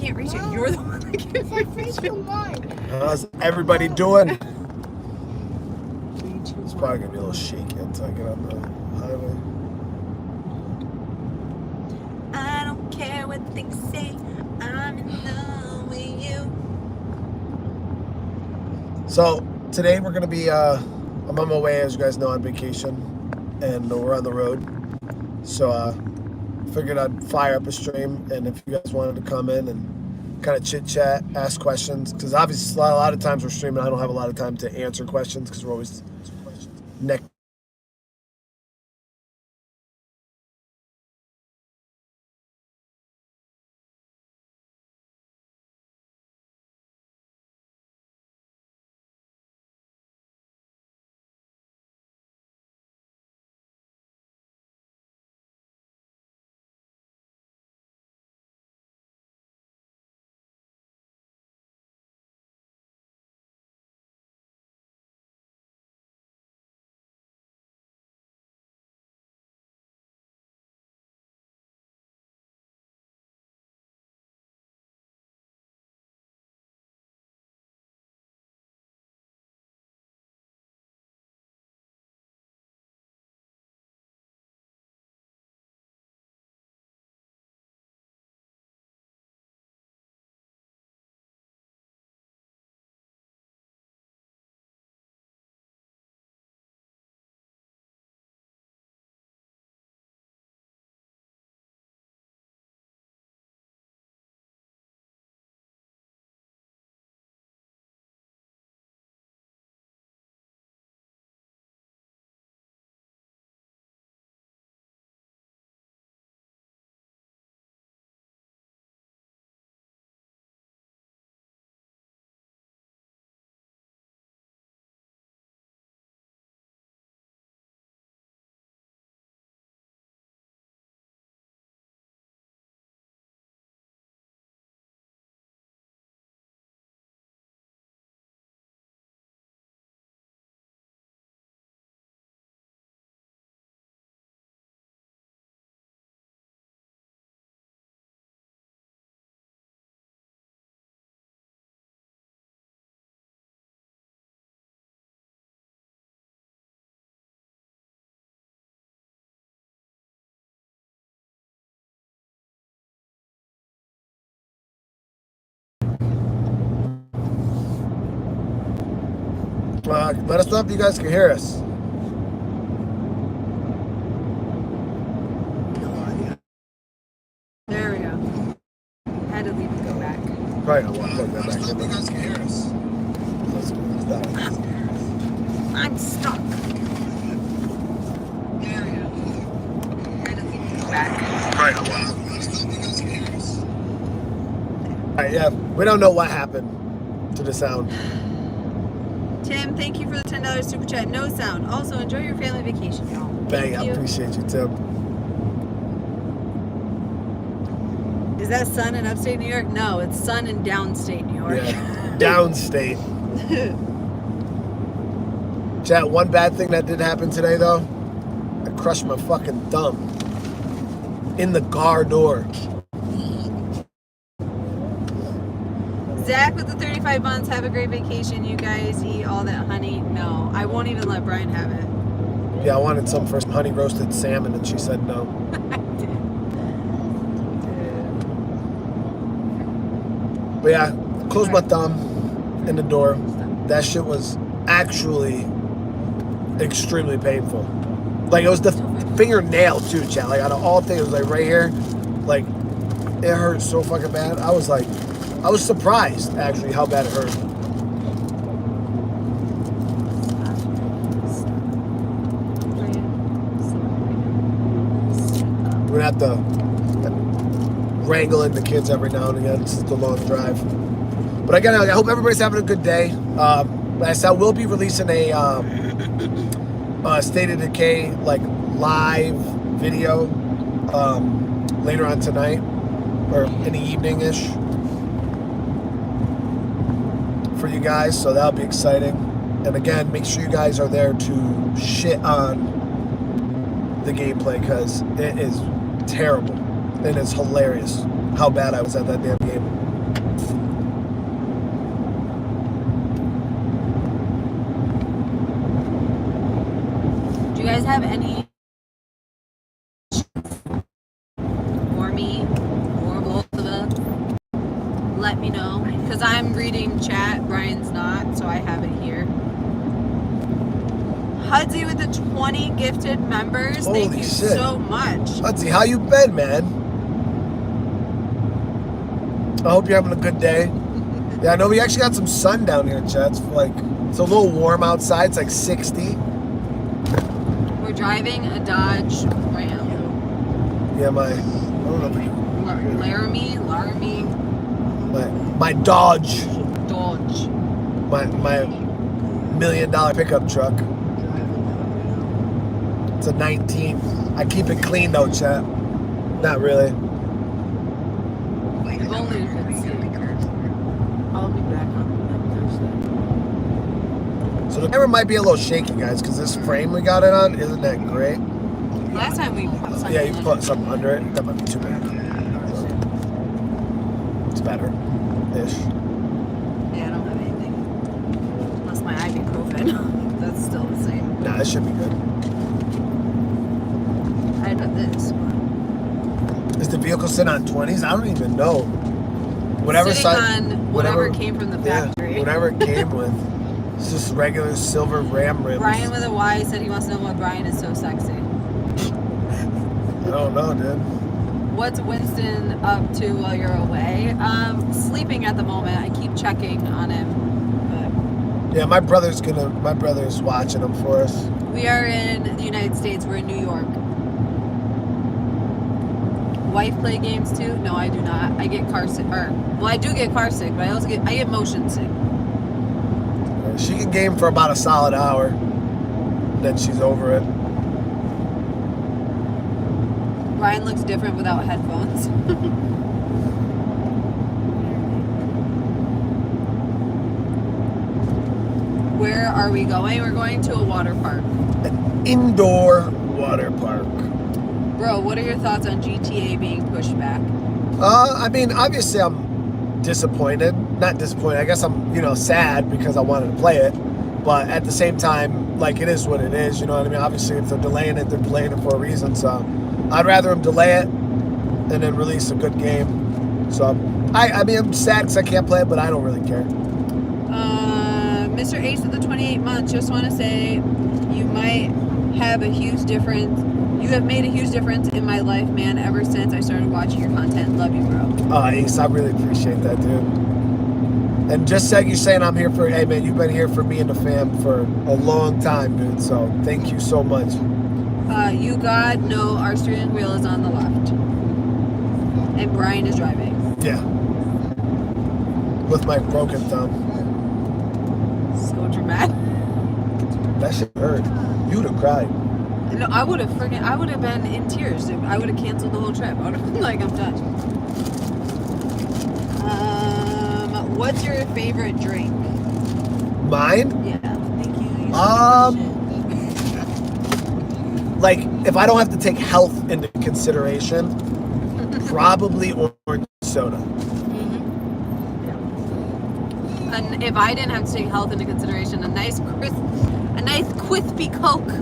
can't reach it. You're the one that can't reach it. How's everybody doing? It's probably gonna be a little shaky until I get on the highway. I don't care what they say. I'm in love with you. So today we're gonna be I'm on my way, as you guys know, on vacation, and we're on the road. So figured I'd fire up a stream, and if you guys wanted to come in and kind of chit chat, ask questions, because obviously a lot of times we're streaming, I don't have a lot of time to answer questions because we're always neck. Let us know if you guys can hear us. There we go. Had to leave and go back. Probably don't want to plug that back in. You guys can hear us. I'm stuck. There we go. Had to leave and go back. Probably don't want to. Alright, yeah, we don't know what happened to the sound. Tim, thank you for the $10 super chat. No sound. Also, enjoy your family vacation, y'all. Bang, I appreciate you, Tim. Is that sun in upstate New York? No, it's sun in downstate New York. Yeah, downstate. Chat, one bad thing that did happen today, though, I crushed my fucking thumb in the car door. Zach with the 35 months, have a great vacation. You guys eat all that honey. No, I won't even let Brian have it. Yeah, I wanted some for some honey roasted salmon, and she said no. I did. But yeah, closed my thumb in the door. That shit was actually extremely painful. Like, it was the fingernail too, chat. Like, out of all things, it was like right here. Like, it hurt so fucking bad. I was surprised, actually, how bad it hurt. We're gonna have to wrangle in the kids every now and again. It's a long drive. But again, I hope everybody's having a good day. Like I said, we'll be releasing a State of Decay live video later on tonight or in the evening-ish for you guys, so that'll be exciting. And again, make sure you guys are there to shit on the gameplay, because it is terrible and it's hilarious how bad I was at that damn game. guys have any for me or both of us, let me know. Because I'm reading chat, Brian's not, so I have it here. Hudzy with the 20 gifted members. Holy Thank you shit. so much. Hudzy, how you been, man? I hope you're having a good day. Yeah, I know we actually got some sun down here, Chet. It's a little warm outside. It's like 60. We're driving a Dodge Ram. Yeah, I don't know if we, Laramie, my Dodge, Dodge. my $1 million pickup truck. It's a 19. I keep it clean though, Chet. Not really. If only you could see. I'll be back on So the camera might be a little shaky, guys, because this frame we got it on isn't that great. Thursday. Last time we put something Yeah, you in. put something under it. That might be too bad. It's better-ish. Yeah, I don't have anything. Unless my ibuprofen. That's still the same. Nah, it should be good. I had this. Is the vehicle sitting on 20s? I don't even know. Whatever Sitting side, on whatever came from the factory. Yeah, whatever it came with. It's just regular silver Ram rims. Brian with a Y said he wants to know why Brian is so sexy. I don't know, dude. What's Winston up to while you're away? Sleeping at the moment. I keep checking on him. Yeah, my brother's watching them for us. But we are in the United States. We're in New York. Wife play games too? No, I do not. I get car sick. I do get car sick, but I get motion sick. She can game for about a solid hour. Then she's over it. Brian looks different without headphones. Where are we going? We're going to a water park. An indoor water park. Bro, what are your thoughts on GTA being pushed back? I mean, obviously I'm disappointed. Not disappointed. I guess I'm, sad because I wanted to play it. But at the same time, like, it is what it is. You know what I mean? Obviously, if they're delaying it for a reason. So I'd rather them delay it and then release a good game. So I mean, I'm sad because I can't play it, but I don't really care. Mr. Ace of the 28 months, just want to say you might have a huge difference. You have made a huge difference in my life, man, ever since I started watching your content. Love you, bro. Ace, I really appreciate that, dude. And just like you saying, I'm here for, hey, man, you've been here for me and the fam for a long time, dude. So thank you so much. You God, no, our steering wheel is on the left. And Brian is driving. Yeah. With my broken thumb. So dramatic. That shit hurt. You would have cried. No, I would have been in tears. I would have canceled the whole trip. I would have been like, I'm done. What's your favorite drink? Mine? Yeah. Thank you. Like, if I don't have to take health into consideration, probably orange soda. Mm-hmm. And if I didn't have to take health into consideration, a nice crispy Coke.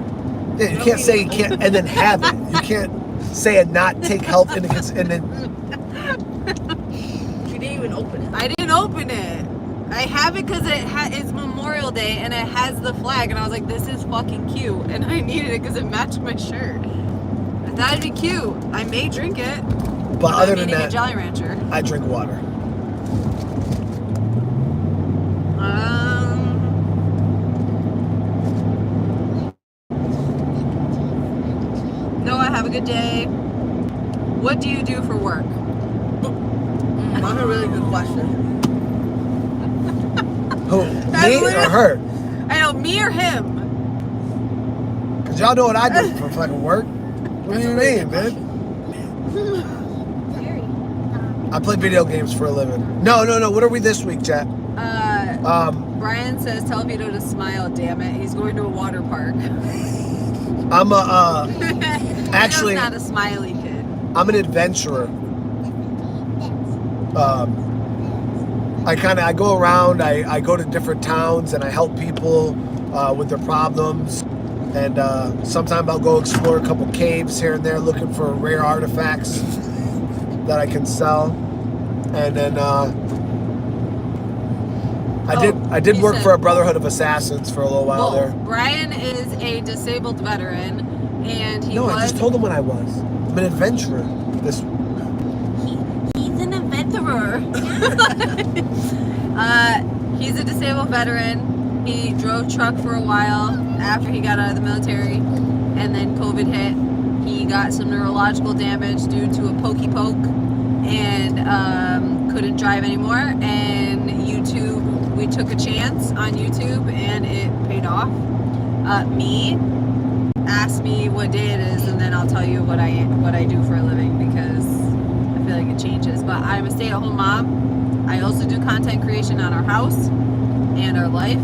Yeah, you can't say you can't and then have it. You can't say and not take health into consideration and then. You didn't even open it. I didn't open it. I have it because it's Memorial Day and it has the flag, and I was like, this is fucking cute, and I needed it because it matched my shirt. I thought it'd be cute. I may drink it. But other than I'm eating that, a Jolly Rancher. I drink water. Noah, have a good day. What do you do for work? That's a really good question. Who? Me or her? I know, me or him. Because y'all know what I do for fucking work. What do you mean, man? I play video games for a living. No. What are we this week, chat? Brian says, tell Vito to smile, damn it. He's going to a water park. I'm actually not a smiley kid. I'm an adventurer. I go around, I go to different towns and I help people with their problems. And sometimes I'll go explore a couple caves here and there looking for rare artifacts that I can sell. And then I did work for a Brotherhood of Assassins for a little while there. Brian is a disabled veteran, and he I just told him what I was. I'm an adventurer. He's an adventurer. He's a disabled veteran. He drove truck for a while after he got out of the military, and then COVID hit. He got some neurological damage due to a pokey poke, and couldn't drive anymore. And YouTube, we took a chance on YouTube, and it paid off. Ask me what day it is, and then I'll tell you what I do for a living, because I feel like it changes. But I'm a stay-at-home mom. I also do content creation on our house and our life.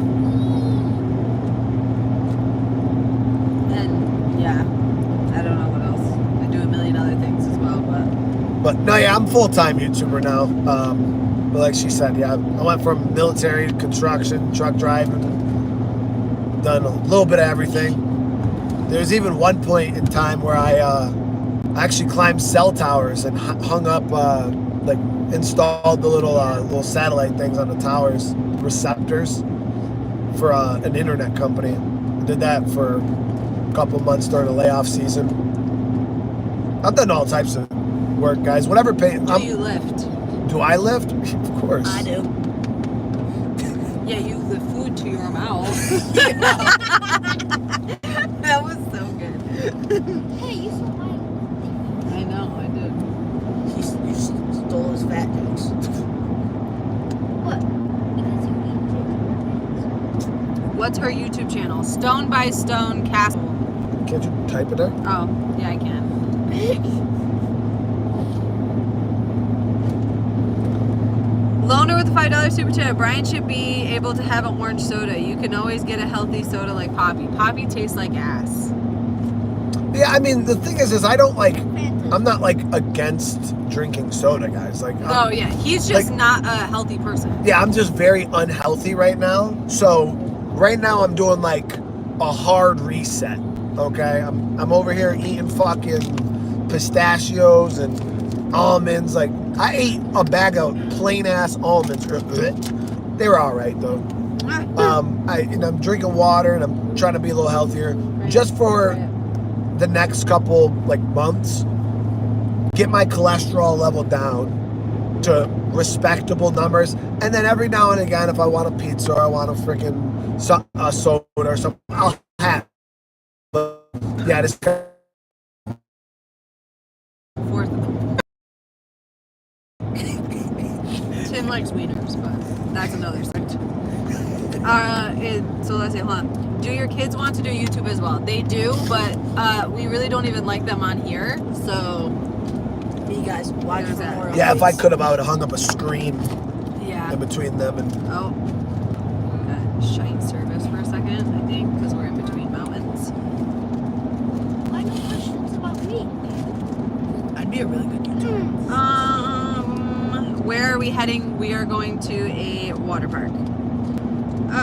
And yeah, I don't know what else. I do a million other things as well, but no, yeah, I'm full-time YouTuber now. But like she said, yeah, I went from military to construction, truck driving, done a little bit of everything. There's even one point in time where I actually climbed cell towers and hung up, like installed the little satellite things on the towers, receptors, for an internet company. I did that for a couple months during the layoff season. I've done all types of work, guys. Whatever pay. Do you lift? Do I lift? Of course. I do. Yeah, you lift food to your mouth. That was so good. Hey, you so high. I know, I did. You stole his fat jokes. What? Because you eat What's her YouTube channel? Stone by Stone Castle. Can't you type it there? Oh, yeah, I can. Loner with a $5 super chat. Brian should be able to have an orange soda. You can always get a healthy soda like Poppy. Poppy tastes like ass. Yeah, I mean, the thing is I don't like, I'm not like against drinking soda, guys. Like, Oh yeah, he's just like, not a healthy person. yeah, I'm just very unhealthy right now. So right now I'm doing like a hard reset. Okay, I'm over here eating fucking pistachios and almonds. Like, I ate a bag of plain ass almonds. They were all right though. I'm drinking water and I'm trying to be a little healthier, just for the next couple like months. Get my cholesterol level down to respectable numbers, and then every now and again, if I want a pizza or I want a freaking soda or something, I'll have. But yeah, this. Fourth. Tim likes wieners, but that's another subject. So let's say, hold on. Do your kids want to do YouTube as well? They do, but we really don't even like them on here. So, Me guys, watch for more. Yeah, if I could have, I would have hung up a screen yeah. in between them and. Oh, shite service for a second, I think, because we're in between mountains. Why no questions about me? I'd be a really good YouTuber. Where are we heading? We are going to a water park. Why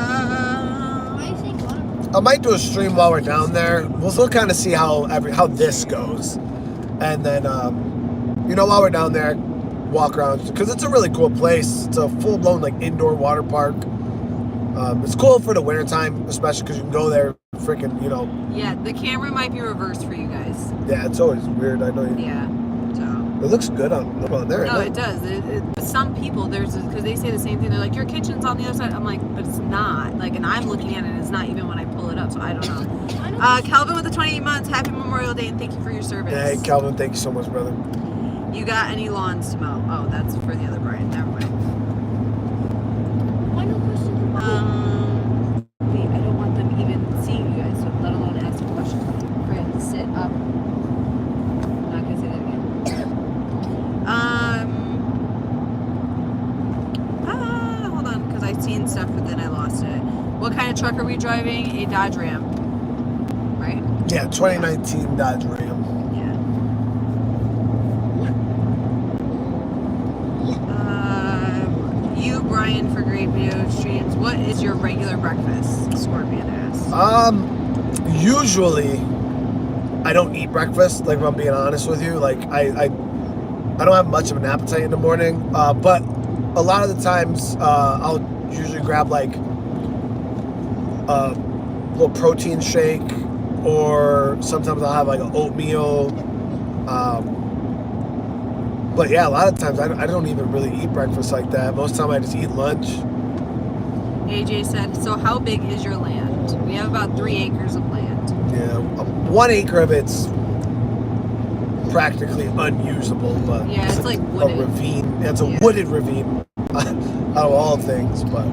are you saying water? I might do a stream while we're down there. We'll still kind of see how this goes, and then while we're down there, walk around, because it's a really cool place. It's a full blown like indoor water park. It's cool for the wintertime, especially because you can go there freaking Yeah, the camera might be reversed for you guys. Yeah, it's always weird. I know. Yeah, so. It looks good on there. No, it does. Some people, because they say the same thing. They're like, your kitchen's on the other side. I'm like, but it's not. Like, and I'm looking at it, and it's not even when I pull it up, so I don't know. Calvin with the 28 months. Happy Memorial Day, and thank you for your service. Hey, Calvin, thank you so much, brother. You got any lawns to mow? Oh, that's for the other Brian. Never mind. Why no questions about me? Wait, I don't want them even seeing you guys, so let alone asking questions. Fred, sit up. I'm not gonna say that again. Hold on, because I seen stuff, but then I lost it. What kind of truck are we driving? A Dodge Ram, right? Yeah, 2019 Dodge Ram. You, Brian, for great video streams. What is your regular breakfast? Scorpion asks. usually I don't eat breakfast. Like if I'm being honest with you, like I don't have much of an appetite in the morning. But a lot of the times I'll usually grab like a little protein shake, or sometimes I'll have like an oatmeal. But yeah, a lot of times I don't even really eat breakfast like that. Most of the time I just eat lunch. AJ said, so how big is your land? We have about 3 acres of land. Yeah, 1 acre of it's practically unusable, but Yeah, it's like wooded. a ravine. It's a Yeah. wooded ravine out of all things, but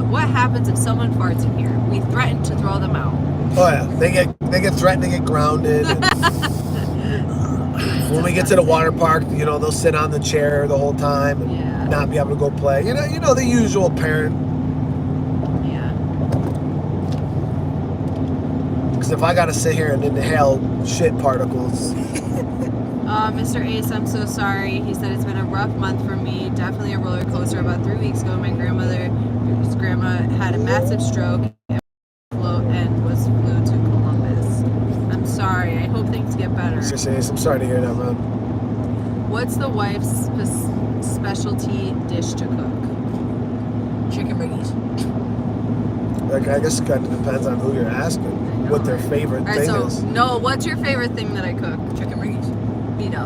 What happens if someone farts in here? We threaten to throw them out. oh yeah, they get threatened to get grounded. When we get to the water park, you know, they'll sit on the chair the whole time and Yeah. not be able to go play. You know the usual parent. Yeah. Because if I gotta sit here and inhale shit particles, Mr. Ace, I'm so sorry. He said it's been a rough month for me. Definitely a roller coaster. About 3 weeks ago, my his grandma had a massive stroke and flew to Columbus. I'm sorry. I hope things get better. I'm sorry to hear that, man. What's the wife's specialty dish to cook? Chicken riggies. Like, I guess it kind of depends on who you're asking, what their favorite All right, thing so is. Noah, what's your favorite thing that I cook? Chicken riggies. Vito.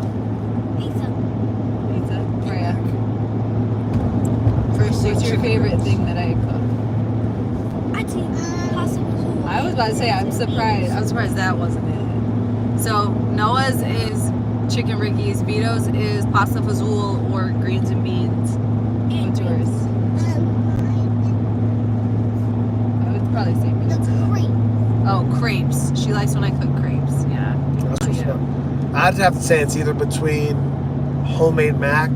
Pizza. Pizza. Freya. First, what's your favorite thing that I cook? I'd say possible. I was about to say I'm surprised that wasn't it. So Noah's is chicken riggies, Vito's is pasta fazool or greens and beans. What's yours? I would probably say The pizza. crepe. Oh, crepes. She likes when I cook crepes. Yeah. That's Oh, what's yeah. fun. I'd have to say it's either between homemade mac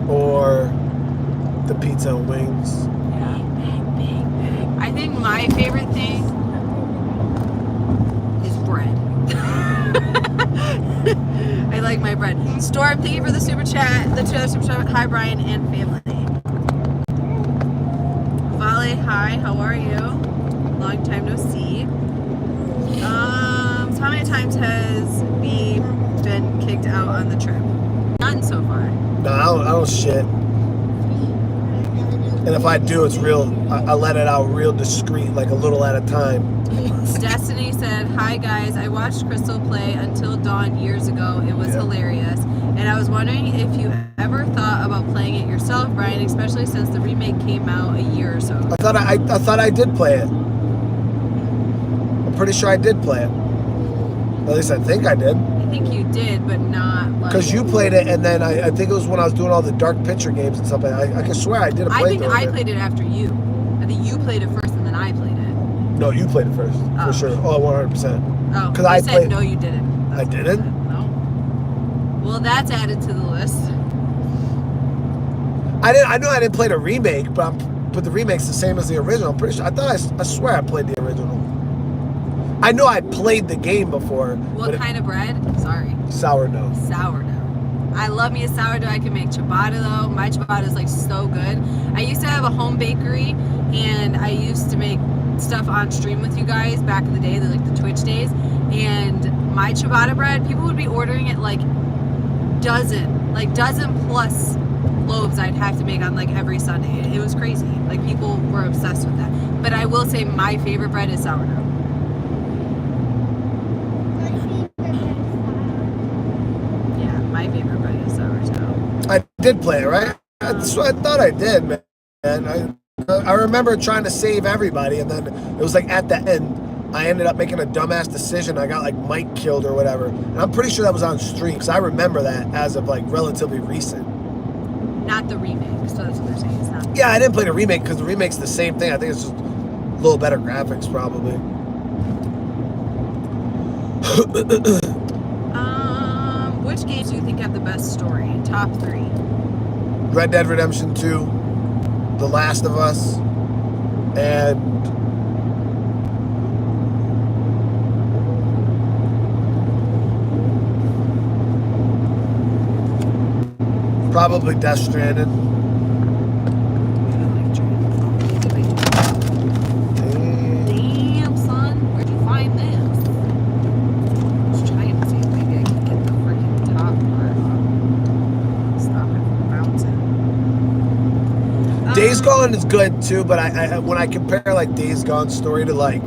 or the pizza and wings. Yeah. I think my favorite thing is bread. I like my bread. Storm, thank you for the super chat. The 2 other super chat. Hi, Brian and family. Vale, hi. How are you? Long time no see. So how many times has B been kicked out on the trip? None so far. No, I don't shit. And if I do, it's real. I let it out real discreet, like a little at a time. Destiny said, hi guys, I watched Crystal play Until Dawn years ago. It was hilarious. And I was wondering if you ever thought about playing it yourself, Brian, especially since the remake came out a year or so ago. I thought I did play it. I'm pretty sure I did play it. At least I think I did. I think you did, but not like... Because you played it, and then I think it was when I was doing all the dark picture games and stuff. I can swear I did a I playthrough. think I played it after you. I think you played it first and then I played it. No, you played it first, Oh. for sure. Oh, 100%. Oh, 'Cause you I said played- no, you didn't. I That's what you didn't? said. No. Well, that's added to the list. I know I didn't play the remake, but the remake's the same as the original. I'm pretty sure. I swear I played the original. I know I played the game before. What kind of bread? Sorry. Sourdough. Sourdough. I love me a sourdough. I can make ciabatta though. My ciabatta is like so good. I used to have a home bakery and I used to make stuff on stream with you guys back in the day, like the Twitch days. And my ciabatta bread, people would be ordering it like dozen plus loaves I'd have to make on like every Sunday. It was crazy. Like people were obsessed with that. But I will say my favorite bread is sourdough. Yeah, my favorite bread is sourdough. I did play it, right? I thought I did, man. I remember trying to save everybody, and then it was like at the end, I ended up making a dumbass decision. I got like Mike killed or whatever. And I'm pretty sure that was on stream, because I remember that as of like relatively recent. Not the remake, so that's what they're saying. It's not. Yeah, I didn't play the remake because the remake's the same thing. I think it's just a little better graphics, probably. Which games do you think have the best story? Top 3. Red Dead Redemption 2, The Last of Us, and probably Death Stranded. Days Gone is good too, but I when I compare like Days Gone story to like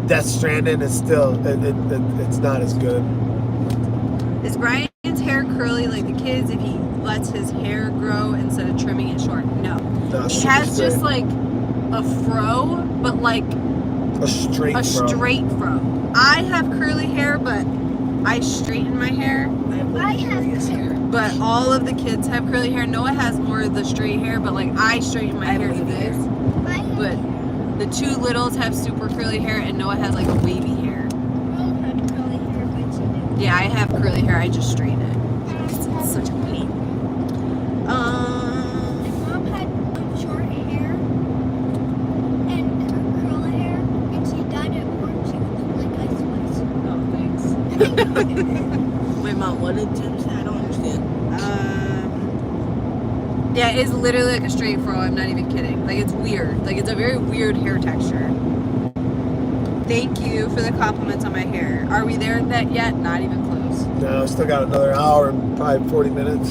Death Stranding, it's still it's not as good. Is Brian's hair curly like the kids if he lets his hair grow instead of trimming it short? No. No, He super has straight. just like a fro, but like a straight a fro. straight fro. I have curly hair, but I straighten my hair. I have hair. But all of the kids have curly hair. Noah has more of the straight hair, but like I straighten my hair these days. But the two littles have super curly hair, and Noah has like a wavy hair. Mom had curly hair, but she didn't. Yeah, I have curly hair. I just straighten it. It's such a pain. Mom had short hair and curl hair, and she dyed it orange and looked like Ice Spice. Oh, thanks. Wait, Mom, what did Tim say? I don't understand. Yeah, it's literally like a straight fro. I'm not even kidding. Like, it's weird. Like, it's a very weird hair texture. Thank you for the compliments on my hair. Are we there yet? Not even close. No, still got another hour and probably 40 minutes.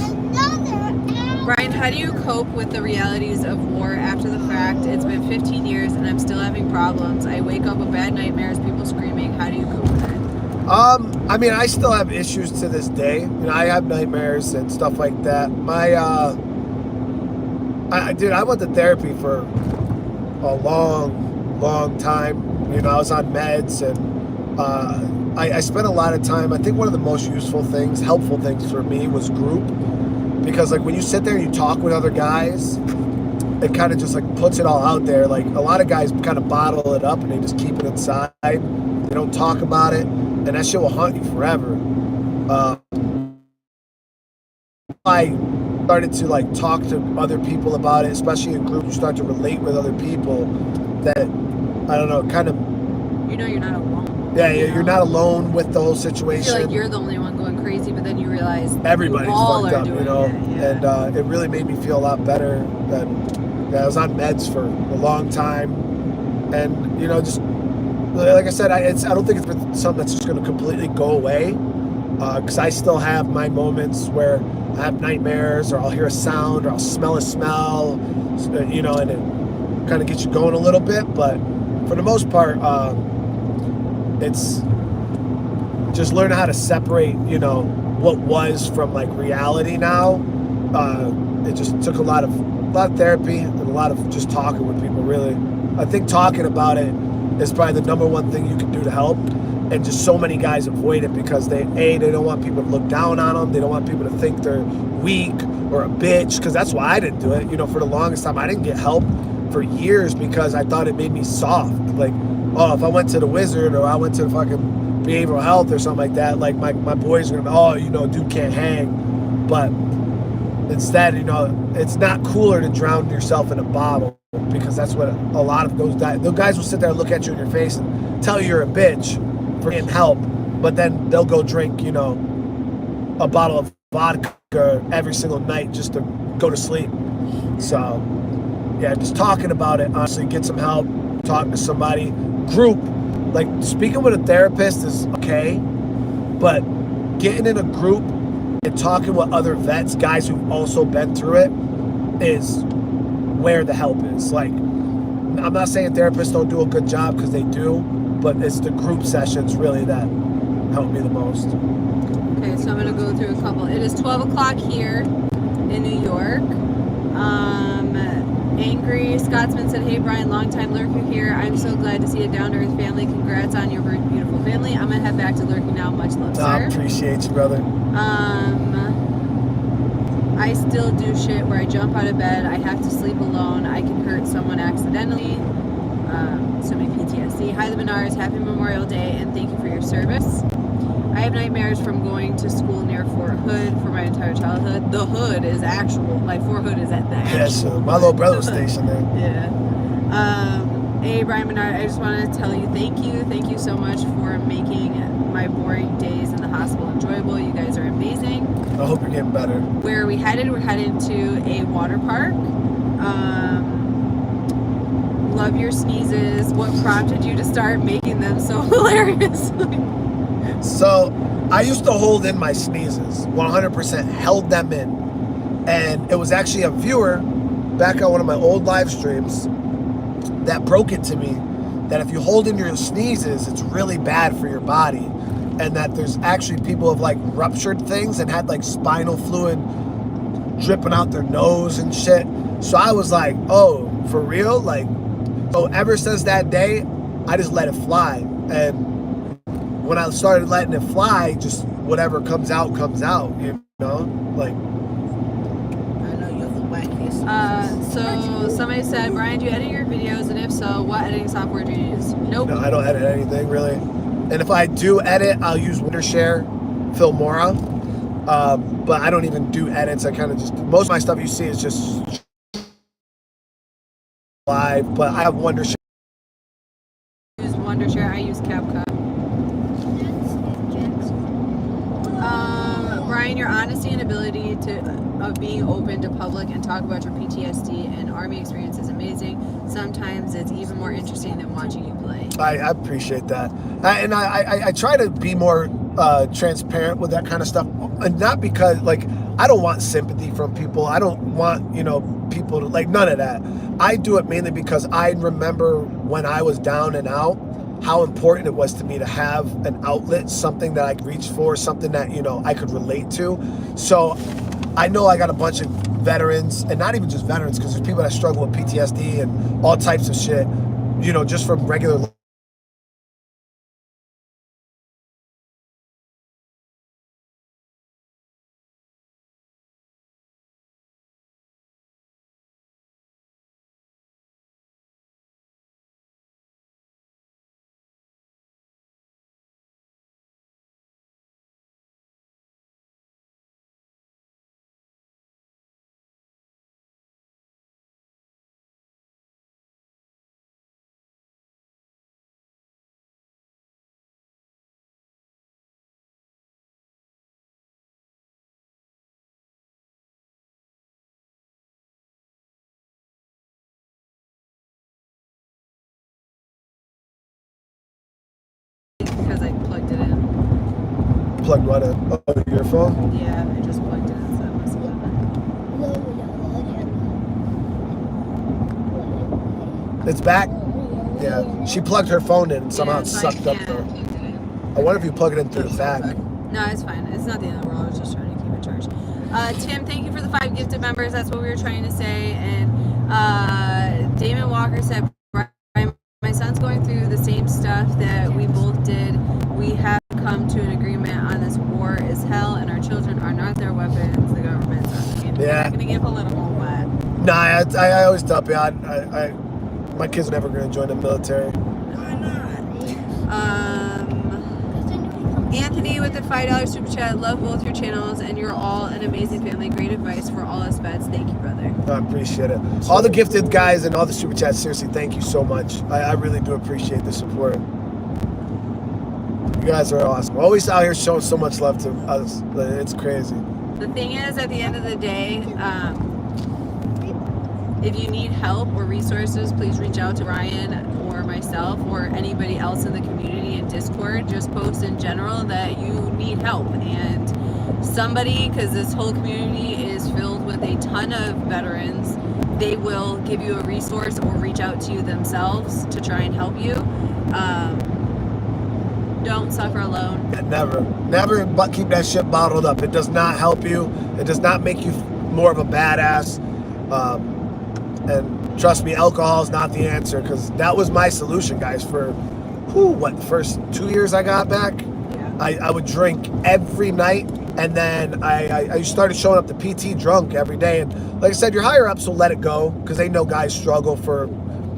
Brian, how do you cope with the realities of war after the fact? It's been 15 years and I'm still having problems. I wake up with bad nightmares, people screaming. How do you cope with it? I mean, I still have issues to this day. You know, I have nightmares and stuff like that. Dude, I went to therapy for a long time. You know, I was on meds, and I spent a lot of time. I think one of the most helpful things for me was group, because like when you sit there and you talk with other guys, it kind of just like puts it all out there. Like a lot of guys kind of bottle it up and they just keep it inside. They don't talk about it, and that shit will haunt you forever. I started to like talk to other people about it, especially in group. You start to relate with other people that, I don't know, kind of, You know you're not alone. yeah, you you're know? not alone with the whole You situation. feel like you're the only one going crazy, but then you realize Everybody's you all fucked are up, doing you know, it. Yeah. and it really made me feel a lot better. I was on meds for a long time, and you know, just like I said, I don't think it's something that's just going to completely go away, because I still have my moments where I have nightmares, or I'll hear a sound, or I'll smell a smell, you know, and it kind of gets you going a little bit. But for the most part, it's just learning how to separate, you know, what was from like reality now. It just took a lot of therapy and a lot of just talking with people. Really, I think talking about it is probably the number one thing you can do to help. And just so many guys avoid it because they don't want people to look down on them. They don't want people to think they're weak or a bitch, because that's why I didn't do it. You know, for the longest time, I didn't get help for years because I thought it made me soft. Like, oh, if I went to the Wizard or I went to fucking behavioral health or something like that, like my boys are gonna be, oh, you know, dude can't hang. But instead, you know, it's not cooler to drown yourself in a bottle, because that's what a lot of those guys will sit there and look at you in your face and tell you you're a bitch for getting help, but then they'll go drink, you know, a bottle of vodka every single night just to go to sleep. So yeah, just talking about it, honestly, get some help, talk to somebody. Group, like speaking with a therapist is okay, but getting in a group and talking with other vets, guys who've also been through it, is where the help is. Like, I'm not saying therapists don't do a good job, because they do, but it's the group sessions really that help me the most. Okay, so I'm going to go through a couple. It is 12 o'clock here in New York. Angry Scotsman said, hey Brian, long time lurker here. I'm so glad to see a down-to-earth family. Congrats on your very beautiful family. I'm going to head back to lurking now. Much love, I sir. appreciate you, brother. I still do shit where I jump out of bed. I have to sleep alone. I can hurt someone accidentally. Assuming PTSD. Hi, the Menards. Happy Memorial Day, and thank you for your service. I have nightmares from going to school near Fort Hood for my entire childhood. The Hood is actual. Like, Fort Hood is at the actual. Yes, my little brother was stationed there. Yeah. Hey, Brian Menard, I just wanted to tell you thank you. Thank you so much for making my boring days in the hospital enjoyable. You guys are amazing. I hope you're getting better. Where are we headed? We're headed to a water park. Love your sneezes. What prompted you to start making them so hilarious? So I used to hold in my sneezes, 100% held them in. And it was actually a viewer back on one of my old live streams that broke it to me that if you hold in your sneezes, it's really bad for your body. And that there's actually people have like ruptured things and had like spinal fluid dripping out their nose and shit. So I was like, oh, for real? Like, so ever since that day, I just let it fly. And when I started letting it fly, just whatever comes out, you know? Like, I know you're the wackiest. So somebody said, Brian, do you edit your videos? And if so, what editing software do you use? Nope. no, I don't edit anything really. And if I do edit, I'll use Wondershare, Filmora. But I don't even do edits. I kind of just, most of my stuff you see is just live, but I have Wondershare. I use Wondershare. I use CapCut. Brian, your honesty and ability of being open to public and talk about your PTSD and Army experience is amazing. Sometimes it's even more interesting than watching you play. I appreciate that. I try to be more transparent with that kind of stuff. And not because, like, I don't want sympathy from people. I don't want, you know, people to, like, none of that. I do it mainly because I remember when I was down and out, how important it was to me to have an outlet, something that I could reach for, something that, you know, I could relate to. So I know I got a bunch of veterans, and not even just veterans, because there's people that struggle with PTSD and all types of shit, you know, just from regular Because I plugged it in. plugged what in? Oh, your phone? Yeah, I just plugged it in, so it must have been It's back? Yeah. She plugged her phone in and somehow it so sucked up I the... can't. I wonder if you plug it in through the back. No, it's fine. It's not the end of the world. I was just trying to keep it charged. Tim, thank you for the 5 gifted members. That's what we were trying to say. And Damon Walker said, Brian, my son's going through the same stuff that we both did. We have come to an agreement on this. War is hell, and our children are not their weapons. The government's not going to get political, but... Nah, I always tell people, my kids are never going to join the military. Why not? Anthony with the $5 super chat. Love both your channels, and you're all an amazing family. Great advice for all us vets. Thank you, brother. I appreciate it. All the gifted guys and all the super chats, seriously, thank you so much. I really do appreciate the support. You guys are awesome. Always out here showing so much love to us. It's crazy. The thing is, at the end of the day, if you need help or resources, please reach out to Ryan or myself or anybody else in the community in Discord. Just post in general that you need help, and somebody, because this whole community is filled with a ton of veterans, they will give you a resource or reach out to you themselves to try and help you. Don't suffer alone. Never but keep that shit bottled up. It does not help you. It does not make you more of a badass. And trust me, alcohol is not the answer, because that was my solution, guys, for the first 2 years I got back. Yeah. I would drink every night, and then I started showing up to PT drunk every day. And like I said, your higher ups will let it go, because they know guys struggle for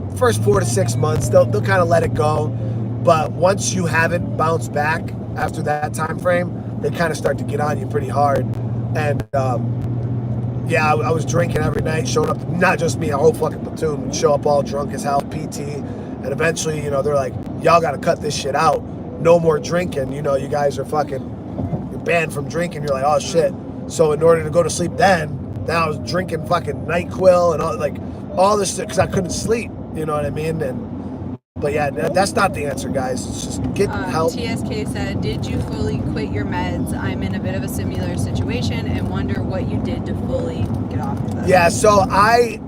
the first 4 to 6 months. They'll kind of let it go. But once you haven't bounced back after that time frame, they kind of start to get on you pretty hard. And yeah, I was drinking every night, showing up, not just me, a whole fucking platoon would show up all drunk as hell, PT. And eventually, you know, they're like, y'all got to cut this shit out. No more drinking. You know, you guys are you're banned from drinking. You're like, oh shit. So in order to go to sleep then I was drinking fucking NyQuil and all this shit, because I couldn't sleep. You know what I mean? And But yeah, that's not the answer, guys. It's just get help. TSK said, did you fully quit your meds? I'm in a bit of a similar situation and wonder what you did to fully get off of them. Yeah, so I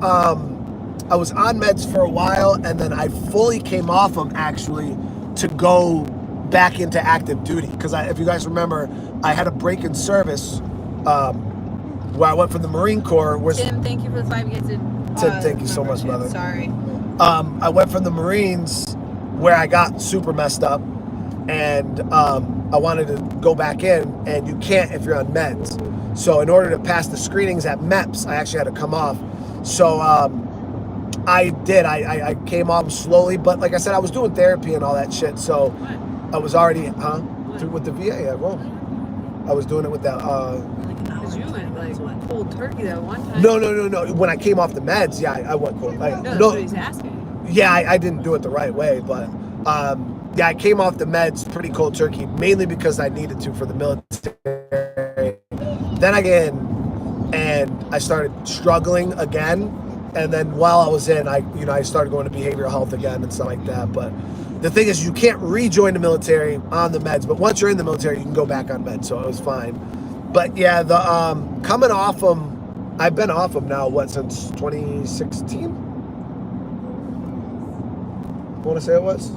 was on meds for a while, and then I fully came off them actually to go back into active duty. Because if you guys remember, I had a break in service where I went from the Marine Corps. Tim, thank you for the 5 gifted. Tim, thank you so much, brother. Sorry. I went from the Marines where I got super messed up, and I wanted to go back in, and you can't if you're on meds. So in order to pass the screenings at MEPS, I actually had to come off. So I did. I came off slowly, but like I said, I was doing therapy and all that shit. So I was already, with the VA at Rome. I was doing it with that. Because you went like cold turkey that one time. No. When I came off the meds, yeah, I went cold. No, that's what he's asking. Yeah, I didn't do it the right way, but yeah, I came off the meds pretty cold turkey, mainly because I needed to for the military. Then again, and I started struggling again, and then while I was in, I started going to behavioral health again and stuff like that. But the thing is, you can't rejoin the military on the meds, but once you're in the military, you can go back on meds, so it was fine. But yeah, the coming off them, I've been off them now, since 2016? I want to say it was?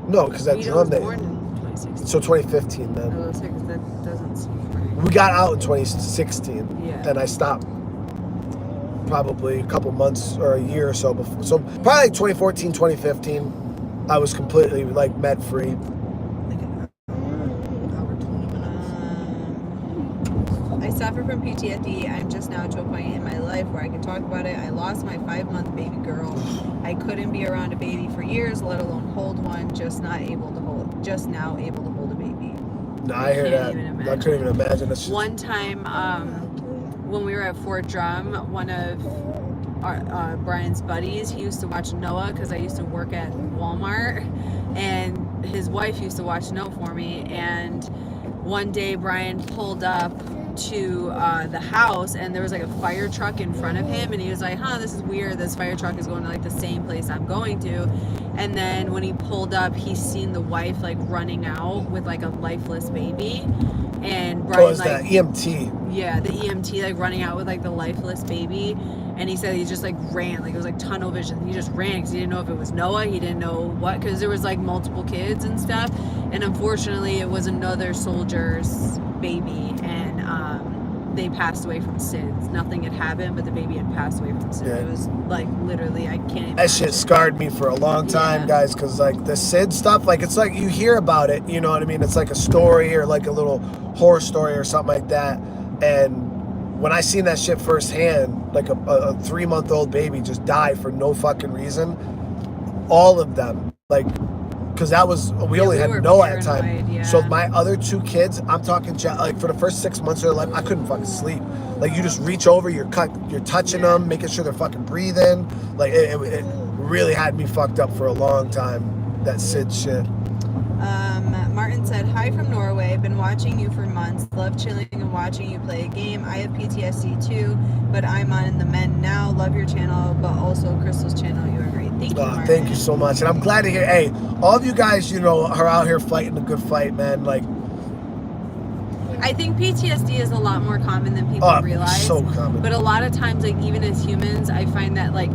No, because that drum day. Born in 2016. So 2015 then. Oh, that doesn't seem right. We got out in 2016, Yeah. and I stopped probably a couple months or a year or so before. So probably 2014, 2015, I was completely like med free. I suffer from PTSD. I'm just now to a point in my life where I can talk about it. I lost my 5-month baby girl. I couldn't be around a baby for years, let alone hold one. Just now able to hold a baby. No, I hear that. I couldn't even imagine. That's just... One time, when we were at Fort Drum, one of Brian's buddies, he used to watch Noah because I used to work at Walmart, and his wife used to watch Noah for me. And one day Brian pulled up to the house, and there was like a fire truck in front of him, and he was like, this is weird, this fire truck is going to like the same place I'm going to. And then when he pulled up, he seen the wife like running out with like a lifeless baby, and Brian that EMT? Yeah, the EMT like running out with like the lifeless baby. And he said he just like ran, like it was like tunnel vision. He just ran because he didn't know if it was Noah. He didn't know what, because there was like multiple kids and stuff. And unfortunately, it was another soldier's baby, and they passed away from SIDS. Nothing had happened, but the baby had passed away from SIDS. Yeah. It was like literally, I can't even. That shit scarred me for a long time, guys, because like the SID stuff, like it's like you hear about it, you know what I mean? It's like a story or like a little horror story or something like that. And when I seen that shit firsthand, like a 3-month-old baby just die for no fucking reason, all of them, like, because that was, we only had Noah at the time. Yeah. So my other 2 kids, I'm talking, like for the first 6 months of their life, I couldn't fucking sleep. Like you just reach over, you're touching them, making sure they're fucking breathing. Like it really had me fucked up for a long time, that SID shit. Martin said, hi from Norway. Been watching you for months. Love chilling and watching you play a game. I have PTSD too, but I'm on the mend now. Love your channel, but also Crystal's channel. You are great. Thank you, Martin. Thank you so much. And I'm glad to hear, hey, all of you guys, are out here fighting a good fight, man. Like, I think PTSD is a lot more common than people realize. So common. But a lot of times, like even as humans, I find that like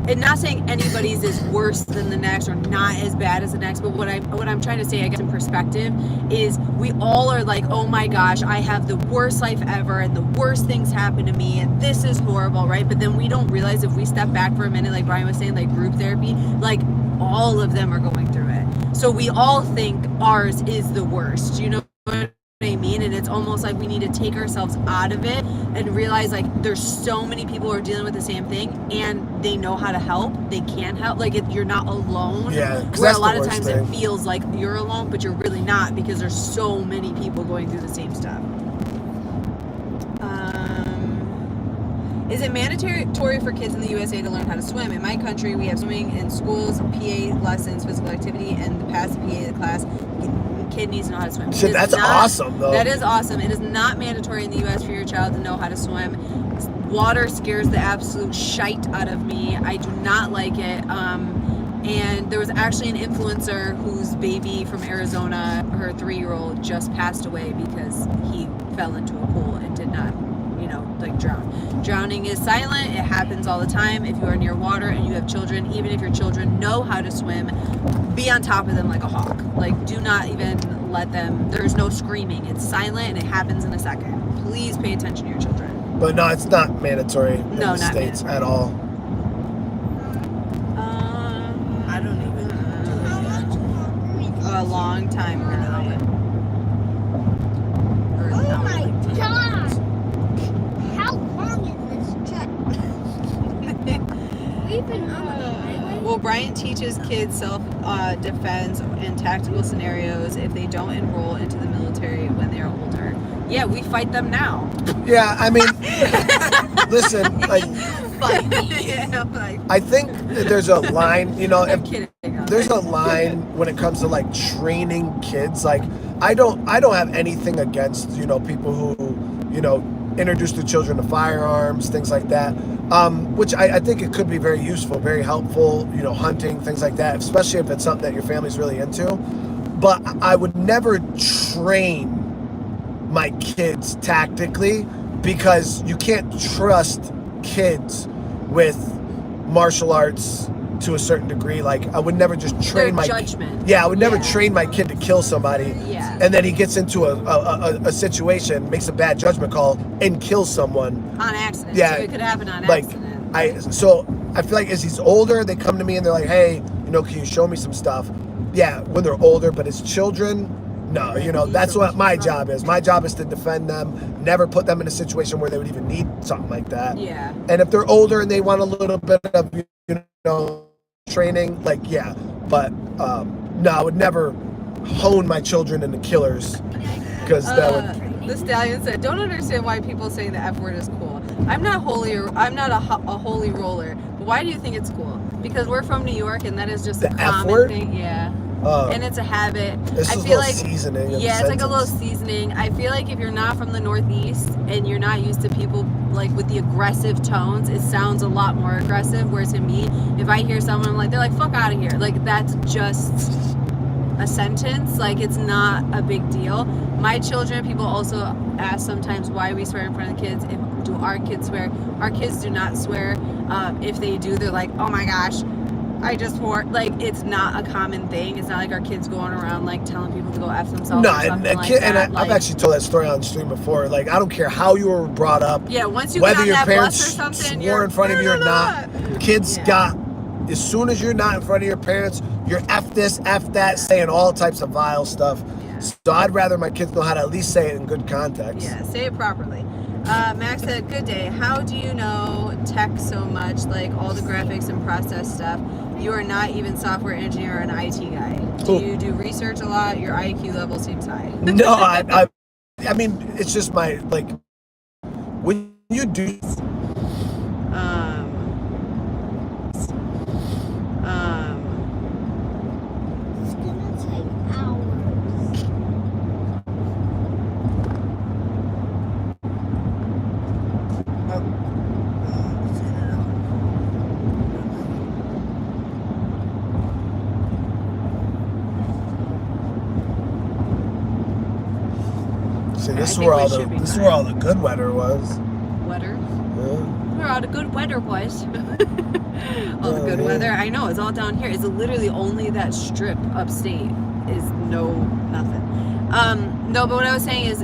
and not saying anybody's is worse than the next or not as bad as the next, but what I'm trying to say, I guess in perspective, is we all are like, oh my gosh, I have the worst life ever and the worst things happen to me and this is horrible, right? But then we don't realize, if we step back for a minute, like Brian was saying, like group therapy, like all of them are going through it. So we all think ours is the worst, you know what I mean? And it's almost like we need to take ourselves out of it and realize like there's so many people who are dealing with the same thing, and they know how to help, they can help, like you're not alone. Yeah, where a lot of times it feels like you're alone, but you're really not, because there's so many people going through the same stuff. Is it mandatory for kids in the USA to learn how to swim? In my country, we have swimming in schools, PA lessons, physical activity, and to pass the PA class, kid needs to know how to swim. Shit, that's awesome, though. That is awesome. It is not mandatory in the U.S. for your child to know how to swim. Water scares the absolute shite out of me. I do not like it. And there was actually an influencer whose baby from Arizona, her 3-year-old, just passed away because he fell into a pool and did not, like drown. Drowning is silent. It happens all the time. If you are near water and you have children, even if your children know how to swim, be on top of them like a hawk. Like, do not even let them, there's no screaming. It's silent and it happens in a second. Please pay attention to your children. But no, it's not mandatory in No, the not States mandatory. at all. I don't even do How it much longer is this? A long time, really. Or Oh no. my god! How long is this trip? We've been on the highway. Well, Brian teaches kids self-defense and tactical scenarios if they don't enroll into the military when they are older. Yeah, we fight them now. Yeah, I mean, listen, like, Yeah, like, I think that there's a line, I'm if kidding. there's a line when it comes to like training kids. Like, I don't have anything against, people who, introduce the children to firearms, things like that. Which I think it could be very useful, very helpful, hunting, things like that, especially if it's something that your family's really into. But I would never train my kids tactically, because you can't trust kids with martial arts to a certain degree. Like, I would never just train Their my judgment. Yeah, I would never Yeah. train my kid to kill somebody. Yeah. And then he gets into a situation, makes a bad judgment call, and kills someone. On accident. Yeah, So it could happen on like, accident. So I feel like as he's older, they come to me and they're like, hey, can you show me some stuff? Yeah, when they're older, but as children, no, that's what my job is. My job is to defend them, never put them in a situation where they would even need something like that. Yeah. And if they're older and they want a little bit of, training, like, yeah. But no, I would never hone my children into killers, because that would. The Stallion said, "Don't understand why people say the F word is cool. I'm not a holy roller. But why do you think it's cool? Because we're from New York, and that is just The a F common word? thing. Yeah, and it's a habit. This I is a feel little like seasoning. in the yeah, it's like a little sentence. seasoning. I feel like if you're not from the Northeast and you're not used to people like with the aggressive tones, it sounds a lot more aggressive. Whereas to me, if I hear someone they're like, "Fuck out of here," like that's just a sentence. Like, it's not a big deal. My children, people also ask sometimes why we swear in front of the kids. Do our kids swear? Our kids do not swear. If they do, they're like, "Oh my gosh, I just swore." Like, it's not a common thing. It's not like our kids going around like telling people to go F themselves. No, or and something a like kid, that. and I've actually told that story on stream before. Like, I don't care how you were brought up, yeah, once you whether get on your that parents bus or something, swore in front of you or not. Kids Yeah. got, as soon as you're not in front of your parents, you're F this, F that, saying all types of vile stuff. Yeah. So I'd rather my kids know how to at least say it in good context. Yeah, say it properly. Max said, "Good day. How do you know tech so much, like all the graphics and process stuff? You are not even software engineer or an IT guy. Do Who? you do research a lot? Your IQ level seems high." No, I mean, it's just my, like, when you do, It's gonna take hours. see, I this is think where we all should be this is fine. where all the good weather was. Weather? Yeah. Where all the good weather was. All the good yeah. weather. I know, it's all down here. It's literally only that strip upstate is nothing. No, but what I was saying is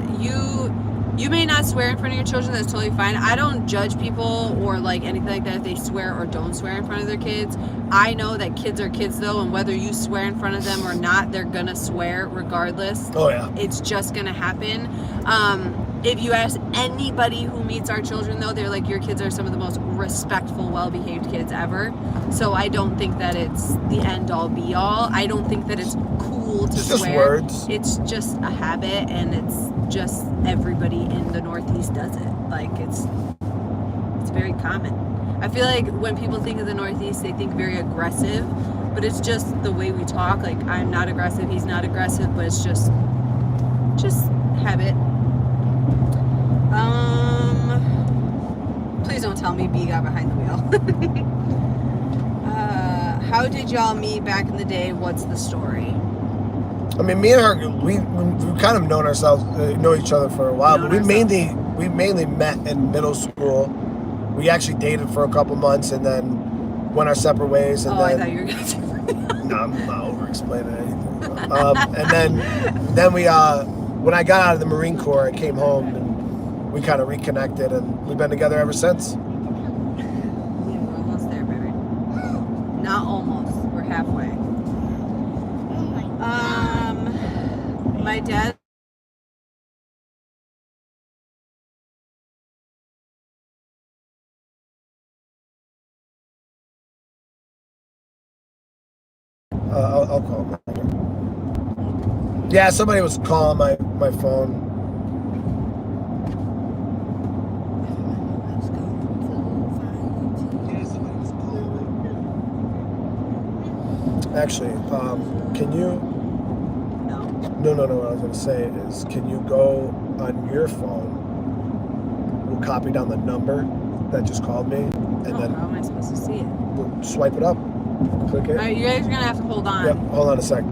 you may not swear in front of your children, that's totally fine. I don't judge people or like anything like that if they swear or don't swear in front of their kids. I know that kids are kids though, and whether you swear in front of them or not, they're gonna swear regardless. Oh yeah. It's just gonna happen. If you ask anybody who meets our children though, they're like, your kids are some of the most respectful, well-behaved kids ever. So I don't think that it's the end all be all. I don't think that it's cool to It's just swear. words. It's just a habit, and it's just everybody in the Northeast does it. Like, it's very common. I feel like when people think of the Northeast, they think very aggressive, but it's just the way we talk. Like, I'm not aggressive, he's not aggressive, but it's just habit. Please homie B got behind the wheel. How did y'all meet back in the day? What's the story? I mean, me and her, we kind of known ourselves, know each other for a while, but we mainly met in middle school. We actually dated for a couple months and then went our separate ways. And I then, thought you were going to no, I'm not over-explaining anything. And then we, when I got out of the Marine Corps, I came home and we kind of reconnected, and we've been together ever since. Yeah, we're almost there, baby. Not almost. We're halfway. Oh my God. My dad. I'll call him later. Yeah, somebody was calling my phone. Actually, can you? No. No. What I was going to say is, can you go on your phone? We'll copy down the number that just called me, and then How am I supposed to see it? we'll swipe it up. Click it. All right, you guys are gonna have to hold on. Yep. Hold on a sec.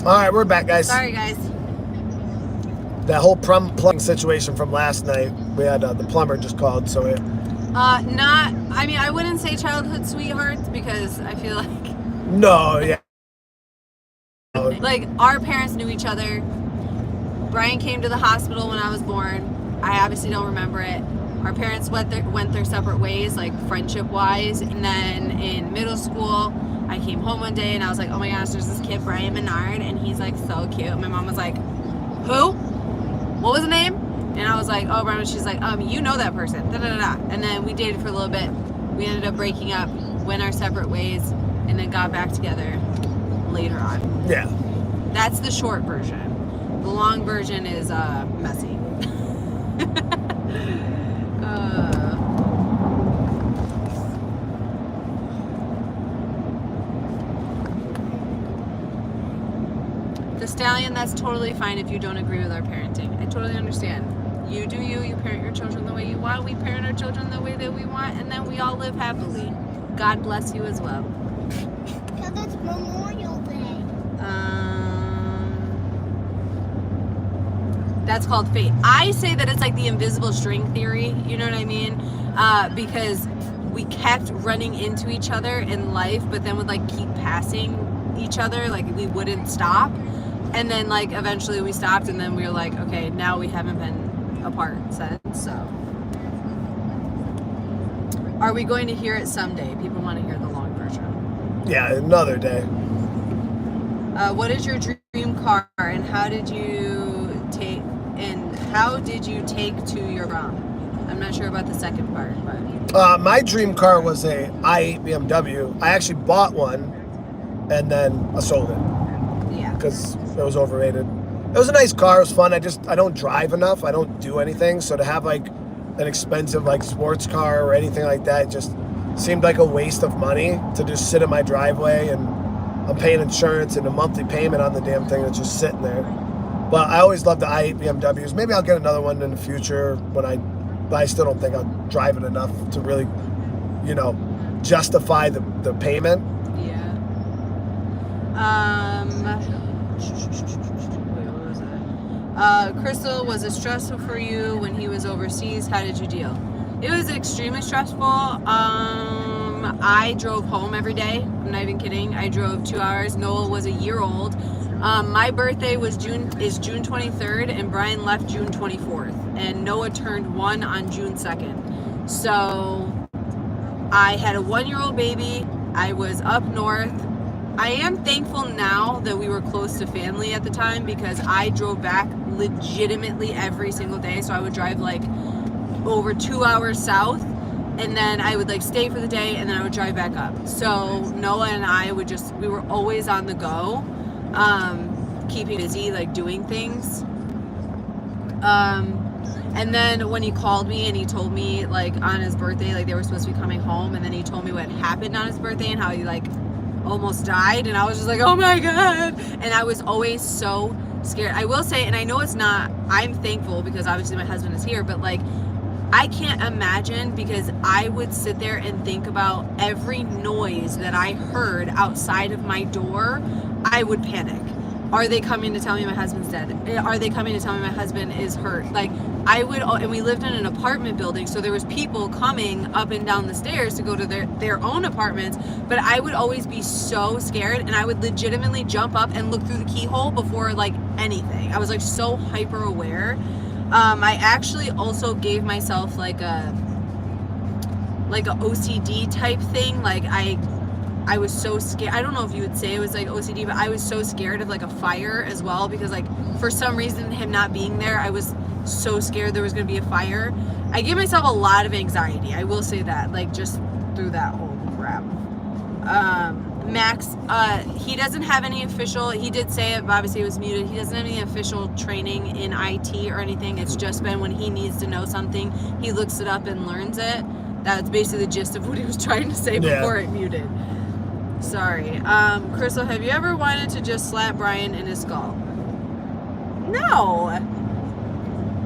All right, we're back, guys. Sorry, guys. That whole plumbing situation from last night, we had the plumber just called, so it. I mean, I wouldn't say childhood sweethearts because I feel like. No, yeah. Like, our parents knew each other. Brian came to the hospital when I was born. I obviously don't remember it. Our parents went their separate ways, like friendship-wise. And then in middle school, I came home one day and I was like, oh my gosh, there's this kid, Brian Menard, and he's like so cute. My mom was like, who? What was the name? And I was like, oh, Brian. She's like, you know that person. Da, da, da, da. And then we dated for a little bit. We ended up breaking up, went our separate ways, and then got back together later on. Yeah. That's the short version. The long version is messy. The Stallion, that's totally fine if you don't agree with our parenting. I totally understand. You do you parent your children the way you want, we parent our children the way that we want, and then we all live happily. God bless you as well. Because it's Memorial Day. That's called fate. I say that it's like the invisible string theory, you know what I mean? Because we kept running into each other in life, but then would like keep passing each other, like we wouldn't stop. And then like eventually we stopped, and then we were like, okay, now we haven't been apart since, so. Are we going to hear it someday? People want to hear the long version. Yeah, another day. What is your dream car, and how did you take to your prom? I'm not sure about the second part, but. My dream car was a i8 BMW. I actually bought one, and then I sold it. Yeah. Because it was overrated. It was a nice car. It was fun. I don't drive enough. I don't do anything. So to have like an expensive like sports car or anything like that just seemed like a waste of money to just sit in my driveway, and I'm paying insurance and a monthly payment on the damn thing that's just sitting there. But I always loved the i8 BMWs. Maybe I'll get another one in the future but I still don't think I'll drive it enough to really, you know, justify the payment. Yeah. Wait, what was that? Crystal, was it stressful for you when he was overseas? How did you deal? It was extremely stressful. I drove home every day. I'm not even kidding. I drove 2 hours. Noah was a year old. My birthday is June 23rd, and Brian left June 24th, and Noah turned 1 on June 2nd. So I had a 1-year-old baby. I was up north. I am thankful now that we were close to family at the time, because I drove back legitimately every single day. So I would drive like over 2 hours south, and then I would like stay for the day, and then I would drive back up. So Noah and I we were always on the go, keeping busy, like doing things. And then when he called me and he told me like on his birthday, like they were supposed to be coming home, and then he told me what happened on his birthday and how he like almost died, and I was just like, oh my God. And I was always so scared. I will say, and I know it's not, I'm thankful because obviously my husband is here, but like I can't imagine, because I would sit there and think about every noise that I heard outside of my door. I would panic. Are they coming to tell me my husband's dead? Are they coming to tell me my husband is hurt? Like I would, and we lived in an apartment building, so there was people coming up and down the stairs to go to their own apartments, but I would always be so scared, and I would legitimately jump up and look through the keyhole before like anything. I was like so hyper aware. I actually also gave myself like a OCD type thing. Like I was so scared. I don't know if you would say it was like OCD, but I was so scared of like a fire as well, because like for some reason him not being there, I was so scared there was going to be a fire. I gave myself a lot of anxiety. I will say that, like just through that whole crap. Max, he doesn't have any official, he did say it, but obviously it was muted. He doesn't have any official training in IT or anything. It's just been when he needs to know something, he looks it up and learns it. That's basically the gist of what he was trying to say before it muted. Sorry. Crystal, have you ever wanted to just slap Brian in his skull? No.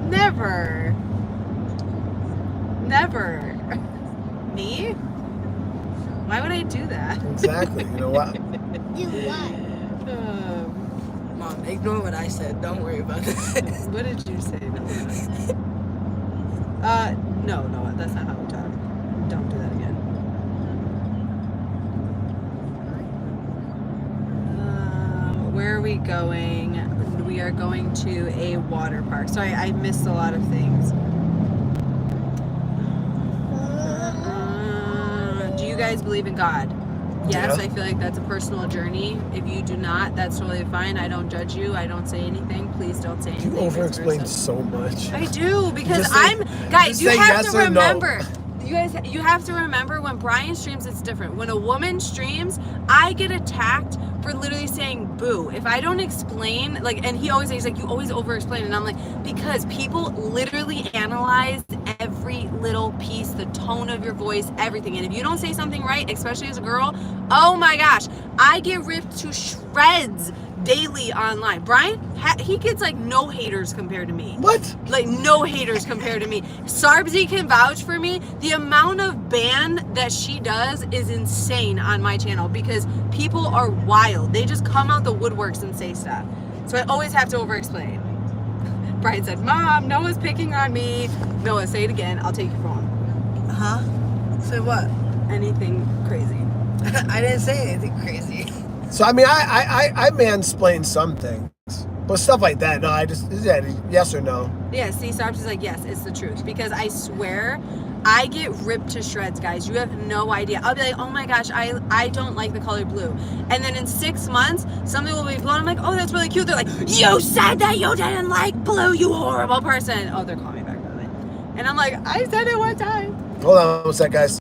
Never. Never. Me? Why would I do that? Exactly. You know what? Do what? Mom, ignore what I said. Don't worry about that. What did you say? No, that's not how we talk. Don't do that again. Where are we going? We are going to a water park. Sorry, I missed a lot of things. Do you guys believe in God? Yes, Yeah. I feel like that's a personal journey. If you do not, that's totally fine. I don't judge you. I don't say anything. Please don't say anything. You over-explain so much. I do, because Just say- guys, just you say have yes to or no. remember. You guys, you have to remember, when Brian streams, it's different. When a woman streams, I get attacked for literally saying boo. If I don't explain, like, and he always says, like, you always over-explain, and I'm like, because people literally analyze every little piece, the tone of your voice, everything. And if you don't say something right, especially as a girl, oh my gosh, I get ripped to shreds daily online. Brian, he gets like no haters compared to me. What? Like no haters compared to me. Sarbsy can vouch for me. The amount of ban that she does is insane on my channel, because people are wild. They just come out the woodworks and say stuff. So I always have to over-explain. Brian said, Mom, Noah's picking on me. Noah, say it again. I'll take your phone. Huh? Say what? Anything crazy. I didn't say anything crazy. So I mean, I mansplain some things, but stuff like that, no, I just, yeah, yes or no. Yeah, see, Sarbsy's like, yes, it's the truth. Because I swear, I get ripped to shreds, guys. You have no idea. I'll be like, oh my gosh, I don't like the color blue. And then in 6 months, something will be blue. I'm like, oh, that's really cute. They're like, you said that you didn't like blue, you horrible person. Oh, they're calling me back, by the way. And I'm like, I said it one time. Hold on one sec, guys.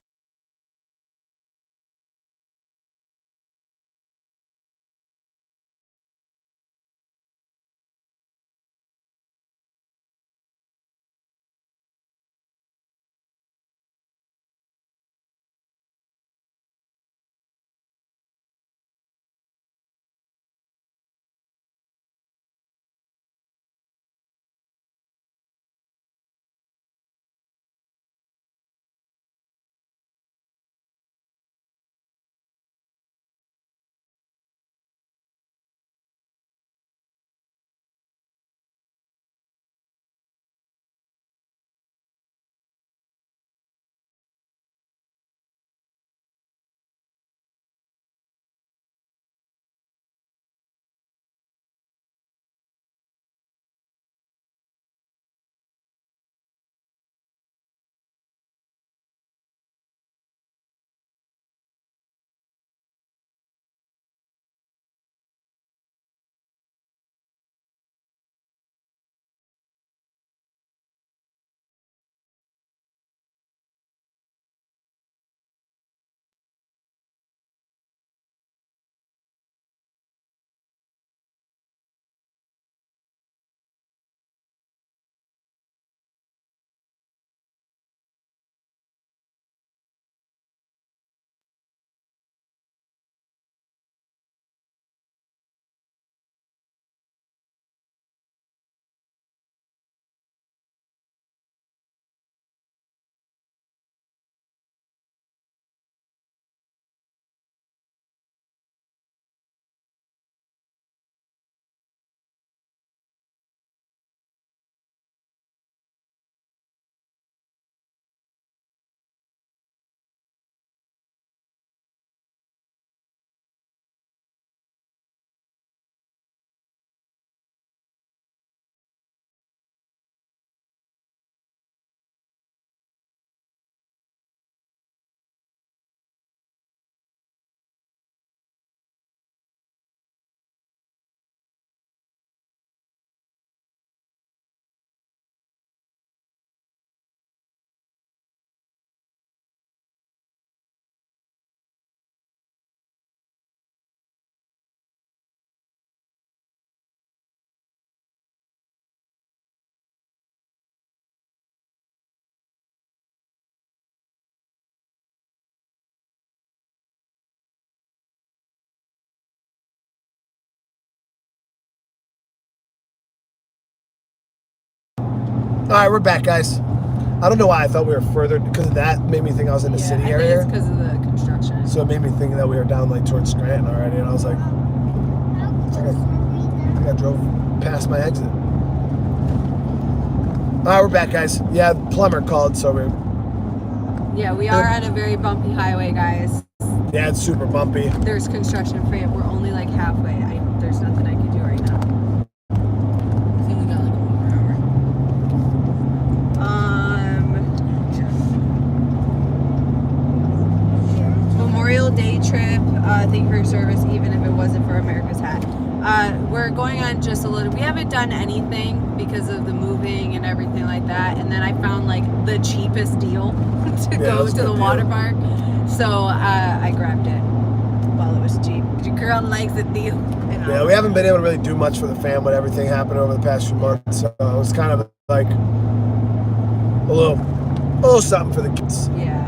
All right, we're back, guys. I don't know why I thought we were further, because of that made me think I was in the city I area. think it's because of the construction. So it made me think that we were down like towards Scranton already, and I was like, I think I drove past my exit. All right, we're back, guys. Yeah, plumber called, so we're... Yeah, we are on a very bumpy highway, guys. Yeah, it's super bumpy. There's construction for it. We're only like halfway. There's nothing I can do right now. I think we got like over an hour. Memorial Day trip. Thank you for your service, even if it wasn't for America's Hat. We're going on just a little. We haven't done anything because of the moving and everything like that. And then I found like the cheapest deal to go to the water park. So I grabbed it while it was cheap. Your girl likes a deal. Yeah, we haven't been able to really do much for the fam with everything happened over the past few months. So it was kind of like a little something for the kids. Yeah.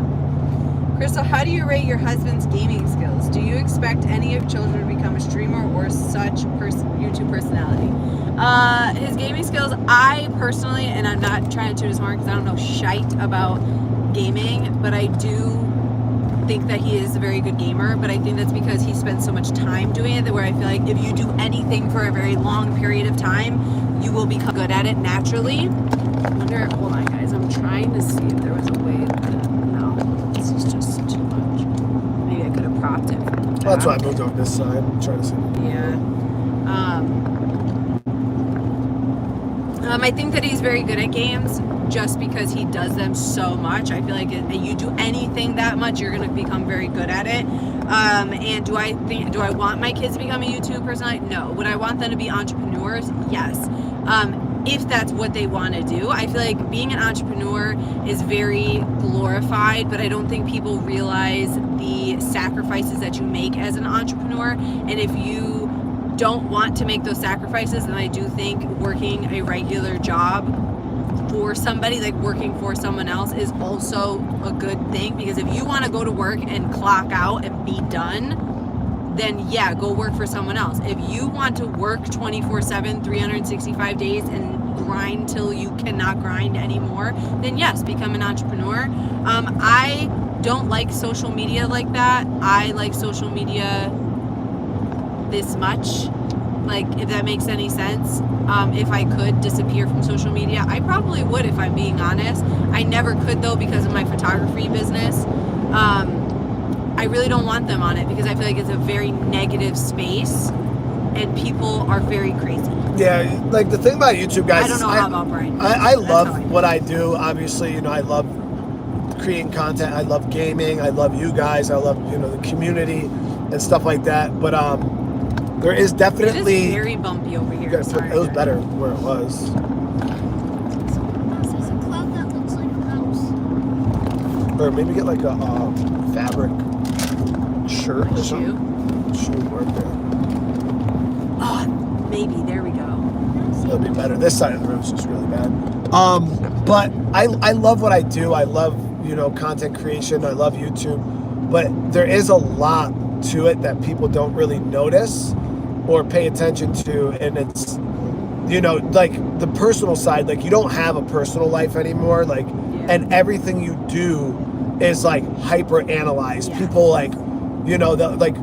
Crystal, how do you rate your husband's gaming skills? Do you expect any of children to become a streamer or such YouTube personality? His gaming skills, I personally, and I'm not trying to toot his horn because I don't know shite about gaming, but I do think that he is a very good gamer, but I think that's because he spends so much time doing it that where I feel like if you do anything for a very long period of time, you will become good at it naturally. I wonder, hold on guys, I'm trying to see if there was a way that, no, this is just too much. Maybe I could have propped it. Well, that's why I moved over this side. I'm trying to see. Yeah. I think that he's very good at games just because he does them so much. I feel like if you do anything that much, you're going to become very good at it. And do I want my kids to become a YouTube personality? No. Would I want them to be entrepreneurs? Yes. If that's what they want to do. I feel like being an entrepreneur is very glorified, but I don't think people realize the sacrifices that you make as an entrepreneur. And if you don't want to make those sacrifices, then I do think working a regular job for somebody, like working for someone else, is also a good thing, because if you want to go to work and clock out and be done, then yeah, go work for someone else. If you want to work 24/7, 365 days and grind till you cannot grind anymore, then yes, become an entrepreneur. I don't like social media like that. I like social media this much, like, if that makes any sense. If I could disappear from social media, I probably would, if I'm being honest. I never could though, because of my photography business. I really don't want them on it because I feel like it's a very negative space and people are very crazy. Yeah, like the thing about YouTube, guys, I don't know how about Brian. I love what I do. Obviously, you know, I love creating content. I love gaming. I love you guys. I love, you know, the community and stuff like that. But there is definitely... It is very bumpy over here. It was better where it was. There's a cloud that looks like a mouse. Or maybe get like a fabric shirt or Shoe? something. Shoe right there. Oh, maybe. There we go. It'll be better. This side of the room is just really bad. But I love what I do. I love, you know, content creation. I love YouTube. But there is a lot to it that people don't really notice or pay attention to, and it's, you know, like the personal side. Like, you don't have a personal life anymore, like, and everything you do is like hyper analyzed. People, like, you know, like,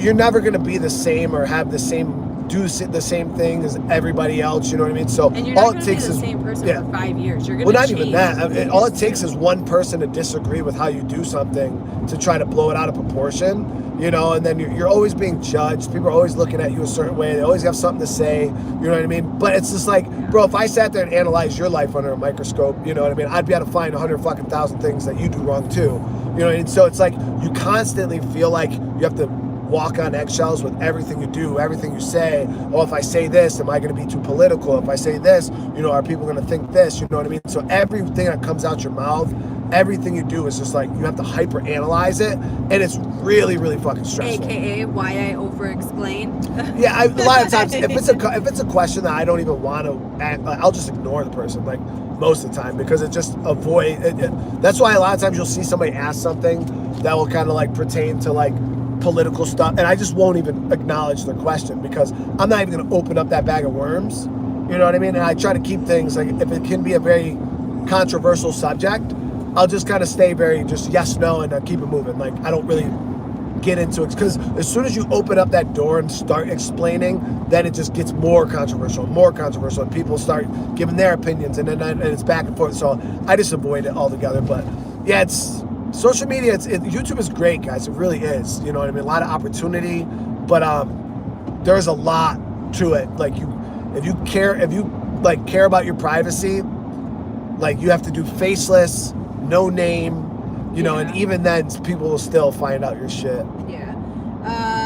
you're never going to be the same or have the same, do the same thing as everybody else, you know what I mean? So and you're all not it going to takes be the is same person for 5 years. You're going well, to not change. even that. I mean, all it takes is one person to disagree with how you do something to try to blow it out of proportion, you know, and then you're always being judged. People are always looking at you a certain way. They always have something to say, you know what I mean? But it's just like, bro, if I sat there and analyzed your life under a microscope, you know what I mean, I'd be able to find 100,000 things that you do wrong too, you know what I mean? So it's like you constantly feel like you have to walk on eggshells with everything you do, everything you say. Oh, if I say this, am I going to be too political? If I say this, you know, are people going to think this? You know what I mean? So everything that comes out your mouth, everything you do is just like, you have to hyper analyze it, and it's really, really fucking stressful. AKA why I over-explain. Yeah, a lot of times, if it's a question that I don't even want to ask, I'll just ignore the person, like, most of the time, because it just that's why a lot of times you'll see somebody ask something that will kind of like pertain to like political stuff, and I just won't even acknowledge the question, because I'm not even going to open up that bag of worms You know what I mean? And I try to keep things, like, if it can be a very controversial subject, I'll just kind of stay very just yes, no, and keep it moving. Like, I don't really get into it, because as soon as you open up that door and start explaining, then it just gets more controversial, and people start giving their opinions, and then it's back and forth. So I just avoid it altogether. But yeah, it's social media. YouTube is great, guys. It really is. You know what I mean? A lot of opportunity, but there's a lot to it. Like, if you care about your privacy, like, you have to do faceless, no name. You know, and even then, people will still find out your shit. Yeah.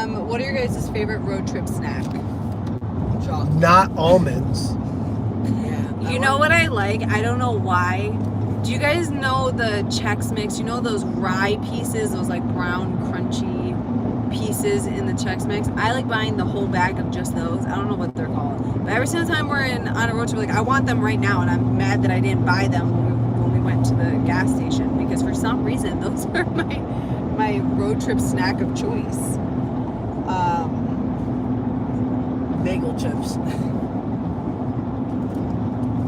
What are your guys' favorite road trip snack? Chocolate. Not almonds. Yeah. You know what I like? I don't know why. Do you guys know the Chex Mix? You know those rye pieces, those like brown crunchy pieces in the Chex Mix? I like buying the whole bag of just those. I don't know what they're called. But every single time we're on a road trip, like, I want them right now, and I'm mad that I didn't buy them when we went to the gas station, because for some reason those are my road trip snack of choice. Bagel chips.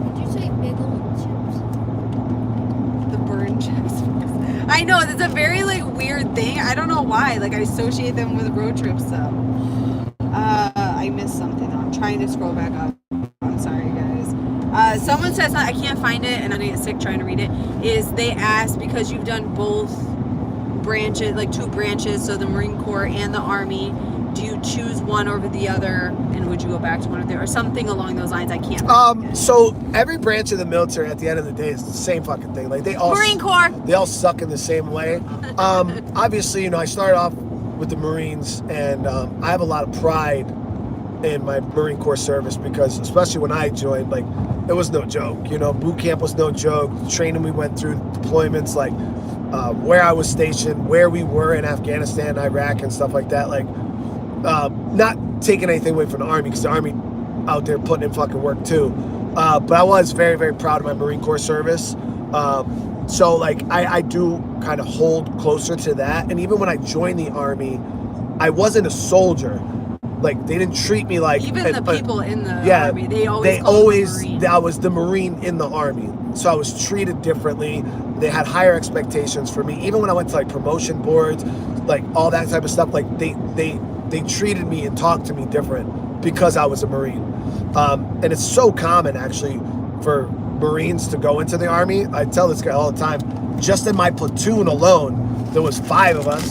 Did you say bagel chips? The burn chips. I know, it's a very like weird thing. I don't know why. Like, I associate them with road trips. So I missed something. I'm trying to scroll back up. I'm sorry, guys. Someone says that I can't find it, and I'm gonna get sick trying to read it. Is they asked, because you've done both branches, like 2 branches, so the Marine Corps and the Army, do you choose one over the other, and would you go back to one of the, or something along those lines? I can't. So every branch of the military, at the end of the day, is the same fucking thing. Like, they all Marine Corps. They all suck in the same way. Obviously, you know, I started off with the Marines, and I have a lot of pride in my Marine Corps service, because especially when I joined, like, it was no joke. You know, boot camp was no joke. The training we went through, deployments, like where I was stationed, where we were in Afghanistan, Iraq, and stuff like that. Like, not taking anything away from the Army, because the Army out there putting in fucking work too. But I was very, very proud of my Marine Corps service. So, like, I do kind of hold closer to that. And even when I joined the Army, I wasn't a soldier. Like, they didn't treat me like... Even the people in the Army, they always I was the Marine in the Army. So I was treated differently. They had higher expectations for me. Even when I went to, like, promotion boards, like, all that type of stuff, like, they treated me and talked to me different because I was a Marine. And it's so common, actually, for Marines to go into the Army. I tell this guy all the time, just in my platoon alone, there was 5 of us.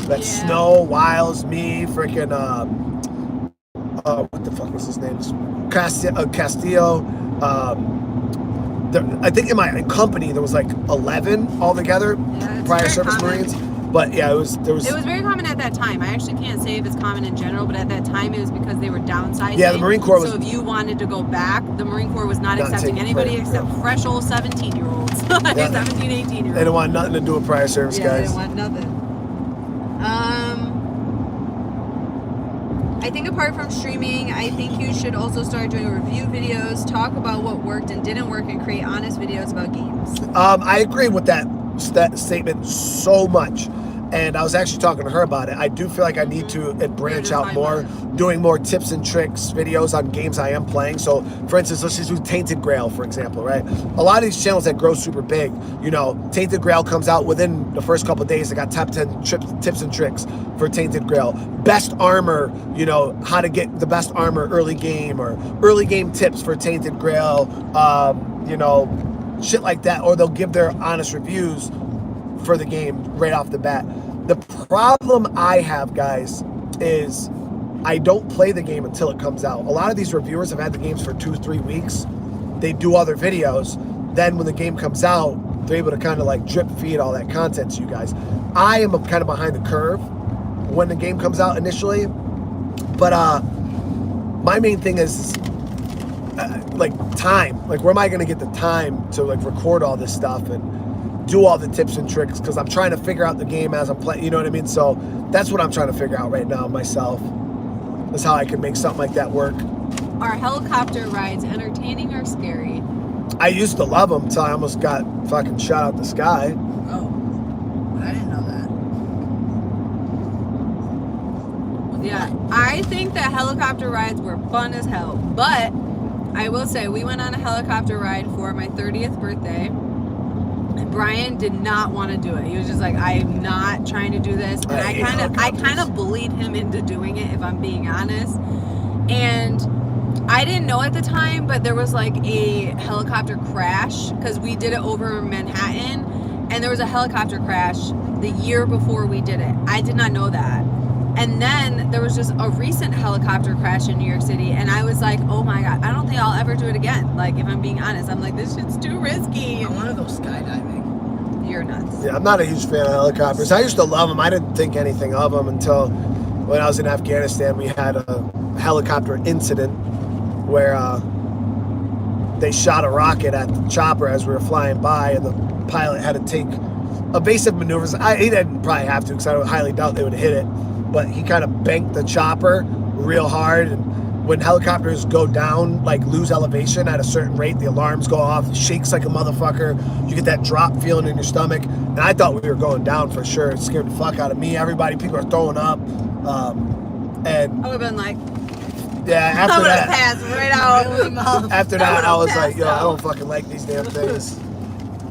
That's Snow, Wiles, me, freaking, what the fuck was his name? Castillo. I think in my company there was like 11 altogether, prior service common. Marines. But yeah, it was very common at that time. I actually can't say if it's common in general, but at that time it was because they were downsizing. Yeah, the Marine Corps was. So if you wanted to go back, the Marine Corps was not accepting anybody except fresh old 17-year-olds. 17, 18-year-olds. They didn't want nothing to do with prior service guys. They didn't want nothing. I think apart from streaming, I think you should also start doing review videos, talk about what worked and didn't work, and create honest videos about games. I agree with that statement so much. And I was actually talking to her about it. I do feel like I need to branch out more, doing more tips and tricks videos on games I am playing. So, for instance, let's just do Tainted Grail, for example, right? A lot of these channels that grow super big, you know, Tainted Grail comes out within the first couple of days. They got top 10 tips and tricks for Tainted Grail. Best armor, you know, how to get the best armor early game, or early game tips for Tainted Grail, you know, shit like that. Or they'll give their honest reviews for the game right off the bat. The problem I have, guys, is I don't play the game until it comes out. A lot of these reviewers have had the games for 2-3 weeks. They do other videos. Then when the game comes out, they're able to kind of like drip feed all that content to you guys. I am kind of behind the curve when the game comes out initially. But my main thing is like time. Like, where am I going to get the time to like record all this stuff and do all the tips and tricks, because I'm trying to figure out the game as I'm playing, you know what I mean? So that's what I'm trying to figure out right now myself, is how I can make something like that work. Are helicopter rides entertaining or scary? I used to love them until I almost got fucking shot out the sky. Oh, I didn't know that. Yeah, I think that helicopter rides were fun as hell, but I will say, we went on a helicopter ride for my 30th birthday. And Brian did not want to do it. He was just like, I'm not trying to do this. And I kind of bullied him into doing it, if I'm being honest. And I didn't know at the time, but there was like a helicopter crash because we did it over Manhattan, and there was a helicopter crash the year before we did it. I did not know that. And then there was just a recent helicopter crash in New York City, and I was like, oh my God, I don't think I'll ever do it again. Like, if I'm being honest, I'm like, this shit's too risky. I want to go skydiving. You're nuts. Yeah, I'm not a huge fan of helicopters. I used to love them. I didn't think anything of them until when I was in Afghanistan. We had a helicopter incident where they shot a rocket at the chopper as we were flying by, and the pilot had to take evasive maneuvers. He didn't probably have to, because I highly doubt they would have hit it. But he kind of banked the chopper real hard, and when helicopters go down, like lose elevation at a certain rate, the alarms go off, it shakes like a motherfucker, you get that drop feeling in your stomach, and I thought we were going down for sure. It scared the fuck out of me, everybody, people are throwing up, and I would have been like, yeah, I after would have that, passed right out. after that, I was like, yo, I out. don't fucking like these damn things.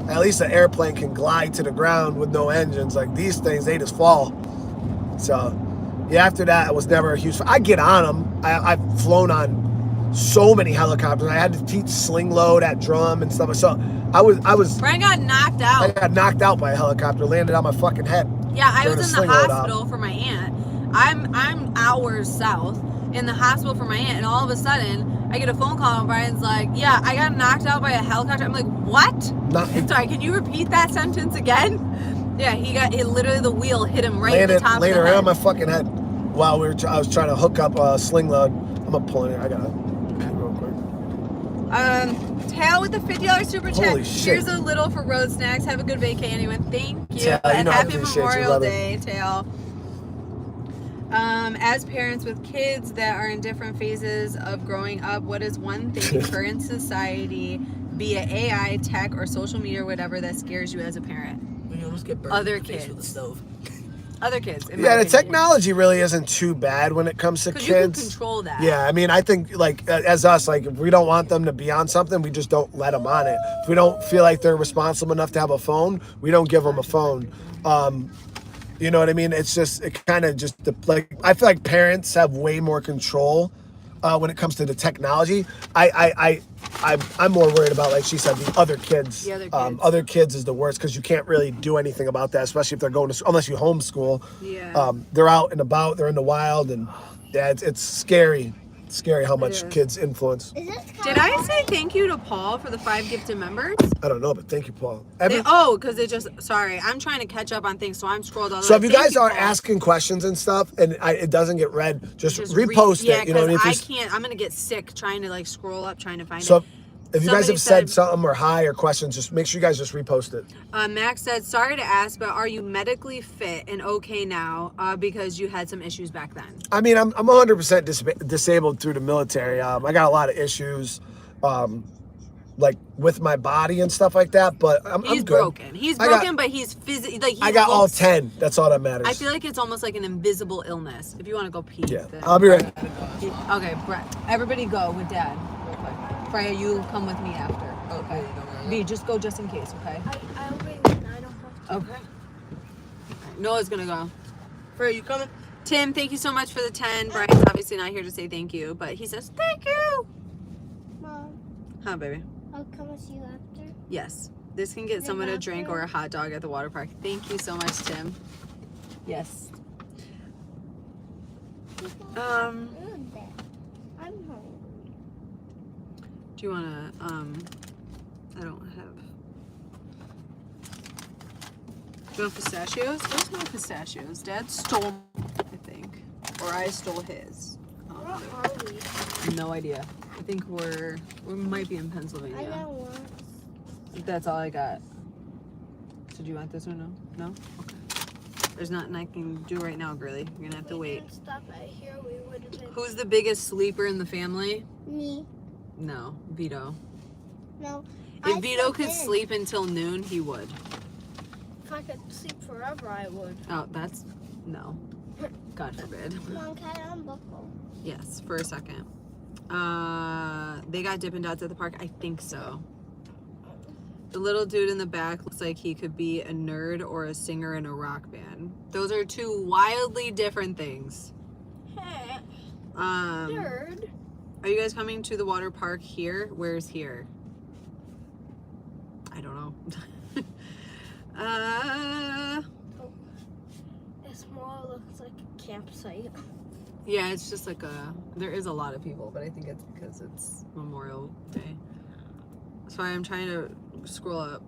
At least an airplane can glide to the ground with no engines. Like these things, they just fall. So yeah, after that, I was never a huge fan. I get on them. I've flown on so many helicopters. I had to teach sling load at drum and stuff. So I was. Brian got knocked out. I got knocked out by a helicopter, landed on my fucking head. Yeah, I during was a in the sling load hospital for my aunt. I'm hours south in the hospital for my aunt, and all of a sudden I get a phone call and Brian's like, yeah, I got knocked out by a helicopter. I'm like, what? Sorry, can you repeat that sentence again? Yeah, he literally the wheel hit him right in the top of the head. Landed around my fucking head while I was trying to hook up a sling load. I'm gonna pull it. I gotta real quick. Tail with the $50 super chat. Holy shit. Here's a little for road snacks. Have a good vacay, anyone. Thank you. Tail, you And know I happy appreciate you. Memorial Love it. Day, Tail. As parents with kids that are in different phases of growing up, what is one thing in current society, be it AI, tech, or social media or whatever, that scares you as a parent? When you almost get burned Other in the face with a kids. stove. Other kids. in my Yeah, the opinion. technology really isn't too bad when it comes to 'Cause you can kids. control that. Yeah, I mean, I think like as us, like if we don't want them to be on something, we just don't let them on it. If we don't feel like they're responsible enough to have a phone, we don't give them a phone. You know what I mean? It's just, it kind of just, like, I feel like parents have way more control when it comes to the technology. I'm more worried about, like she said, the other kids. The other kids. Other kids is the worst because you can't really do anything about that, especially if they're going to, unless you homeschool. Yeah. They're out and about, they're in the wild, and yeah, it's scary. It's scary how much is. kids influence. Is this Did I say thank you to Paul for the 5 gifted members? I don't know, but thank you, Paul. Because it just, sorry, I'm trying to catch up on things, so I'm scrolled all the So way. if you Thank guys are Paul. asking questions and stuff, and it doesn't get read, just Just repost yeah, it. You know, and if I you, can't, I'm going to get sick trying to like scroll up, trying to find so it. if you guys Somebody have said said- something or hi or questions, just make sure you guys just repost it. Max said, sorry to ask, but are you medically fit and okay now because you had some issues back then? I mean, I'm 100% disabled through the military. I got a lot of issues, like with my body and stuff like that. But I'm He's good. broken. He's I got- broken, but he's physically like he I got all looks- 10. That's all that matters. I feel like it's almost like an invisible illness. If you want to go pee. Yeah, then- I'll be ready. Okay, Brett. Everybody go with Dad. Freya, you come with me after. Okay. B, just go just in case, okay? I already went. I don't have to. Okay. Noah's gonna go. Freya, you coming? Tim, thank you so much for the 10. Brian's obviously not here to say thank you, but he says thank you. Mom, Huh, baby? I'll come with you after. Yes. This can get someone a drink or a hot dog at the water park. Thank you so much, Tim. Yes. I'm hungry. Do you wanna I don't have. Do you want pistachios? There's no pistachios. Dad stole, I think. Or I stole his. Where are we? No idea. I think we might be in I Pennsylvania. got one. That's all I got. So do you want this or no? No? Okay. There's nothing I can do right now, girly. You're gonna have to wait. Didn't stop at here. We would have been. Who's the biggest sleeper in the family? Me. No, Vito. No. If I Vito could in. sleep until noon, he would. If I could sleep forever, I would. Oh, that's no. God forbid. Mom, can I unbuckle? Yes, for a second. They got Dippin' Dots at the park. I think so. The little dude in the back looks like he could be a nerd or a singer in a rock band. Those are two wildly different things. Nerd. Are you guys coming to the water park here? Where's here? I don't know. This more looks like a campsite. Yeah, it's just like there is a lot of people, but I think it's because it's Memorial Day. Sorry, I'm trying to scroll up.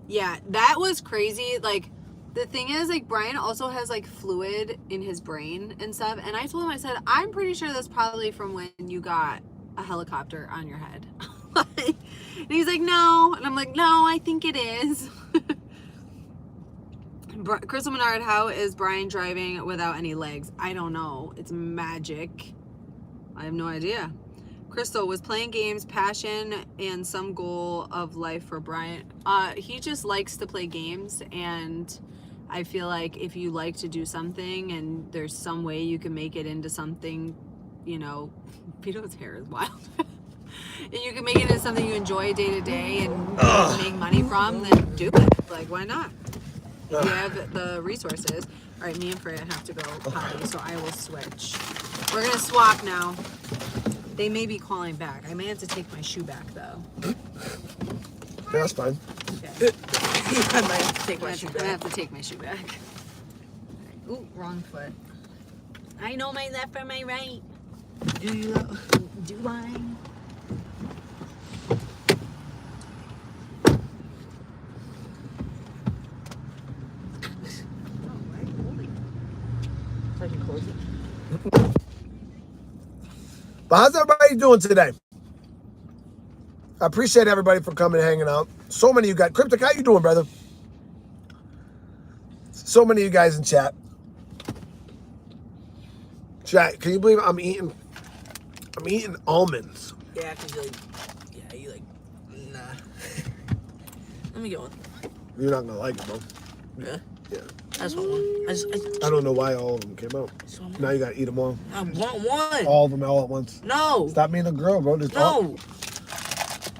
Yeah, that was crazy. Like, the thing is, like, Brian also has, like, fluid in his brain and stuff. And I told him, I said, I'm pretty sure that's probably from when you got a helicopter on your head. And he's like, no. And I'm like, no, I think it is. Crystal Menard, how is Brian driving without any legs? I don't know. It's magic. I have no idea. Crystal, was playing games passion and some goal of life for Brian? He just likes to play games, and I feel like if you like to do something and there's some way you can make it into something, you know, Vito's hair is wild. And you can make it into something you enjoy day to day and make money from, then do it. Like, why not? If you have the resources. All right, me and Freya have to go potty, so I will switch. We're gonna swap now. They may be calling back. I may have to take my shoe back, though. Yeah, that's fine. Okay. I might have to take my shoe I'm gonna back. have to take my shoe back. Ooh, wrong foot. I know my left from my right. Do you know? Do I? So I can close it. But how's everybody doing today? I appreciate everybody for coming and hanging out. So many of you guys. Cryptic, how you doing, brother? So many of you guys in chat. Chat, can you believe I'm eating almonds? Yeah, cause you like, nah. Let me get one. You're not gonna like it, bro. Yeah, Yeah. I just want one. I don't know why all of them came out. just want one. Now you gotta eat them all. I want one. All of them all at once. No. Stop being a girl, bro. Just No.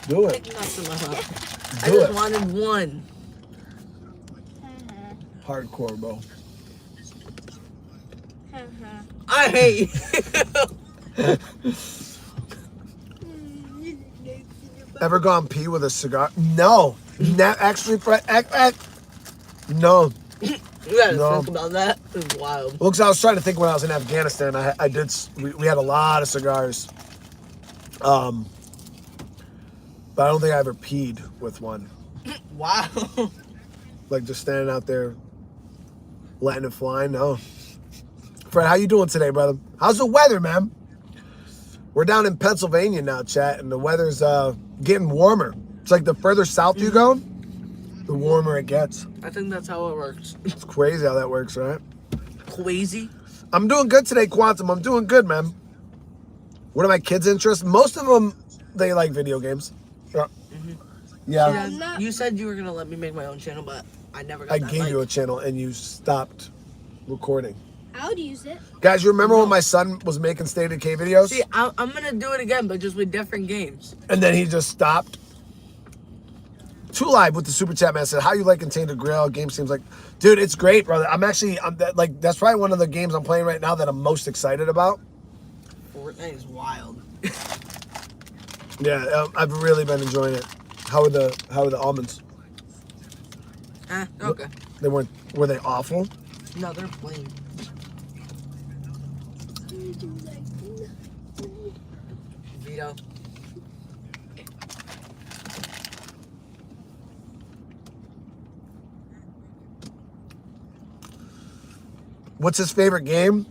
do it. Take nuts in my mouth. I Do just it. wanted one. Hardcore, bro. I hate you. Ever gone pee with a cigar? No. Actually, no. You gotta No. think about that. It's wild. Well, 'cause I was trying to think when I was in Afghanistan. We had a lot of cigars. But I don't think I ever peed with one. Wow. Like just standing out there, letting it fly. No. Fred, how you doing today, brother? How's the weather, man? We're down in Pennsylvania now, chat, and the weather's getting warmer. It's like the further south you go, the warmer it gets. I think that's how it works. It's crazy how that works, right? Crazy. I'm doing good today, Quantum. I'm doing good, man. What are my kids' interests? Most of them, they like video games. Yeah. Yeah. You said you were gonna let me make my own channel, but I never got I that. gave like, you a channel and you stopped recording. I would use it. Guys, you remember when my son was making State of K videos? See, I'm gonna do it again, but just with different games. And then he just stopped. Two Live with the super chat man said, "How you like Tainted Grail? Game seems like, dude, it's great, brother. That's probably one of the games I'm playing right now that I'm most excited about. Fortnite is wild. Yeah, I've really been enjoying it. How are the almonds? Okay. Were they awful? No, they're plain. Vito. What's his favorite game?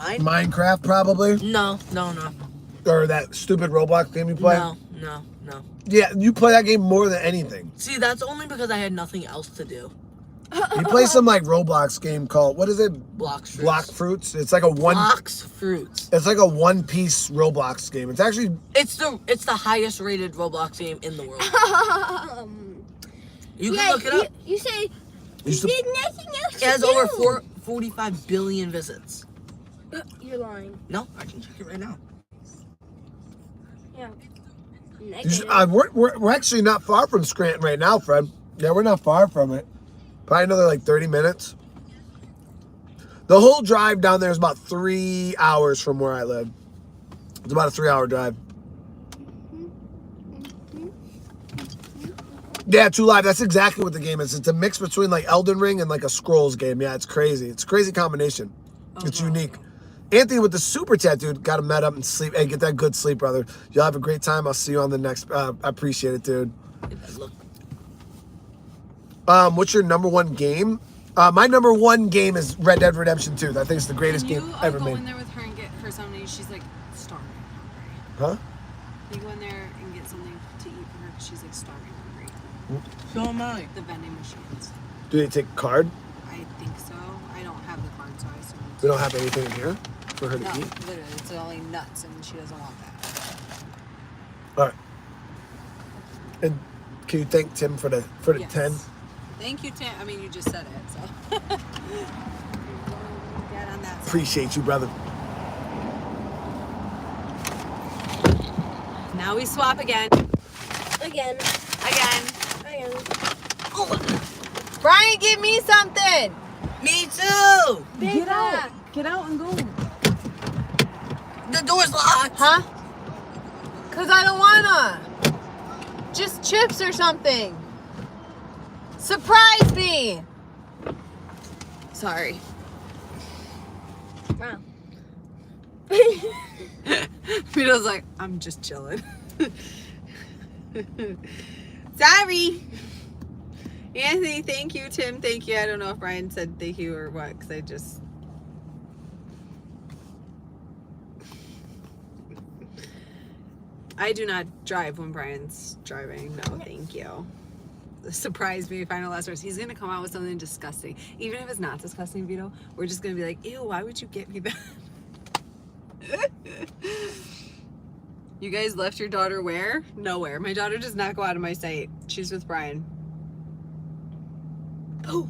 Mine? Minecraft, probably, No. or that stupid Roblox game you play. No. Yeah, you play that game more than anything. See, that's only because I had nothing else to do. You play some like Roblox game called, what is it? Blocks fruits. Block Fruits. It's like a Blocks fruits. It's like a one-piece Roblox game. It's actually It's the highest rated Roblox game in the world. You can look it up. You say used there's to, nothing else It to has do. over 45 billion visits. You're lying. No, I can check it right now. Yeah. we're actually not far from Scranton right now, Fred. Yeah, we're not far from it. Probably another like 30 minutes. The whole drive down there is about 3 hours from where I live. It's about a 3-hour drive. Yeah, True Live. That's exactly what the game is. It's a mix between like Elden Ring and like a Scrolls game. Yeah, it's crazy. It's a crazy combination. It's unique. Anthony with the super chat, dude. Got to met up and sleep. Hey, get that good sleep, brother. You'll have a great time. I'll see you on the next. I appreciate it, dude. Look. What's your number one game? My number one game is Red Dead Redemption 2. I think it's the greatest game ever go made. in there with her and get her something. She's like starving hungry. Huh? You go in there and get something to eat for her because she's like starving hungry. So am I. The vending machines. Do they take a card? I think so. I don't have the card, so I assume. We don't have anything in here for her to No, eat. literally, it's only nuts, and she doesn't want that. All right. And can you thank Tim for the Yes. 10? Thank you, Tim. I mean, you just said it, so. Get on that. Appreciate you, brother. Now we swap again. Again. Again. Again. Brian, give me something. Me too. Get out. Get out and go. The door's locked. Huh? Because I don't wanna. Just chips or something. Surprise me. Sorry. Wow. Vito's like, I'm just chilling. Sorry. Anthony, thank you. Tim, thank you. I don't know if Brian said thank you or what, because I just... I do not drive when Brian's driving. No, thank you. Surprise me, final last words. He's going to come out with something disgusting. Even if it's not disgusting, Vito, we're just going to be like, ew, why would you get me that? You guys left your daughter where? Nowhere. My daughter does not go out of my sight. She's with Brian. Poof.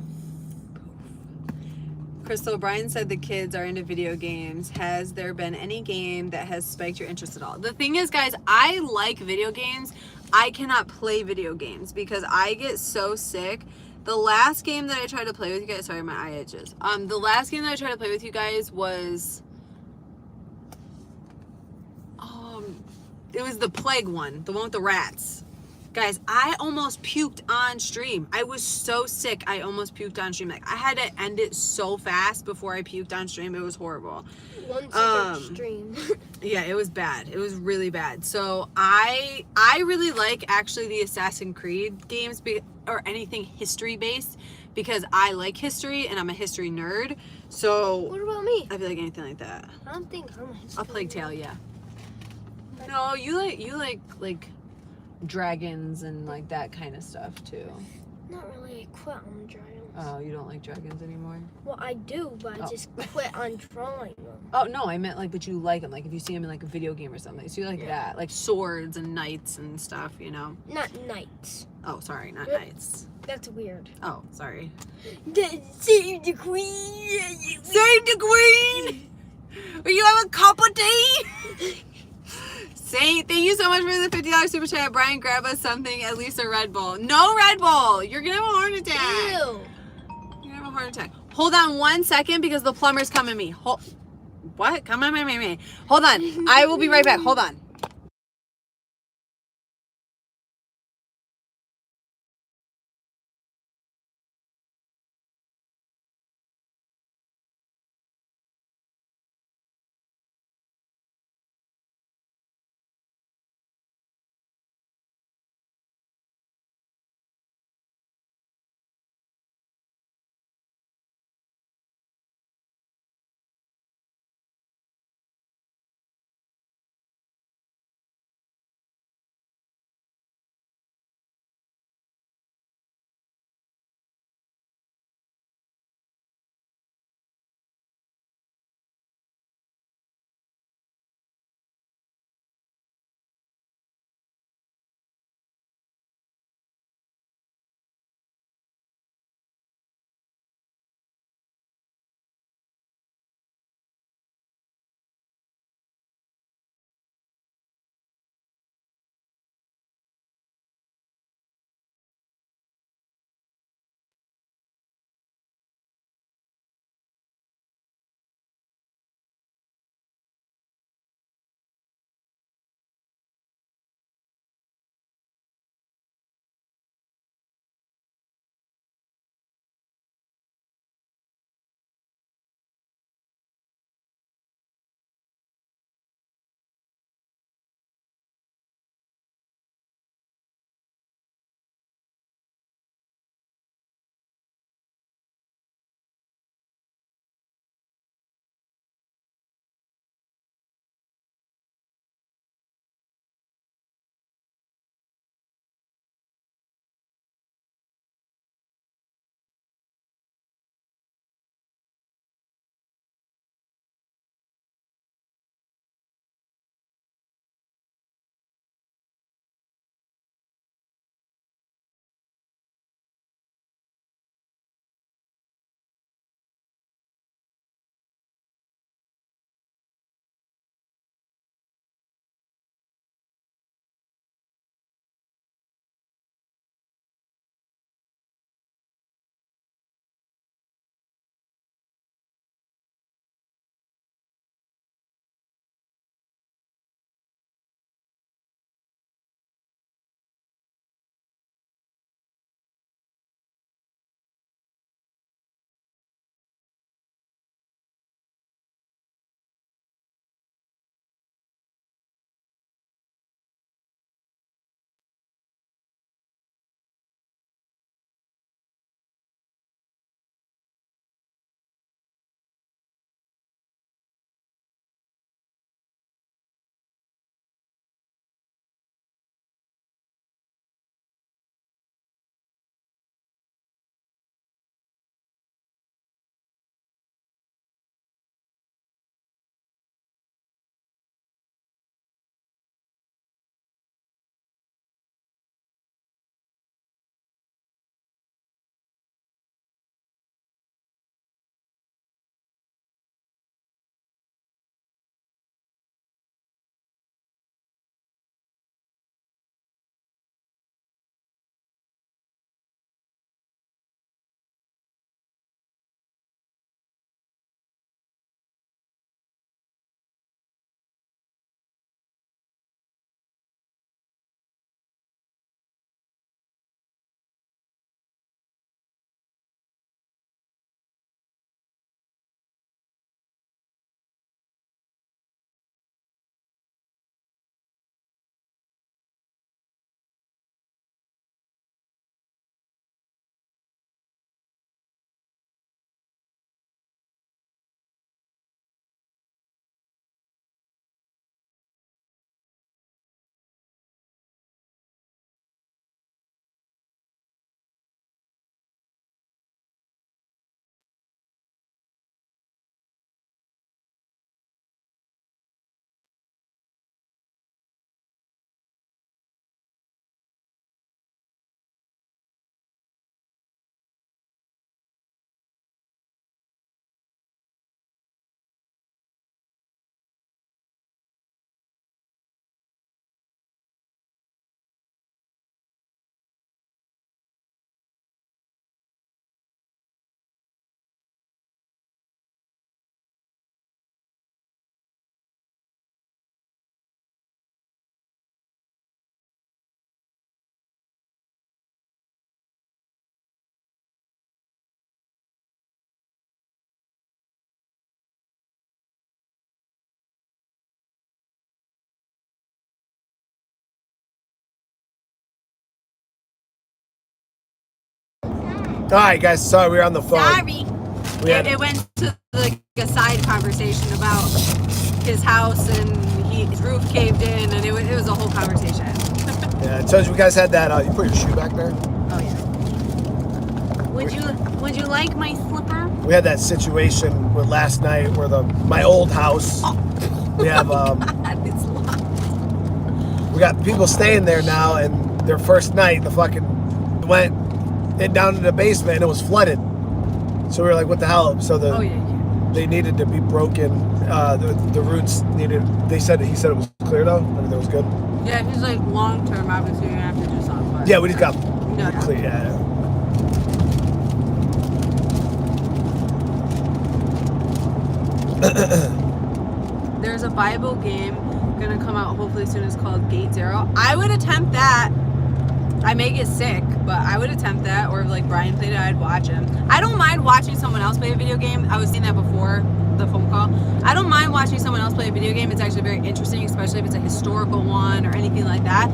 Crystal, Brian said the kids are into video games. Has there been any game that has spiked your interest at all? The thing is, guys, I like video games. I cannot play video games because I get so sick. The last game that I tried to play with you guys, sorry, my eye itches. The last game that I tried to play with you guys was, it was the plague one, the one with the rats. Guys, I almost puked on stream. I was so sick, I almost puked on stream. Like, I had to end it so fast before I puked on stream. It was horrible. One second stream. Yeah, it was bad. It was really bad. So I really like actually the Assassin's Creed games or anything history based because I like history and I'm a history nerd. So What about me? I feel like anything like that. I don't think I'm a history. A Plague Tale, yeah. No, you like dragons and like that kind of stuff too. Not really. I quit on dragons. Oh, you don't like dragons anymore? Well, I do, but I just quit on drawing them. Oh no, I meant like, but you like them. Like if you see them in like a video game or something, so you like that, like swords and knights and stuff, you know. Not knights. Oh, sorry, not knights. That's weird. Oh, sorry. Save the queen. Save the queen. Will you have a cup of tea? Say thank you so much for the $50 super chat. Brian, grab us something, at least a Red Bull. No Red Bull. You're gonna have a heart attack. Ew. You're gonna have a heart attack. Hold on 1 second because the plumber's coming me. What? Come on, me. Hold on. I will be right back. Hold on. All right, guys. Sorry, we were on the phone. Sorry. We had, It went to like a side conversation about his house and his roof caved in, and it was a whole conversation. yeah, I told you we guys had that. You put your shoe back there. Oh yeah. Would you like my slipper? We had that situation with last night where my old house. We have It's locked. we got people staying there now, and their first night, the fucking went down to the basement and it was flooded. So we were like, what the hell? So Oh yeah. they needed to be broken. The roots needed. He said it was clear though. Everything was good. Yeah, he's like long term. Obviously, you're gonna have to do something. But Yeah, we just got No. clear. Yeah. There's a Bible game gonna come out hopefully soon. It's called Gate Zero. I would attempt that. I may get sick, but I would attempt that. Or if like Brian played it, I'd watch him. I don't mind watching someone else play a video game. I was seeing that before the phone call. I don't mind watching someone else play a video game. It's actually very interesting, especially if it's a historical one or anything like that.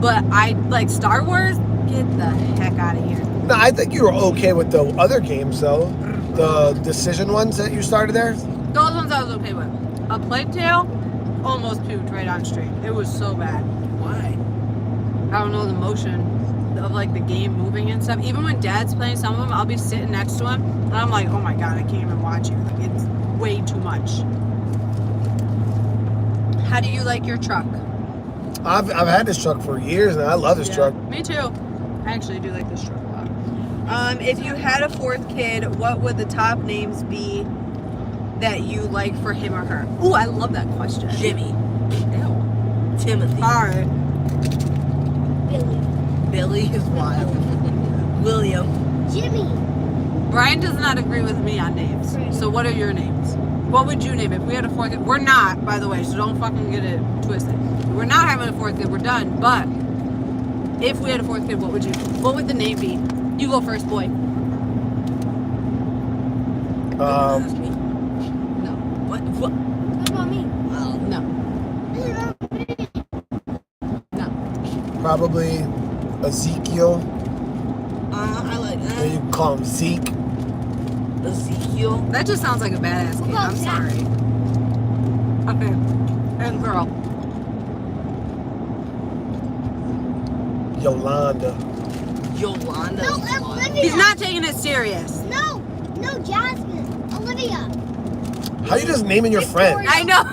But I like Star Wars. Get the heck out of here. No, I think you were okay with the other games though. The decision ones that you started there. Those ones I was okay with. A Plague Tale almost puked right on stream. It was so bad. Why? I don't know, the motion of like the game moving and stuff. Even when Dad's playing some of them, I'll be sitting next to him and I'm like, oh my god, I can't even watch you. Like it's way too much. How do you like your truck? I've had this truck for years and I love this truck. Me too. I actually do like this truck a lot. If you had a fourth kid, what would the top names be that you like for him or her? Ooh, I love that question. Jimmy. Ew. Timothy. Alright. Billy. Billy is wild. William. Jimmy. Brian does not agree with me on names. Right. So what are your names? What would you name if we had a fourth kid? We're not, by the way, so don't fucking get it twisted. We're not having a fourth kid. We're done. But if we had a fourth kid, what would the name be? You go first, boy. Ask me. No. What? What about me? Well, No. No. Probably Ezekiel. I like Or that. you can call him Zeke. Ezekiel. That just sounds like a badass kid. I'm sorry. Okay. And girl. Yolanda. Yolanda. No, is wild. Olivia. He's not taking it serious. No, Jasmine. Olivia. How you just naming your friend? I know.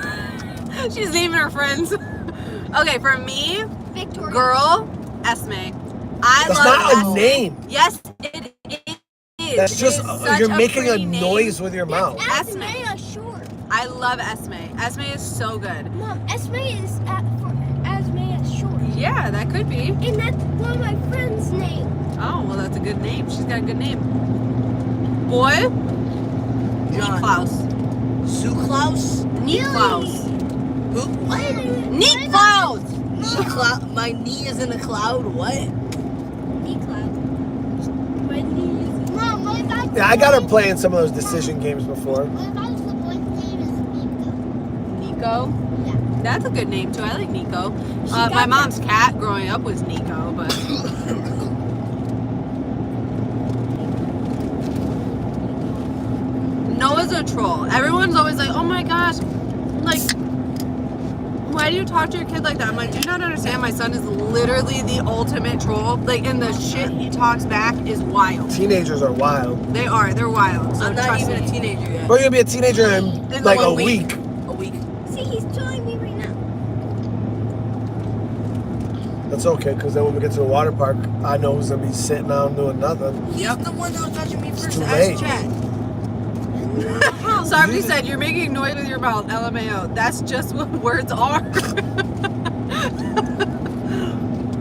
She's naming her friends. Okay, for me, Victoria. girl, Esme. I That's love not a Esme. name. Yes, it is. That's It just is such you're making a pretty name. noise with your mouth. Esme. Esme short. I love Esme. Esme is so good. Mom, Esme is short. Yeah, that could be. And that's one of my friends' name. Oh, well, that's a good name. She's got a good name. Boy, John. Klaus. Sue Klaus. Neat Klaus. Who? What? Neat Klaus. Knee cloud. My knee is in a cloud. What? Niklaus. My knee is. Mom, what about Yeah, I got her playing some of those decision games before. What about the boy's name is Nico? Nico. Yeah. That's a good name, too. I like Nico. She My got mom's cat growing up was Nico, but... Noah's a troll. Everyone's always like, oh my gosh, like, why do you talk to your kid like that? I'm like, do you not understand? My son is literally the ultimate troll. Like, and the shit he talks back is wild. Teenagers are wild. They are. They're wild. So I'm not trust even me. a teenager yet. We're gonna be a teenager in In like one a week. week. A week. See, he's telling me right now. That's okay, because then when we get to the water park, I know who's gonna be sitting down doing nothing. He's the one that was touching me first. too Ask late. Chat. Somebody said you're making noise with your mouth. LMAO. That's just what words are.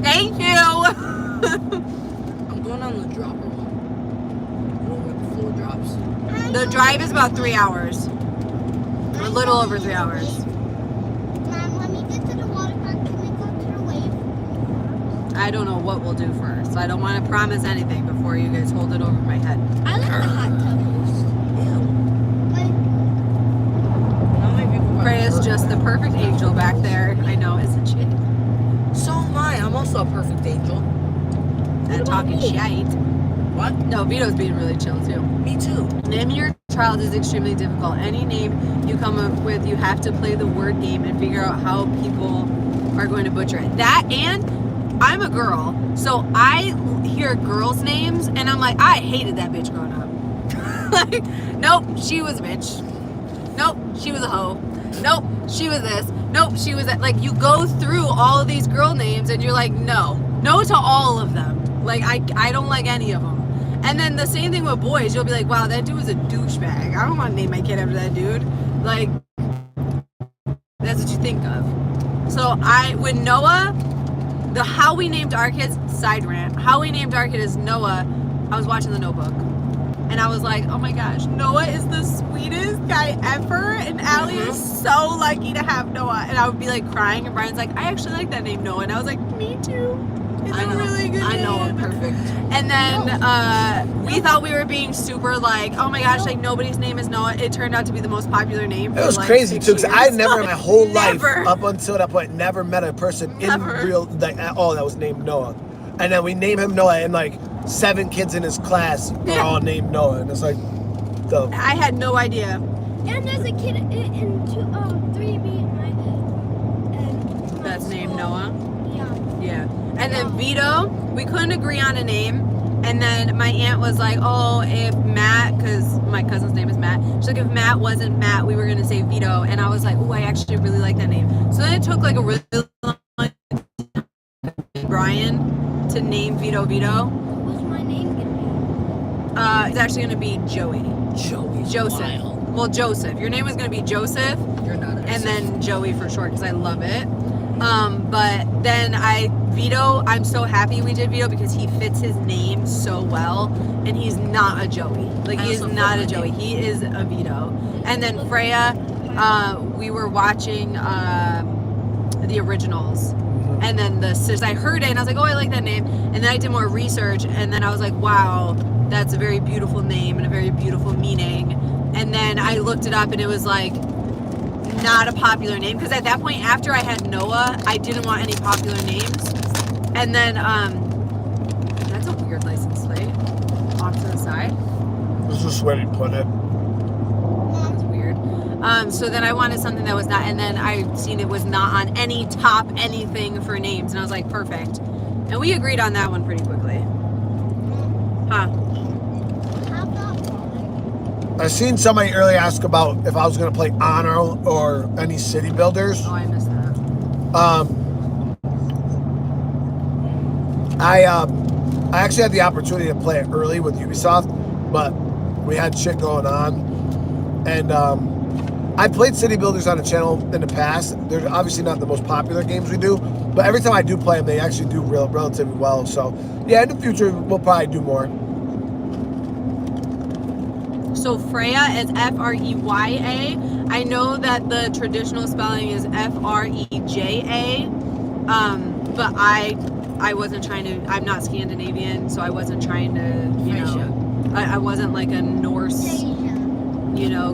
Thank you. I'm going on the dropper one. You know where the floor drops? The drive is about 3 hours. A little over 3 hours. Mom, when we get to the water park, can we go to the wave? I don't know what we'll do first. I don't want to promise anything before you guys hold it over my head. I like the hot tub. How many people are Freya's just the perfect angel back there. I know, isn't she? So am I. I'm also a perfect angel. That talking shite. What? No, Vito's being really chill too. Me too. Naming your child is extremely difficult. Any name you come up with, you have to play the word game and figure out how people are going to butcher it. That, and I'm a girl, so I hear girls' names and I'm like, I hated that bitch growing up. Like, nope, she was a bitch. Nope, she was a hoe. Nope, she was this. Nope, she was that. Like, you go through all of these girl names and you're like, no to all of them. Like, I don't like any of them. And then the same thing with boys. You'll be like, wow, that dude was a douchebag. I don't want to name my kid after that dude. Like, that's what you think of. So with Noah, how we named our kids, side rant, how we named our kid is Noah. I was watching The Notebook. And I was like, oh my gosh, Noah is the sweetest guy ever. And Allie is so lucky to have Noah. And I would be like crying. And Brian's like, I actually like that name, Noah. And I was like, me too. It's a really good name. I know it perfect. And then we thought we were being super like, oh my goch, like nobody's name is Noah. It turned out to be the most popular name. It was like crazy too, because I never in my whole life Never. up until that point never met a person Never. in real like at all that was named Noah. And then we name him Noah, and like 7 kids in his class are all named Noah, and it's like, the. I had no idea. And there's a kid in 3B in my That's named Noah. Yeah. Yeah. And then Vito, we couldn't agree on a name. And then my aunt was like, oh, if Matt, because my cousin's name is Matt, she's like, if Matt wasn't Matt, we were going to say Vito. And I was like, oh, I actually really like that name. So then it took like a really long time Brian to name Vito. What's my name gonna It's actually going to be Joey. Joseph. Wild. Well, Joseph. Your name was going to be Joseph. You're not. And then Joey for short because I love it. But then Vito, I'm so happy we did Vito because he fits his name so well, and he's not a Joey. Like, he is not a Joey. He is a Vito. And then Freya, we were watching the originals, and then the sisters, I heard it and I was like, oh, I like that name. And then I did more research, and then I was like, wow, that's a very beautiful name and a very beautiful meaning. And then I looked it up and it was like not a popular name, because at that point after I had Noah, I didn't want any popular names. And then that's a weird license plate off to the side. This is where he put it. That's weird. So then I wanted something that was not, and then I seen it was not on any top anything for names, and I was like, perfect. And we agreed on that one pretty quickly. Huh. How about Robert? I seen somebody earlier ask about if I was going to play Honor or any city builders. Oh, I missed that. I actually had the opportunity to play it early with Ubisoft, but we had shit going on. And I played city builders on the channel in the past. They're obviously not the most popular games we do, but every time I do play them, they actually do relatively well. So yeah, in the future, we'll probably do more. So Freya is Freya. I know that the traditional spelling is Freja. But I wasn't trying to, I'm not Scandinavian, so I wasn't trying to, I wasn't like a Norse,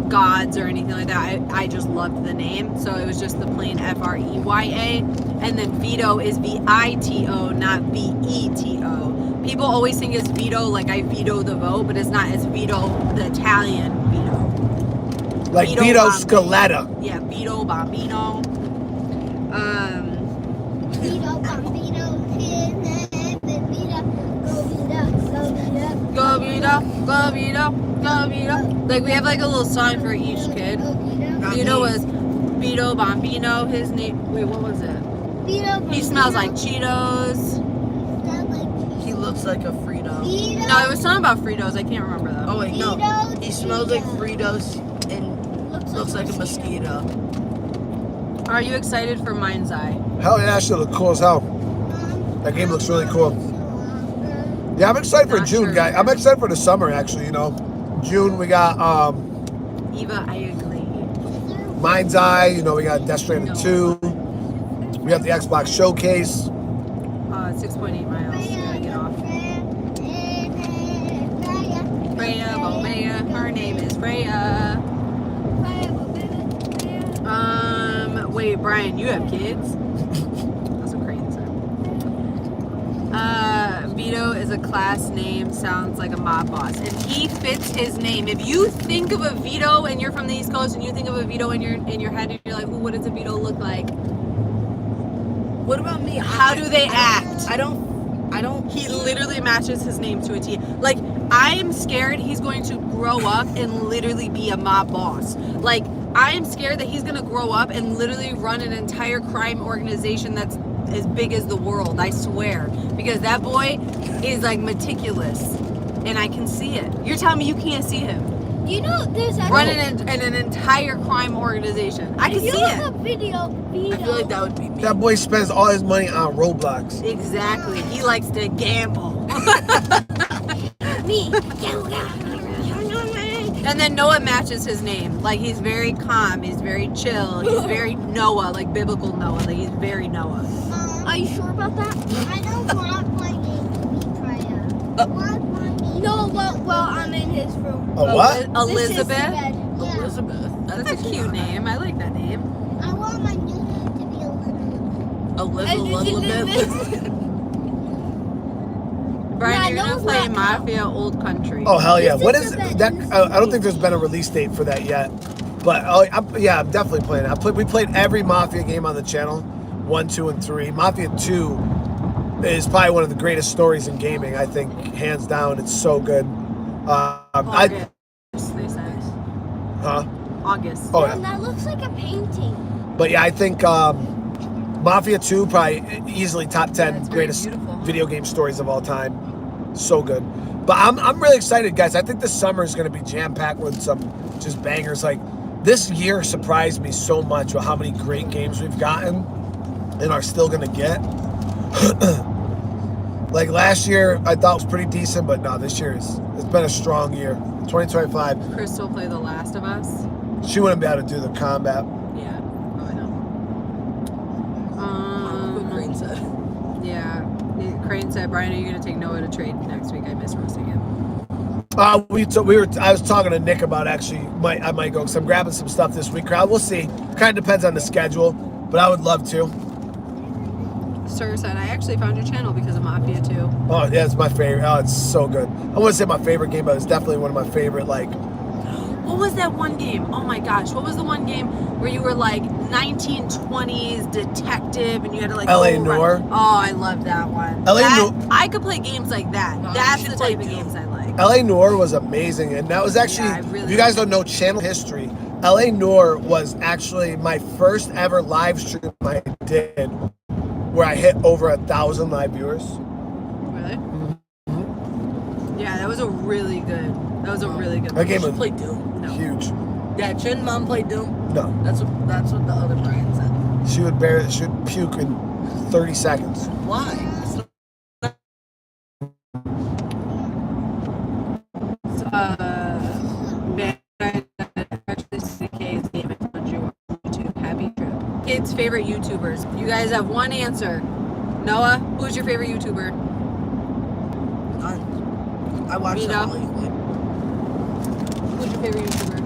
gods or anything like that. I just loved the name. So it was just the plain Freya. And then Vito is Vito, not Veto. People always think it's Vito, like I veto the vote, but it's not. It's Vito, the Italian Vito. Like Vito Scaletta. Yeah, Vito Bambino. Vito Bambino, Go Vito. Like we have like a little song for each kid. Vito was Vito Bambino. His name. Wait, what was it? He smells like Cheetos. He looks like a Frito. No, it was something about Fritos. I can't remember though. Oh wait, no. He smells like Fritos and looks like a mosquito. Are you excited for Mind's Eye? Hell yeah, that shit looks cool as hell. That game looks really cool. Yeah, I'm excited for Not June, sure. guys. I'm excited for the summer, actually, June, we got Eva, I agree. Mind's Eye, we got Death Stranding 2. We got the Xbox Showcase. 6.8 miles. Gotta get off. Freya Bomea. Her name is Freya. Wait, Brian, you have kids? That's a crazy sound. Vito is a a class name, sounds like a mob boss. And he fits his name. If you think of a Vito and you're from the East Coast and you think of a Vito in your head and you're like, ooh, what does a Vito look like? What about me? How do they act? I don't. He literally matches his name to a T. Like, I'm scared he's going to grow up and literally be a mob boss. Like, I am scared that he's going to grow up and literally run an entire crime organization that's as big as the world, I swear. Because that boy is, like, meticulous. And I can see it. You're telling me you can't see him You know, there's running an entire crime organization. I can see it. a video. I feel like that would be me. That boy spends all his money on Roblox. Exactly. He likes to gamble. Me. And then Noah matches his name. Like, he's very calm, he's very chill, he's very Noah, like biblical Noah. Like, he's very Noah. Are you sure about that? I don't want my name to be Freya. I want my name. No, well, I'm in his room. A what? Elizabeth? This is the bed. Yeah. Elizabeth. That's a cute name. I like that name. I want my new name to be Elizabeth. Elizabeth. Brian, Yeah, you're gonna no, play but- Mafia Old Country. Oh hell yeah! This What is is the bed. that? I don't think there's been a release date for that yet. But I'm definitely playing it. We played every Mafia game on the channel, 1, 2, and 3. Mafia 2 is probably one of the greatest stories in gaming. I think hands down, it's so good. August, they said. Huh? August. Oh Man, yeah. that looks like a painting. But yeah, I think Mafia 2 probably easily top 10 Yeah, it's very greatest beautiful. video game stories of all time. So good. But I'm really excited, guys. I think this summer is going to be jam-packed with some just bangers. Like, this year surprised me so much with how many great games we've gotten and are still going to get. Like, last year, I thought was pretty decent, but no, this year it's been a strong year. 2025, Crystal play The Last of Us. she wouldn't be able to do the combat. Yeah. Oh, I know. What Green said. Yeah. Crane said, Brian, are you gonna take Noah to trade next week? I miss roasting him. I was talking to Nick about actually I might go because I'm grabbing some stuff this week. Crowd, we'll see. Kind of depends on the schedule, but I would love to. Sir said, I actually found your channel because of Mafia 2. Oh yeah, it's my favorite. Oh, it's so good. I wouldn't say my favorite game, but it's definitely one of my favorite. Like, What was that one game? Oh my gosh. What was the one game where you were like 1920s detective and you had to like LA go Noire? around- Oh, I love that one. LA That- Noire- I could play games like that. No, That's you the should type play of Doom. games I like. LA Noire was amazing, and that was actually. Yeah, I really if you guys like don't know channel history, LA Noire was actually my first ever live stream I did, where I hit over 1,000 live viewers. Really? Yeah, that was a really good. That was a really good. That game She was played Doom. No. huge. Yeah, shouldn't Mom play Doom? No, That's what the other Brian said. she would puke in 30 seconds. Why? Man, I actually see K's game and found you on YouTube. Happy trip. Kids' favorite YouTubers. You guys have one answer. Noah, who's your favorite YouTuber? I watched Me them now. all equally. Who's your favorite YouTuber?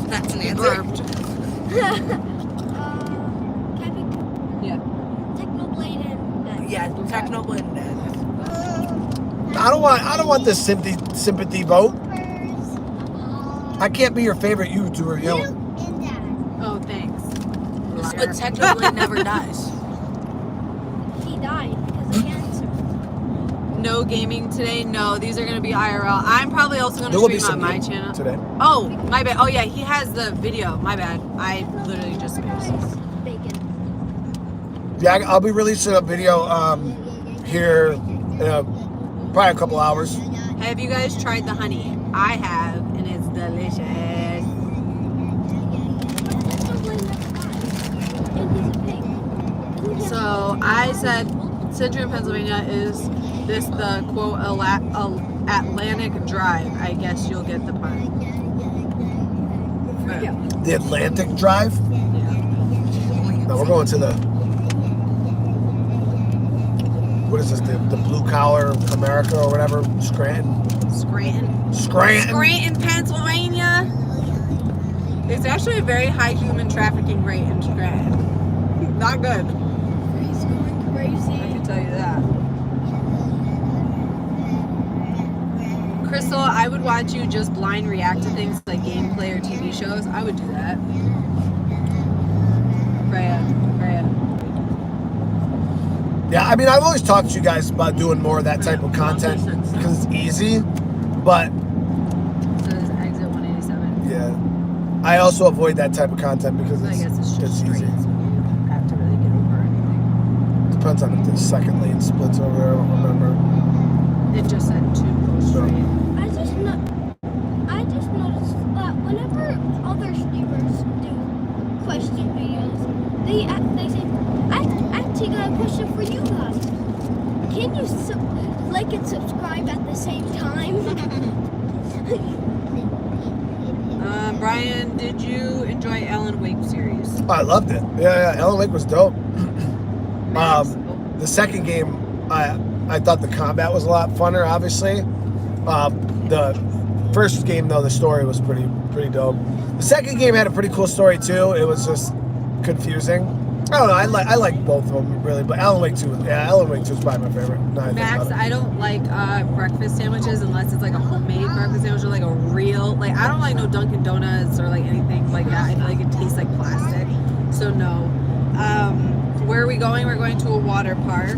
That's an He answer. burped. Kevin, Yeah. Technoblade and that. Yeah, Technoblade and Dad. I don't want this sympathy vote. I can't be your favorite YouTuber, you know. And Dad. Oh, thanks. But Technoblade never dies. He died because of cancer. No gaming today? No, these are going to be IRL. I'm probably also going There to will be stream on some my game channel. today. Oh, my bad. Oh, yeah, he has the video. My bad. I literally just missed. Bacon. Yeah, I'll be releasing a video here in probably a couple hours. Have you guys tried the honey? I have, and it's delicious. Technoblade never died. And he's a pig. So I said, Central Pennsylvania, is this the quote Atlantic Drive? I guess you'll get the pun. The Atlantic Drive. Yeah. No, we're going to the. What is this? The blue collar America or whatever? Scranton. Scranton, Pennsylvania. It's actually a very high human trafficking rate in Scranton. Not good. He's going I crazy. can tell you that. Crystal, I would watch you just blind react to things like gameplay or TV shows. I would do that. Freya. Yeah, I mean, I've always talked to you guys about doing more of that type of content because it's easy, but So there's exit 187. yeah, I also avoid that type of content because I guess it's just easy. straight, so you don't have to really get over anything. Depends on if the second lane splits over there. I don't remember. It just said 2 go straight. I just noticed that whenever other streamers do question videos, they say, I actually got a question for you guys. Can you like and subscribe at the same time? Brian, did you enjoy Alan Wake series? I loved it. Yeah, Alan Wake was dope. Max? The second game, I thought the combat was a lot funner, obviously. The first game, though, the story was pretty dope. The second game had a pretty cool story, too. It was just confusing. I don't know. I like both of them, really. But Alan Wake 2 is probably my favorite. Now I think Max, about it. I don't like breakfast sandwiches unless it's like a homemade breakfast sandwich or like a real, like I don't like no Dunkin' Donuts or like anything like that. I feel like it tastes like plastic. So no. Where are we going? We're going to a water park.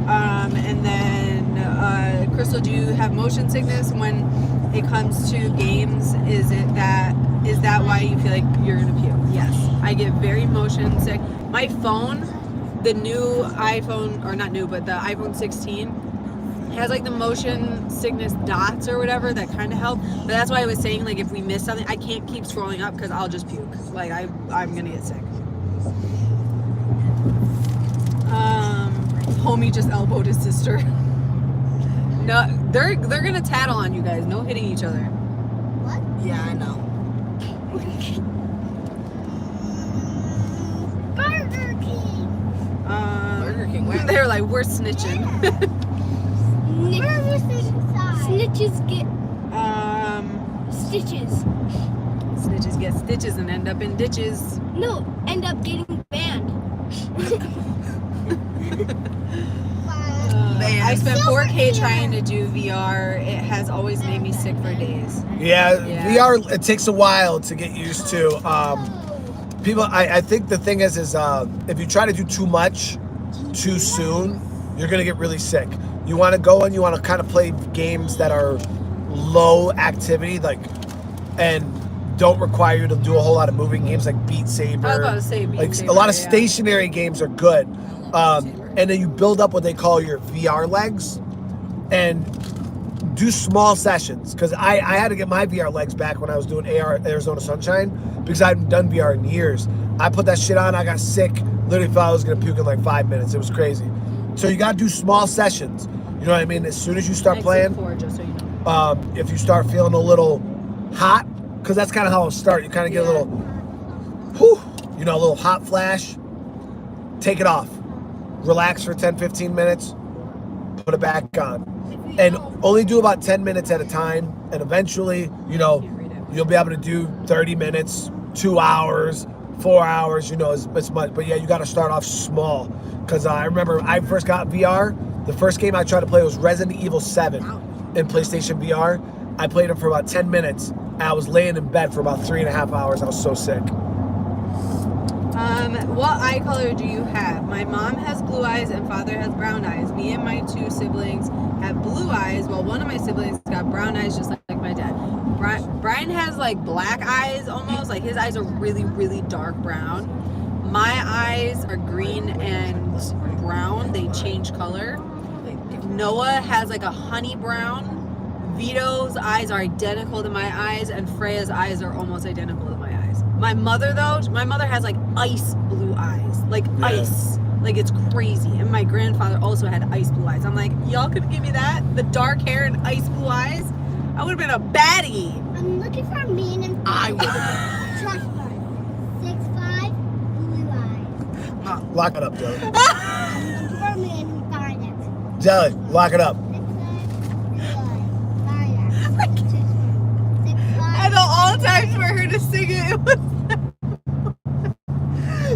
And then, Crystal, do you have motion sickness when it comes to games? Is that why you feel like you're gonna puke? Yes, I get very motion sick. My phone, the new iPhone, or not new, but the iPhone 16 has like the motion sickness dots or whatever that kind of help. But that's why I was saying, like, if we miss something, I can't keep scrolling up because I'll just puke. Like I'm gonna get sick. Homie just elbowed his sister. No, they're gonna tattle on you guys. No hitting each other. What? Yeah, I know. Burger King. Burger King, where? They're like, we're snitching. Burger King inside. Snitches get stitches. Snitches get stitches and end up in ditches. No, end up getting banned. I spent 4K trying to do VR. It has always made me sick for days. Yeah, Yeah. VR, it takes a while to get used to. People, I think the thing is if you try to do too much too soon, you're gonna get really sick. You want to go and you want to kind of play games that are low activity, like, and don't require you to do a whole lot of moving games, like Beat Saber. I was about to say Beat like Saber, a lot of yeah. stationary games are good. And then you build up what they call your VR legs, and do small sessions. Because I had to get my VR legs back when I was doing Arizona Sunshine, because I hadn't done VR in years. I put that shit on, I got sick, literally thought I was gonna puke in like 5 minutes. It was crazy. So you gotta do small sessions. You know what I mean? As soon as you start playing, Exit 4, just so you know. if you start feeling a little hot, because that's kind of how it'll start. You kind of get a little, whew, a little hot flash. Take it off. Relax for 10-15 minutes. Put it back on. And only do about 10 minutes at a time. And eventually, you'll be able to do 30 minutes, 2 hours, 4 hours, as much. But yeah, you got to start off small. Because I remember I first got VR. The first game I tried to play was Resident Evil 7 in PlayStation VR. I played it for about 10 minutes. And I was laying in bed for about 3.5 hours. I was so sick. What eye color do you have? My mom has blue eyes and father has brown eyes. Me and my 2 siblings have blue eyes, while one of my siblings got brown eyes just like my dad. Brian has like black eyes almost, like his eyes are really, really dark brown. My eyes are green and brown. They change color. Noah has like a honey brown. Vito's eyes are identical to my eyes, and Freya's eyes are almost identical to my eyes. My mother has like ice blue eyes, like ice, like it's crazy. And my grandfather also had ice blue eyes. I'm like, y'all could give me that, the dark hair and ice blue eyes. I would have been a baddie. I'm looking for a man in I would. trust fund. 6'5", blue eyes. Lock it up, Jelly. I'm looking for a man who finance. Jelly, lock it up. 6'5", blue eyes. Finance. 6'5". I know all times for her to sing it, it was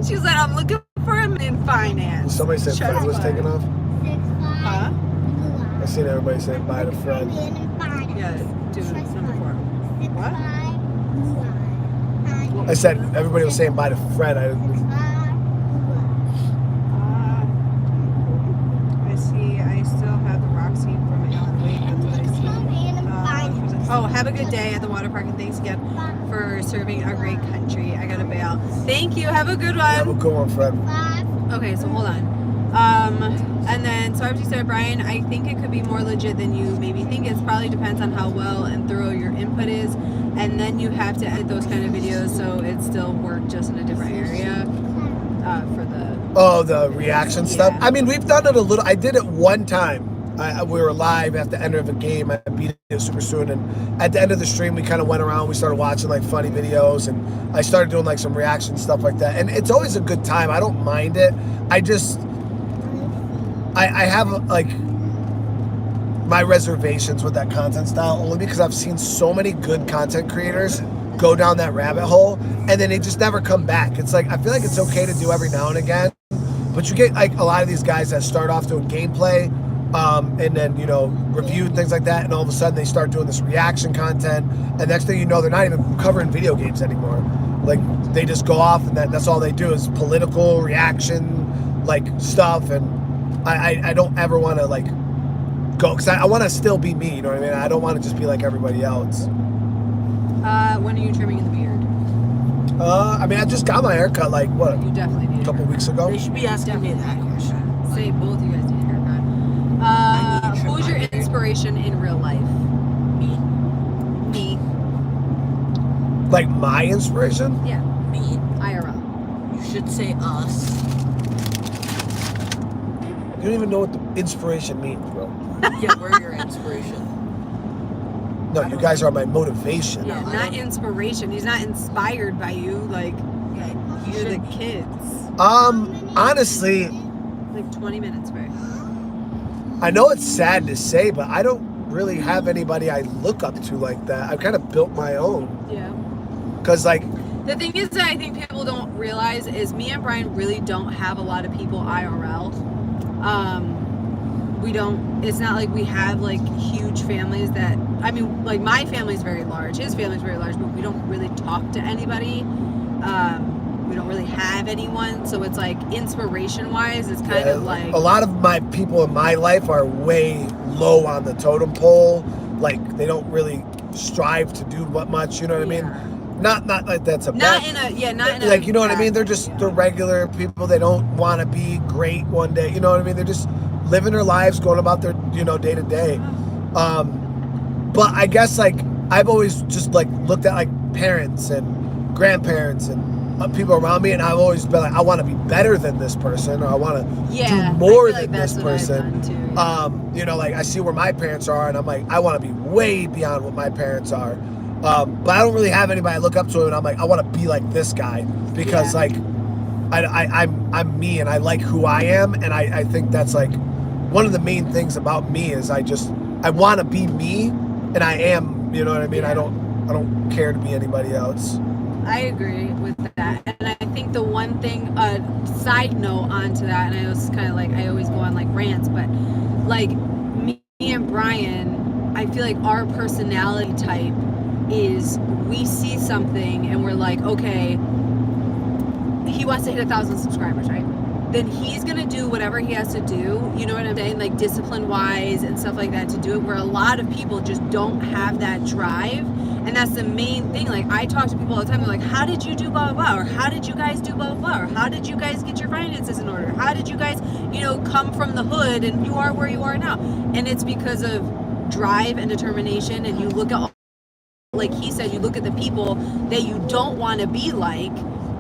she was like, I'm looking for him in finance. Somebody said Shots Fred was fired. taking off. 6'5", Huh? blue eyes. I seen everybody saying bye to Fred. Man in finance. Yeah, do number 4. What? I said everybody was saying bye to Fred. I see. I still have the rock scene from Alan Wake. That's what I see. Oh, have a good day at the water park, and thanks again for serving our great country. I gotta bail. Thank you. Have a good one. Have a good one, Fred. Okay, so hold on. And then, so after you said, Brian, I think it could be more legit than you maybe think. It probably depends on how well and thorough your input is. And then you have to edit those kind of videos so it still work just in a different area for the... Oh, the reaction stuff? I mean, we've done it a little. I did it one time. We were live at the end of a game. I beat it super soon. And at the end of the stream, we kind of went around. We started watching like funny videos. And I started doing like some reaction stuff like that. And it's always a good time. I don't mind it. I just... I have like my reservations with that content style only because I've seen so many good content creators go down that rabbit hole and then they just never come back. It's like, I feel like it's okay to do every now and again, but you get like a lot of these guys that start off doing gameplay and then, you know, review and things like that. And all of a sudden they start doing this reaction content. And next thing you know, they're not even covering video games anymore. Like they just go off and that's all they do is political reaction, like stuff. And I don't ever want to like go because I want to still be me, you know what I mean? I don't want to just be like everybody else. When are you trimming the beard? I mean, I just got my haircut like what? You definitely need A couple weeks ago. They should be asking me that question. Say both you guys need a haircut. Who's your inspiration in real life? Me. Me. Like my inspiration? Yeah. Me. IRL. You should say us. You don't even know what the inspiration means, bro. Yeah, we're your inspiration. No, you guys are my motivation. Yeah, No, I not don't- inspiration. He's not inspired by you. Like, Yeah, you you're the should. kids. Honestly, Like 20 minutes, right? I know it's sad to say, but I don't really have anybody I look up to like that. I've kind of built my own. Yeah. Because, like, The thing is that I think people don't realize is me and Brian really don't have a lot of people IRL. We don't, it's not like we have like huge families that, I mean, like my family's very large, his family's very large, but we don't really talk to anybody. We don't really have anyone. So it's like inspiration wise, it's kind of like. a lot of my people in my life are way low on the totem pole. Like, they don't really strive to do much, you know what I mean? Not like that's a Not bad, in a, yeah, not in a. like, you know what I mean? They're bad- just yeah. the regular people. They don't want to be great one day. You know what I mean? They're just living their lives, going about their, you know, day to day. But I guess like I've always just like looked at like parents and grandparents and people around me, and I've always been like, I want to be better than this person, or I want to Yeah, do more I feel like than this that's what I've person. done too, yeah. You know, like I see where my parents are, and I'm like, I want to be way beyond what my parents are. But I don't really have anybody I look up to, and I'm like, I want to be like this guy because Yeah. like I'm me, and I like who I am, and I think that's like one of the main things about me is I want to be me, and I am. You know what I mean? Yeah. I don't care to be anybody else. I agree with that, and I think the one thing, side note onto that, and I was kind of like, I always go on like rants, but like me and Brian, I feel like our personality type is we see something and we're like, okay, he wants to hit 1,000 subscribers, right? Then he's gonna do whatever he has to do, you know what I'm saying, like discipline wise and stuff like that to do it, where a lot of people just don't have that drive. And that's the main thing. Like I talk to people all the time, they're like, how did you do blah blah blah, or how did you guys do blah blah blah, or how did you guys get your finances in order, how did you guys, you know, come from the hood and you are where you are now? And it's because of drive and determination. And you look at, like he said, you look at the people that you don't want to be like,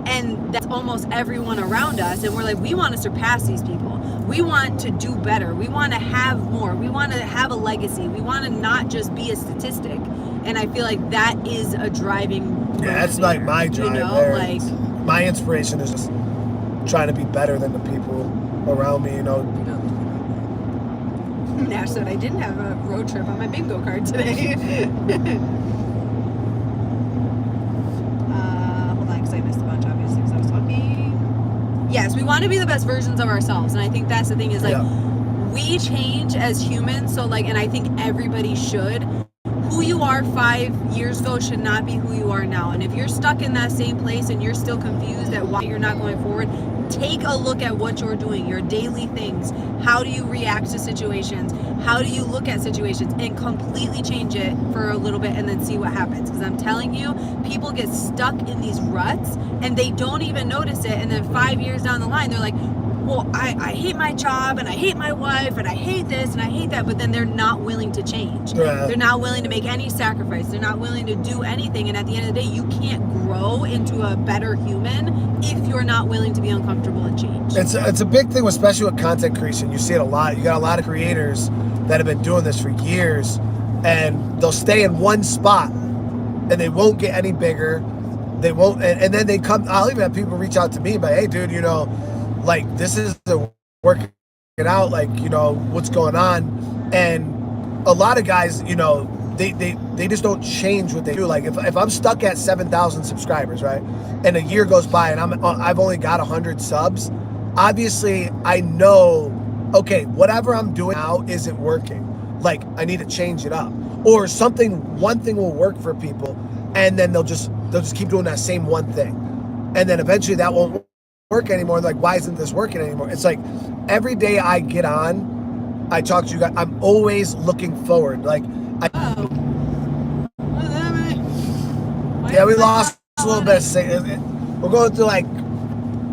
and that's almost everyone around us, and we're like, we want to surpass these people, we want to do better, we want to have more, we want to have a legacy, we want to not just be a statistic. And I feel like that is a driving Yeah, that's like my drive. you know, there. like My inspiration is just trying to be better than the people around me. You know. Nash said I didn't have a road trip on my bingo card today. Hold on, because I missed a bunch, obviously, because I was talking. Yes, we want to be the best versions of ourselves, and I think that's the thing is like we change as humans. So like, and I think everybody should. who you are 5 years ago should not be who you are now. And if you're stuck in that same place and you're still confused at why you're not going forward, take a look at what you're doing, your daily things. How do you react to situations? How do you look at situations? And completely change it for a little bit and then see what happens. Because I'm telling you, people get stuck in these ruts and they don't even notice it. And then 5 years down the line, they're like, well, I hate my job and I hate my wife and I hate this and I hate that, but then they're not willing to change. Yeah. They're not willing to make any sacrifice. They're not willing to do anything. And at the end of the day, you can't grow into a better human if you're not willing to be uncomfortable and change. It's a big thing, especially with content creation. You see it a lot. You got a lot of creators that have been doing this for years, and they'll stay in one spot and they won't get any bigger. They won't, and then they come. I'll even have people reach out to me, but hey, dude, you know, like this is the working it out, like, you know, what's going on. And a lot of guys, you know, they just don't change what they do. Like if I'm stuck at 7,000 subscribers, right, and a year goes by and I've only got 100 subs, obviously I know, okay, whatever I'm doing now isn't working. Like I need to change it up, or one thing will work for people, and then they'll just keep doing that same one thing, and then eventually that won't work anymore. Like, why isn't this working anymore? It's like every day I get on, I talk to you guys, I'm always looking forward. Like yeah, we lost a little bit. We're going through like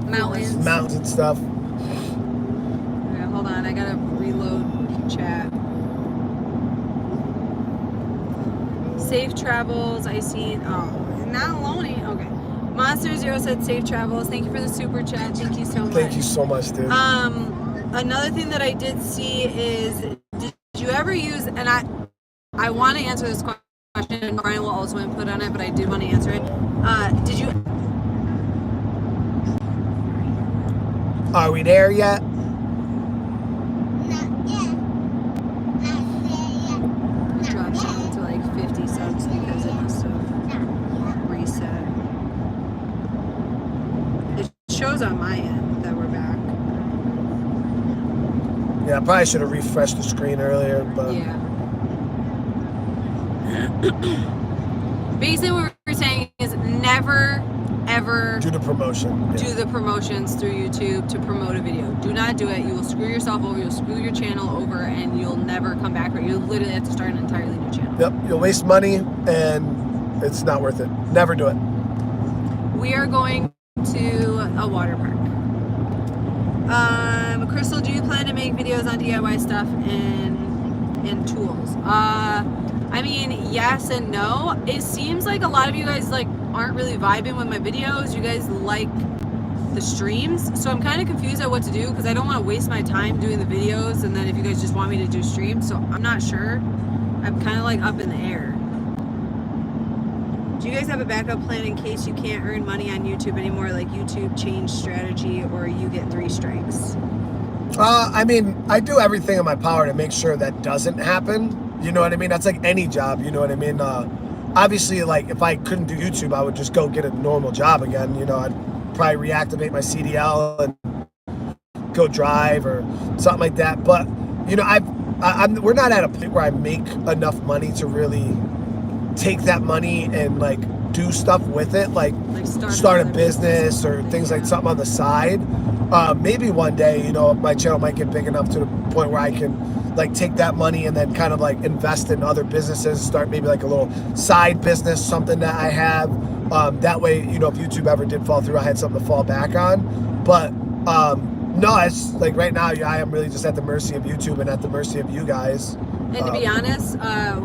mountains and stuff. Okay, hold on, I gotta reload chat. Safe travels. I see. Oh, not loading. Okay. Monster Zero said safe travels. Thank you for the super chat. Thank you so much. Thank you so much, dude. Another thing that I did see is, did you ever use, and I want to answer this question, and Brian will also input on it, but I did want to answer it. Did you? Are we there yet? Not yet. Not there yet. Dropped down to like 50 subs because it must have reset. It shows on my end that we're back. Yeah, I probably should have refreshed the screen earlier, but Yeah. Basically what we're saying is never ever do the promotion. Yeah. do the promotions through YouTube to promote a video. Do not do it. You will screw yourself over, you'll screw your channel over, and you'll never come back. You'll literally have to start an entirely new channel. Yep, you'll waste money and it's not worth it. Never do it. We are going to a water park. Crystal, do you plan to make videos on DIY stuff and tools? I mean, yes and no. It seems like a lot of you guys like aren't really vibing with my videos. You guys like the streams, so I'm kind of confused at what to do because I don't want to waste my time doing the videos, and then if you guys just want me to do streams, so I'm not sure. I'm kind of like up in the air. Do you guys have a backup plan in case you can't earn money on YouTube anymore, like YouTube change strategy or you get 3 strikes? I mean, I do everything in my power to make sure that doesn't happen. You know what I mean? That's like any job, you know what I mean? Obviously, like, if I couldn't do YouTube, I would just go get a normal job again. You know, I'd probably reactivate my CDL and go drive or something like that. But, you know, we're not at a point where I make enough money to really take that money and, like, do stuff with it. Like start a business or things like something on the side. Maybe one day, you know, my channel might get big enough to the point where I can like take that money and then kind of like invest in other businesses, start maybe like a little side business, something that I have. That way, you know, if YouTube ever did fall through, I had something to fall back on. But no, it's like right now, I am really just at the mercy of YouTube and at the mercy of you guys. And to be honest,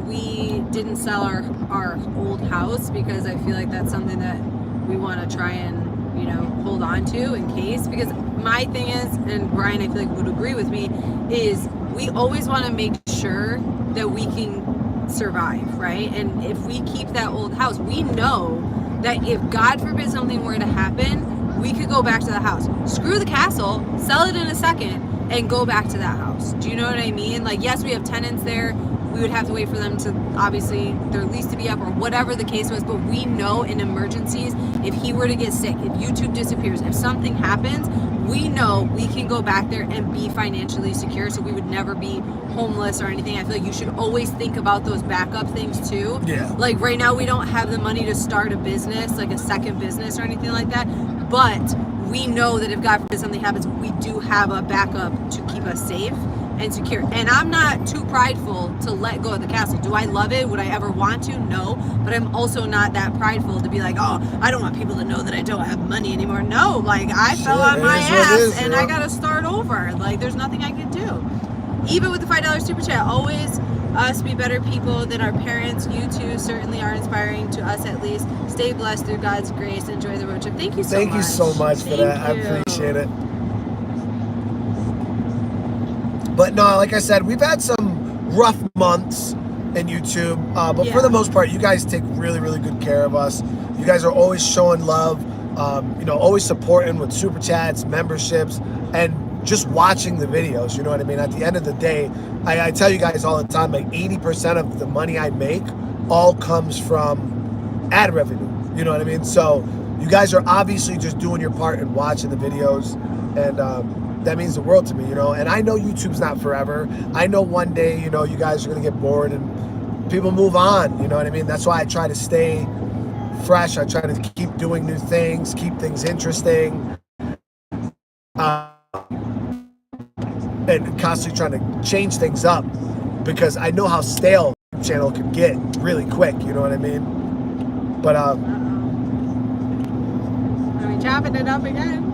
we didn't sell our old house because I feel like that's something that we want to try and, you know, hold on to in case. Because my thing is, and Brian I feel like would agree with me, is we always want to make sure that we can survive, right? And if we keep that old house, we know that if God forbid something were to happen, we could go back to the house. Screw the castle, sell it in a second, and go back to that house. Do you know what I mean? Like, yes, we have tenants there. We would have to wait for them to, obviously, their lease to be up or whatever the case was. But we know in emergencies, if he were to get sick, if YouTube disappears, if something happens, we know we can go back there and be financially secure, so we would never be homeless or anything. I feel like you should always think about those backup things too. Yeah. Like right now we don't have the money to start a business, like a second business or anything like that, but we know that if God forbid something happens, we do have a backup to keep us safe and secure. And I'm not too prideful to let go of the castle. Do I love it? Would I ever want to? No. But I'm also not that prideful to be like, oh, I don't want people to know that I don't have money anymore. No, like I fell on my ass and I gotta start over. Like there's nothing I can do. Even with the $5 super chat, always us be better people than our parents. You two certainly are inspiring to us at least. Stay blessed through God's grace. Enjoy the road trip. Thank you so much. Thank you so much for that. I appreciate it. But no, like I said, we've had some rough months in YouTube, but for the most part, you guys take really, really good care of us. You guys are always showing love, you know, always supporting with super chats, memberships, and just watching the videos. You know what I mean? At the end of the day, I tell you guys all the time, like 80% of the money I make all comes from ad revenue. You know what I mean? So you guys are obviously just doing your part and watching the videos, and that means the world to me, you know. And I know YouTube's not forever. I know one day, you know, you guys are gonna get bored and people move on. You know what I mean? That's why I try to stay fresh. I try to keep doing new things, keep things interesting, and constantly trying to change things up, because I know how stale the channel can get really quick. You know what I mean? But Are we chopping it up again?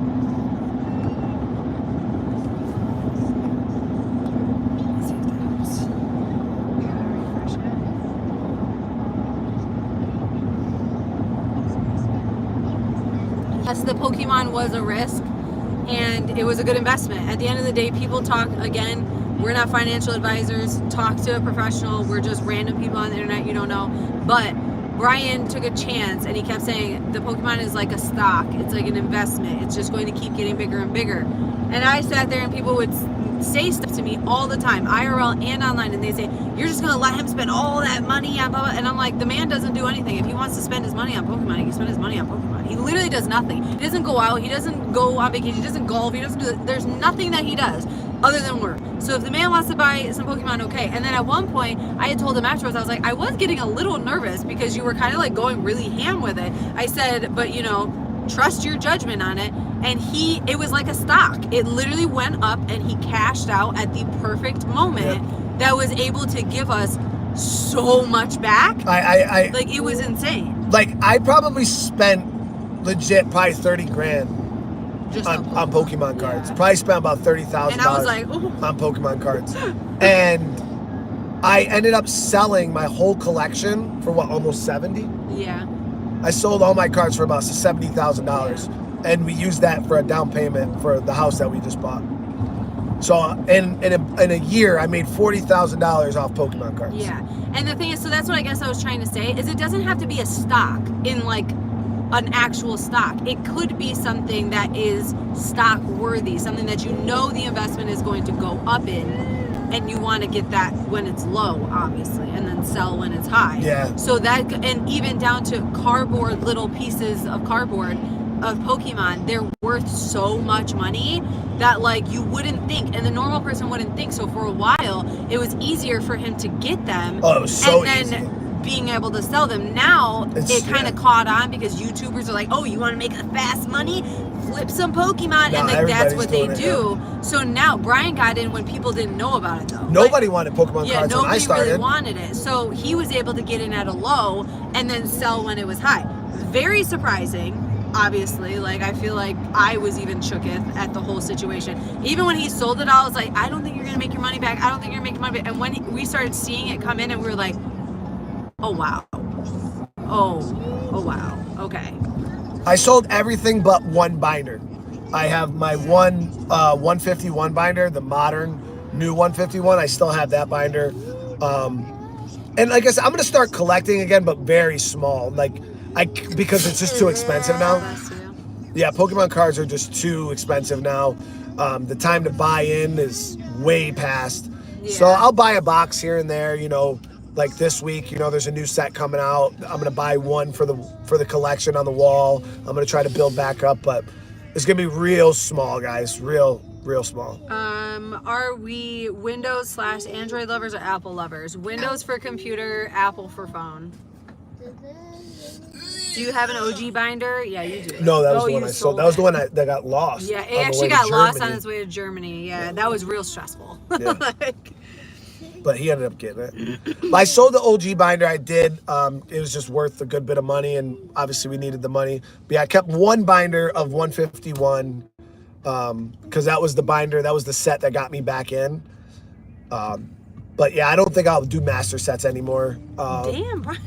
Yes, the Pokemon was a risk, and it was a good investment. At the end of the day, people talk, again, we're not financial advisors, talk to a professional, we're just random people on the internet you don't know. But Brian took a chance, and he kept saying the Pokemon is like a stock, it's like an investment, it's just going to keep getting bigger and bigger. And I sat there and people would say stuff to me all the time, IRL and online, and they say, you're just gonna let him spend all that money on blah, blah. And I'm like, the man doesn't do anything. If he wants to spend his money on Pokemon, he can spend his money on Pokemon. He literally does nothing. He doesn't go out, he doesn't go on vacation, he doesn't golf, he doesn't do, there's nothing that he does other than work. So if the man wants to buy some Pokemon, okay. And then at one point, I had told him afterwards, I was like, I was getting a little nervous because you were kind of like going really ham with it. I said, but you know, trust your judgment on it. And it was like a stock. It literally went up and he cashed out at the perfect moment that was able to give us so much back. I like, it was insane. Like, I probably spent legit probably 30 grand Just on Pokemon cards. Probably spent about $30,000 and I was like, ooh. on Pokemon cards. And I ended up selling my whole collection for what, almost 70? Yeah. I sold all my cards for about $70,000. And we used that for a down payment for the house that we just bought. So in a year, I made $40,000 off Pokemon cards. Yeah. And the thing is, so that's what I guess I was trying to say, is it doesn't have to be a stock in like an actual stock. It could be something that is stock worthy, something that you know the investment is going to go up in, and you want to get that when it's low, obviously, and then sell when it's high. Yeah. So that, and even down to cardboard, little pieces of cardboard of Pokemon, they're worth so much money that like you wouldn't think, and the normal person wouldn't think. So for a while, it was easier for him to get them. Oh, it was so and then easy. Being able to sell them. Now it kind of caught on because YouTubers are like, oh, you want to make a fast money? Flip some Pokemon, and like that's what they do. So now Brian got in when people didn't know about it though. Nobody wanted Pokemon cards when I started. Nobody really wanted it. So he was able to get in at a low and then sell when it was high. Very surprising. Obviously, like I feel like I was even shooketh at the whole situation. Even when he sold it, I was like, I don't think you're gonna make your money back. I don't think you're gonna make your money back. And when we started seeing it come in, and we were like, oh wow, oh wow, okay. I sold everything but one binder. I have my 151 binder, the modern new 151. I still have that binder. And like I said, I'm gonna start collecting again, but very small. Because it's just too expensive now. Yeah, Pokemon cards are just too expensive now. The time to buy in is way past. Yeah. So I'll buy a box here and there, you know, like this week, you know, there's a new set coming out. I'm gonna buy one for the collection on the wall. I'm gonna try to build back up, but It's gonna be real small, guys. Real small. Are we Windows / Android lovers or Apple lovers? Windows for computer, Apple for phone. Do you have an OG binder? Yeah, you do. No, that was Oh, the one you I sold. That was the one that got lost. Yeah, on it the actually way to got lost on Germany. its way to Germany. Yeah, that was real stressful. Yeah. Like, But he ended up getting it. But I sold the OG binder. I did. It was just worth a good bit of money, and obviously we needed the money. But yeah, I kept one binder of 151 because that was the binder. That was the set that got me back in. But yeah, I don't think I'll do master sets anymore. damn, Brian.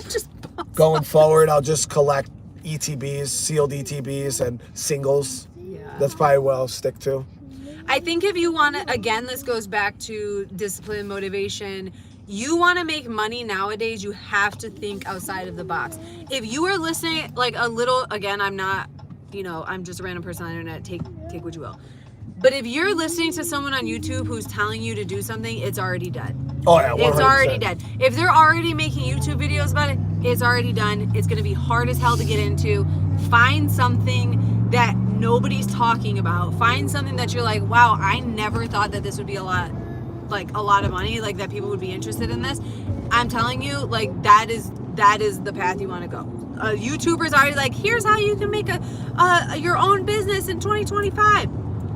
Just Going forward, I'll just collect ETBs, sealed ETBs, and singles. yeah. That's probably what I'll stick to. I think if you want to, again, this goes back to discipline, motivation. You want to make money nowadays, you have to think outside of the box. If you are listening, like a little, again, I'm not, I'm just a random person on the internet, take what you will. But if you're listening to someone on YouTube who's telling you to do something, it's already dead. Oh yeah, 100%. It's already dead. If they're already making YouTube videos about it, it's already done. It's going to be hard as hell to get into. Find something that nobody's talking about. Find something that you're like, wow, I never thought that this would be a lot of money, like that people would be interested in this. I'm telling you, like that is the path you want to go. YouTubers already like, here's how you can make your own business in 2025.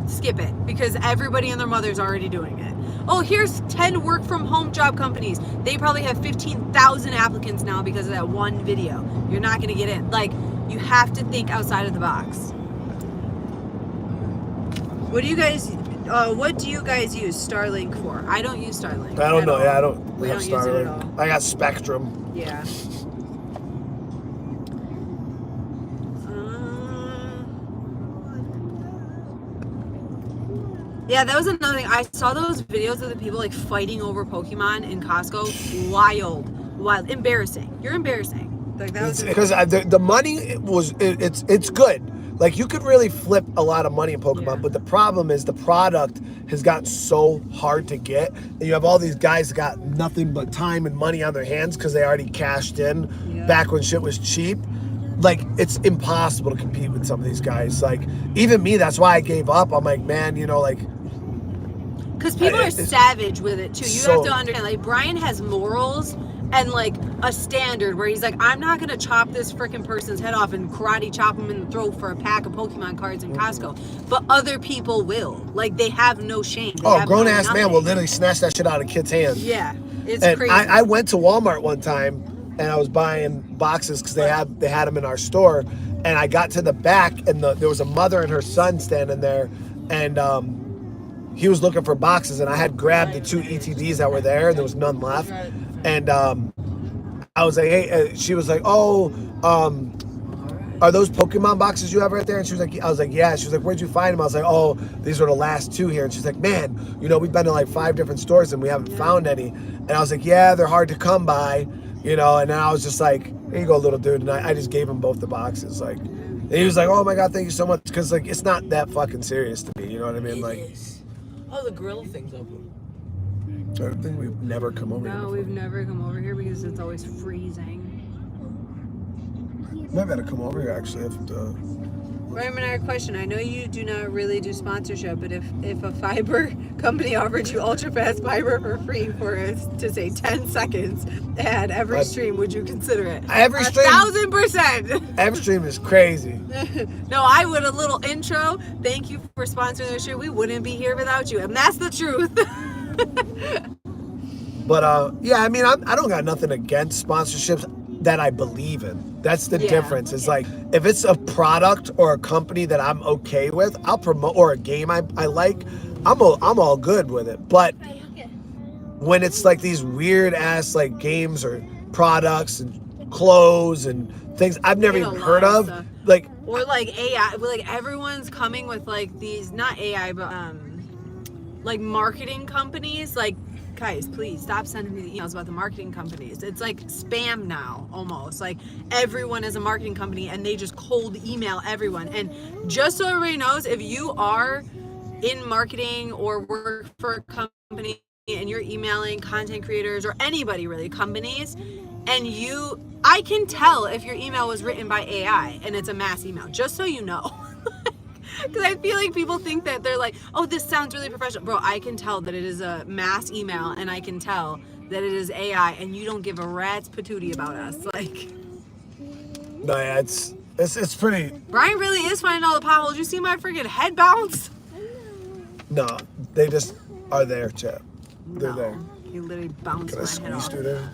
Skip it, because everybody and their mother's already doing it. Oh, here's 10 work from home job companies. They probably have 15,000 applicants now because of that one video. You're not going to get in. Like, you have to think outside of the box. What do you guys use Starlink for? I don't use Starlink. I don't know. all. Yeah, I don't We have don't use it at Starlink. all. I got Spectrum. Yeah. Yeah, that was another thing. I saw those videos of the people like fighting over Pokemon in Costco. Wild, embarrassing. You're embarrassing. Like that was Because the money was it's good. Like you could really flip a lot of money in Pokemon, Yeah. but the problem is the product has gotten so hard to get, and you have all these guys that got nothing but time and money on their hands because they already cashed in Yeah. back when shit was cheap. Like it's impossible to compete with some of these guys. Like even me, that's why I gave up. I'm like, man, like. because people are It's savage with it too. You so- have to understand. Like Brian has morals and like a standard where he's like, I'm not gonna chop this freaking person's head off and karate chop him in the throat for a pack of Pokemon cards in Costco. But other people will. Like they have no shame. They Oh, have grown no ass man nothing. will literally snatch that shit out of a kid's hand. Yeah, it's And crazy. I went to Walmart one time and I was buying boxes because they had them in our store, and I got to the back and there was a mother and her son standing there, and he was looking for boxes, and I had grabbed the 2 ETDs that were there, and there was none left, and I was like, hey, she was like, oh, are those Pokemon boxes you have right there? And she was like, I was like, yeah. She was like, where'd you find them? I was like, oh, these are the last 2 here. And she's like, man, we've been to like 5 different stores and we haven't found any. And I was like, yeah, they're hard to come by, and then I was just like, here you go, little dude. And I just gave him both the boxes. Like, and he was like, oh my God, thank you so much. Cause like, it's not that fucking serious to me. You know what I mean? Like, Oh, the grill thing's open. I think we've never come over here No, before. we've never come over here because it's always freezing. Might gotta come over here actually. Ryan Menard, question. I know you do not really do sponsorship, but if a fiber company offered you ultra fast fiber for free for to say 10 seconds ad every stream, would you consider it? Every stream? 1,000%. Every stream is crazy. No, I would. A little intro. Thank you for sponsoring the show. We wouldn't be here without you, and that's the truth. But yeah, I mean, I don't got nothing against sponsorships that I believe in. That's the Yeah. difference. It's like if it's a product or a company that I'm okay with, I'll promote, or a game I like, I'm all good with it. But when it's like these weird ass like games or products and clothes and things I've never There's even a heard lot of, stuff. like Or like AI, like everyone's coming with like these, not AI, but like marketing companies. Like, guys, please stop sending me the emails about the marketing companies. It's like spam now, almost. Like everyone is a marketing company and they just cold email everyone. And just so everybody knows, if you are in marketing or work for a company and you're emailing content creators or anybody really, companies, and I can tell if your email was written by AI and it's a mass email, just so you know. Because I feel like people think that they're like, oh, this sounds really professional. Bro, I can tell that it is a mass email, and I can tell that it is AI, and you don't give a rat's patootie about us. Like, No, yeah, it's pretty. Brian really is finding all the potholes. You see my freaking head bounce? No, they just are there, Chad. They're there. He literally bounced Can I my head squeeze off. through there?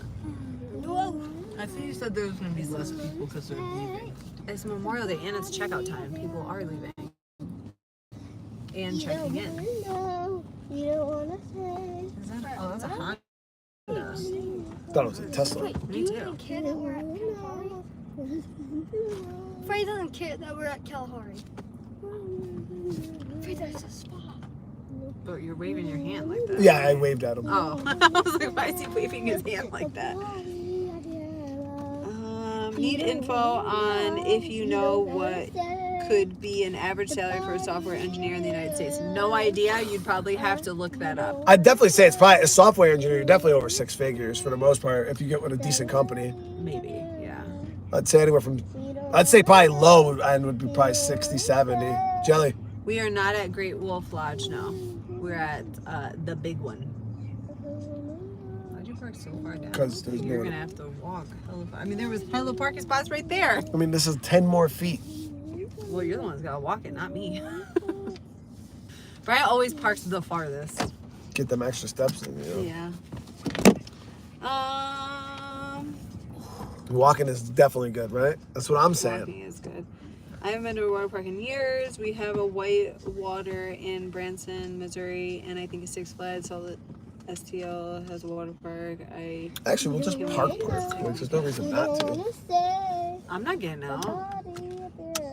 I think you said there was gonna be less people because they're leaving. It's Memorial Day, and it's checkout time. People are leaving. And checking in. No, you don't want to say. Is that, oh, that's a Honda. Thought it was a Tesla. Wait, do Me you too. even care that we're at Kalahari? Frey doesn't care that we're at Kalahari. Frey, there's a spot. But you're waving your hand like that. Yeah, I waved at him. Oh, I was like, why is he waving his hand like that? Need info on if you know what could be an average salary for a software engineer in the United States. No idea. You'd probably have to look that up. I'd definitely say it's probably a software engineer. You're definitely over 6 figures for the most part if you get with a decent company. Maybe, yeah. I'd say anywhere from, I'd say probably low end would be probably 60, 70. Jelly. We are not at Great Wolf Lodge, no. We're at the big one. Why'd you park so far down? 'Cause there's You're no- gonna have to walk. I mean, there was hella parking spots right there. I mean, this is 10 more feet. Well, you're the one that's gotta walk it, not me. Brian always parks the farthest. Get them extra steps in, you know. Yeah. Walking is definitely good, right? That's what I'm saying. Walking is good. I haven't been to a water park in years. We have a white water in Branson, Missouri, and I think a Six Flags. So that STL has a water park. Actually, we'll just park. There's no reason not to. I'm not getting out.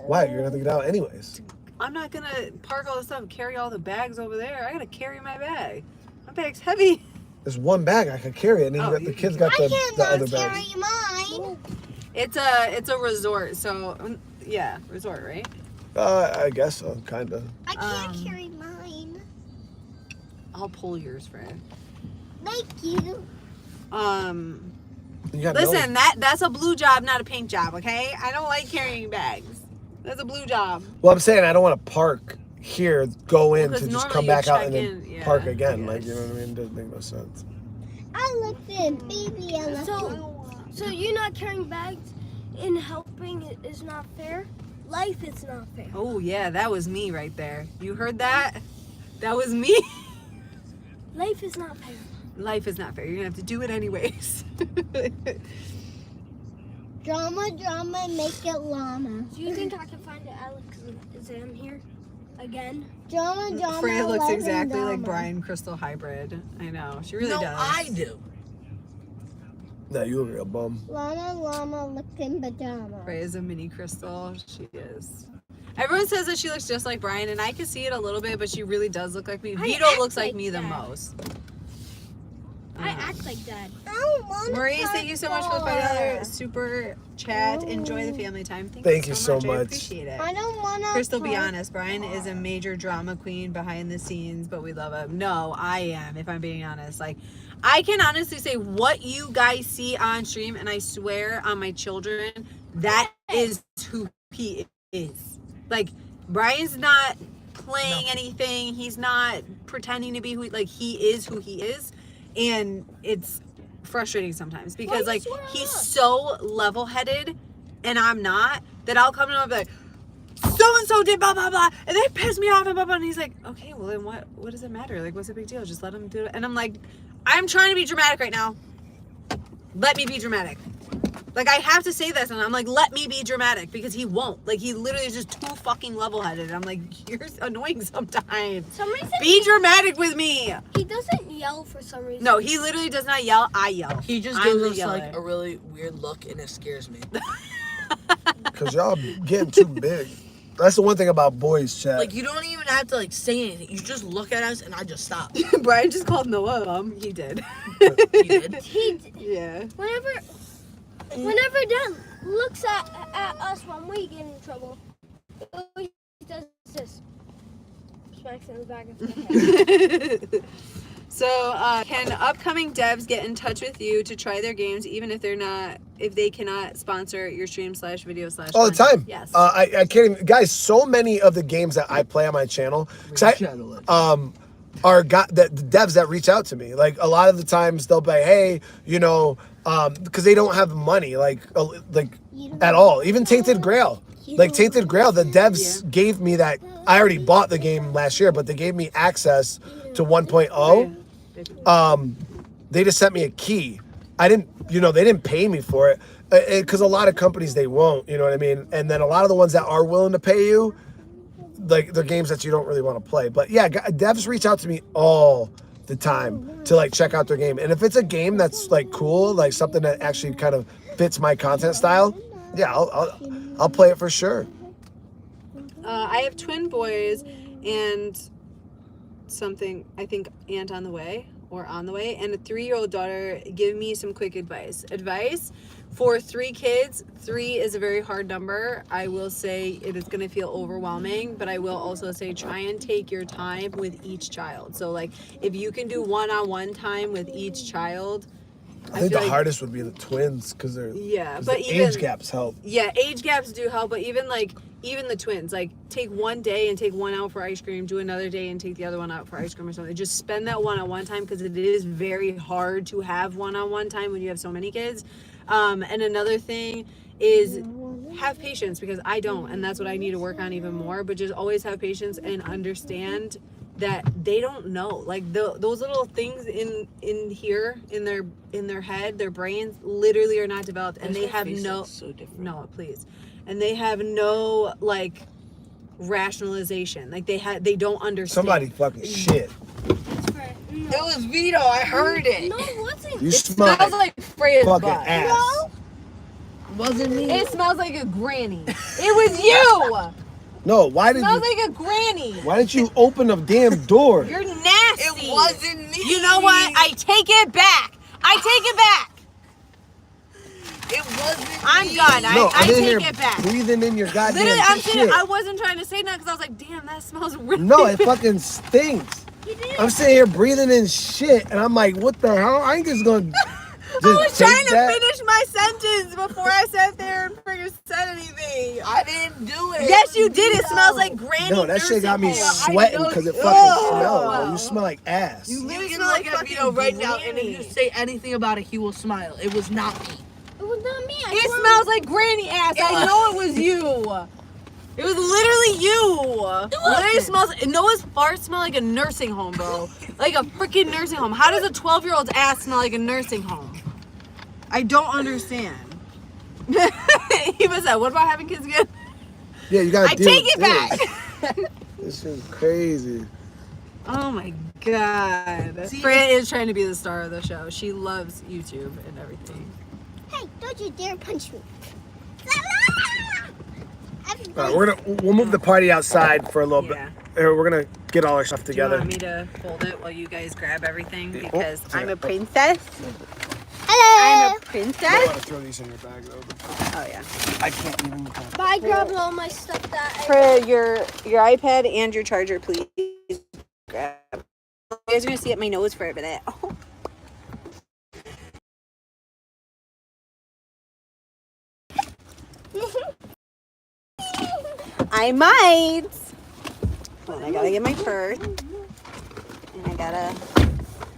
Why? You're gonna have to get out anyways. I'm not gonna park all the stuff, carry all the bags over there. I gotta carry my bag. My bag's heavy. There's one bag I could carry, and then Oh, you got, you the kids can- got I the other cannot bags. carry mine. It's a resort, so yeah, resort, right? I guess so, kinda. I can't Um, carry mine. I'll pull yours, Fred. Thank you. You got Listen, that's a blue job, not a pink job, okay? I don't like carrying bags. That's a blue job. Well, I'm saying I don't want to park here, go in Because to just normally come you back out check and then in, yeah, park I again. guess. Like, you know what I mean? It doesn't make no sense. I looked in, baby. I looked So you not carrying bags and helping is not fair? Life is not fair. Oh yeah, that was me right there. You heard that? That was me. Life is not fair. Life is not fair. You're gonna have to do it anyways. Drama, drama, make it llama. Do you think I can find Alex Zam here again? Drama, drama, Freya looks love exactly and like drama. Brian Crystal hybrid. I know. She really No, does. I do. No, you look like a bum. Llama, llama, looking pajama. Freya is a mini Crystal. She is. Everyone says that she looks just like Brian, and I can see it a little bit, but she really does look like me. I Vito act looks like like me the that. most. I act like that. I don't want Maurice, thank you so much for the $5 super chat. Enjoy the family time. Thank you so I much. appreciate it. I don't want to. Crystal, be honest. Brian is a major drama queen behind the scenes, but we love him. No, I am, if I'm being honest. Like, I can honestly say what you guys see on stream, and I swear on my children, that is who he is. Like, Brian's not playing anything. He's not pretending to be who, like, he is who he is. And it's frustrating sometimes because, like, he's so level-headed and I'm not, that I'll come to him and be like, so-and-so did blah, blah, blah, and they pissed me off and blah, blah, and he's like, okay, well, then what does it matter? Like, what's the big deal? Just let him do it. And I'm like, I'm trying to be dramatic right now. Let me be dramatic. Like, I have to say this, and I'm like, let me be dramatic, because he won't. Like, he literally is just too fucking level-headed. I'm like, you're annoying sometimes. Some reason Be dramatic with me. he doesn't yell for some reason. No, he literally does not yell. I yell. He just I'm gives the us yeller. like a really weird look, and it scares me. Because y'all getting too big. That's the one thing about boys, chat. Like, you don't even have to like say anything. You just look at us, and I just stop. Brian just called Noah a bum. He did. You did? He Yeah. whenever Dad looks at us when we get in trouble, he does this. Smacks in the back of the head. So, can upcoming devs get in touch with you to try their games, even if they cannot sponsor your stream / video / All the time. Yes. I can't even, guys. So many of the games that I play on my channel, are the devs that reach out to me. Like a lot of the times they'll be, hey, you know, because they don't have money, like at all. Even Tainted Grail, like Tainted Grail, the devs gave me that. I already bought the game last year, but they gave me access to 1.0. They just sent me a key. I didn't, you know, they didn't pay me for it because a lot of companies, they won't, you know what I mean? And then a lot of the ones that are willing to pay you, like they're games that you don't really want to play. But yeah, devs reach out to me all the time to like check out their game. And if it's a game that's like cool, like something that actually kind of fits my content style, yeah, I'll play it for sure. I have twin boys and something, I think, aunt on the way and a 3-year-old daughter. Give me some quick advice. For 3 kids, 3 is a very hard number. I will say it is going to feel overwhelming, but I will also say try and take your time with each child. So like if you can do one-on-one time with each child, I think the hardest would be the twins because they're but even age gaps help. Yeah, age gaps do help, but even the twins, like take one day and take one out for ice cream, do another day and take the other one out for ice cream or something. Just spend that one-on-one time because it is very hard to have one-on-one time when you have so many kids. And another thing is have patience, because I don't, and that's what I need to work on even more. But just always have patience and understand that they don't know. Like those little things in here in their head, their brains literally are not developed, and they have no. So different. No, please, and they have no like rationalization. Like they don't understand. Somebody fucking shit. It was Vito. I heard it. No, it wasn't. You It smell smells like Freya's fucking butt. ass. It wasn't me. It smells like a granny. It was you. No, why It did smells you? like a granny. Why didn't you open the damn door? You're nasty. It wasn't me. You know what? I take it back. It wasn't I'm me. done. No, I I'm in here take it back. breathing in your goddamn Literally, I'm shit. sitting. I wasn't trying to say that because I was like, damn, that smells really. No, it fucking stinks. I'm sitting here breathing in shit, and I'm like, what the hell? I ain't just gonna just I was take trying to that. finish my sentence before I sat there and freaking said anything. I didn't do it. Yes, you did. It smells like granny. No, that shit got me nursing home. sweating because it fucking Ugh. smells. Bro. You smell like ass. You literally can smell look like at fucking Vito right now, and if granny. you say anything about it, he will smile. It was not me. It was not me. I It swear. smells like granny ass. I know it was you. It was literally you. Literally smells. Noah's fart smell like a nursing home, bro. Like a freaking nursing home. How does a 12-year-old's ass smell like a nursing home? I don't understand. He was like, what about having kids again? Yeah, you gotta I deal take with it back. This is crazy. Oh my god. See, Freya is trying to be the star of the show. She loves YouTube and everything. Hey, don't you dare punch me. All right, we'll move the party outside for a little Yeah. bit. We're gonna get all our stuff Do you together. want me to fold it while you guys grab everything? Yeah. Because Oh, I'm yeah. a princess. Hello. I'm a princess. I want to throw these in your bag though. Oh yeah. I can't even. But I grabbed all my stuff that I... For your iPad and your charger, please grab. You guys are gonna see at my nose for a minute. Oh. I might. Hold on, I gotta get my purse. And I gotta.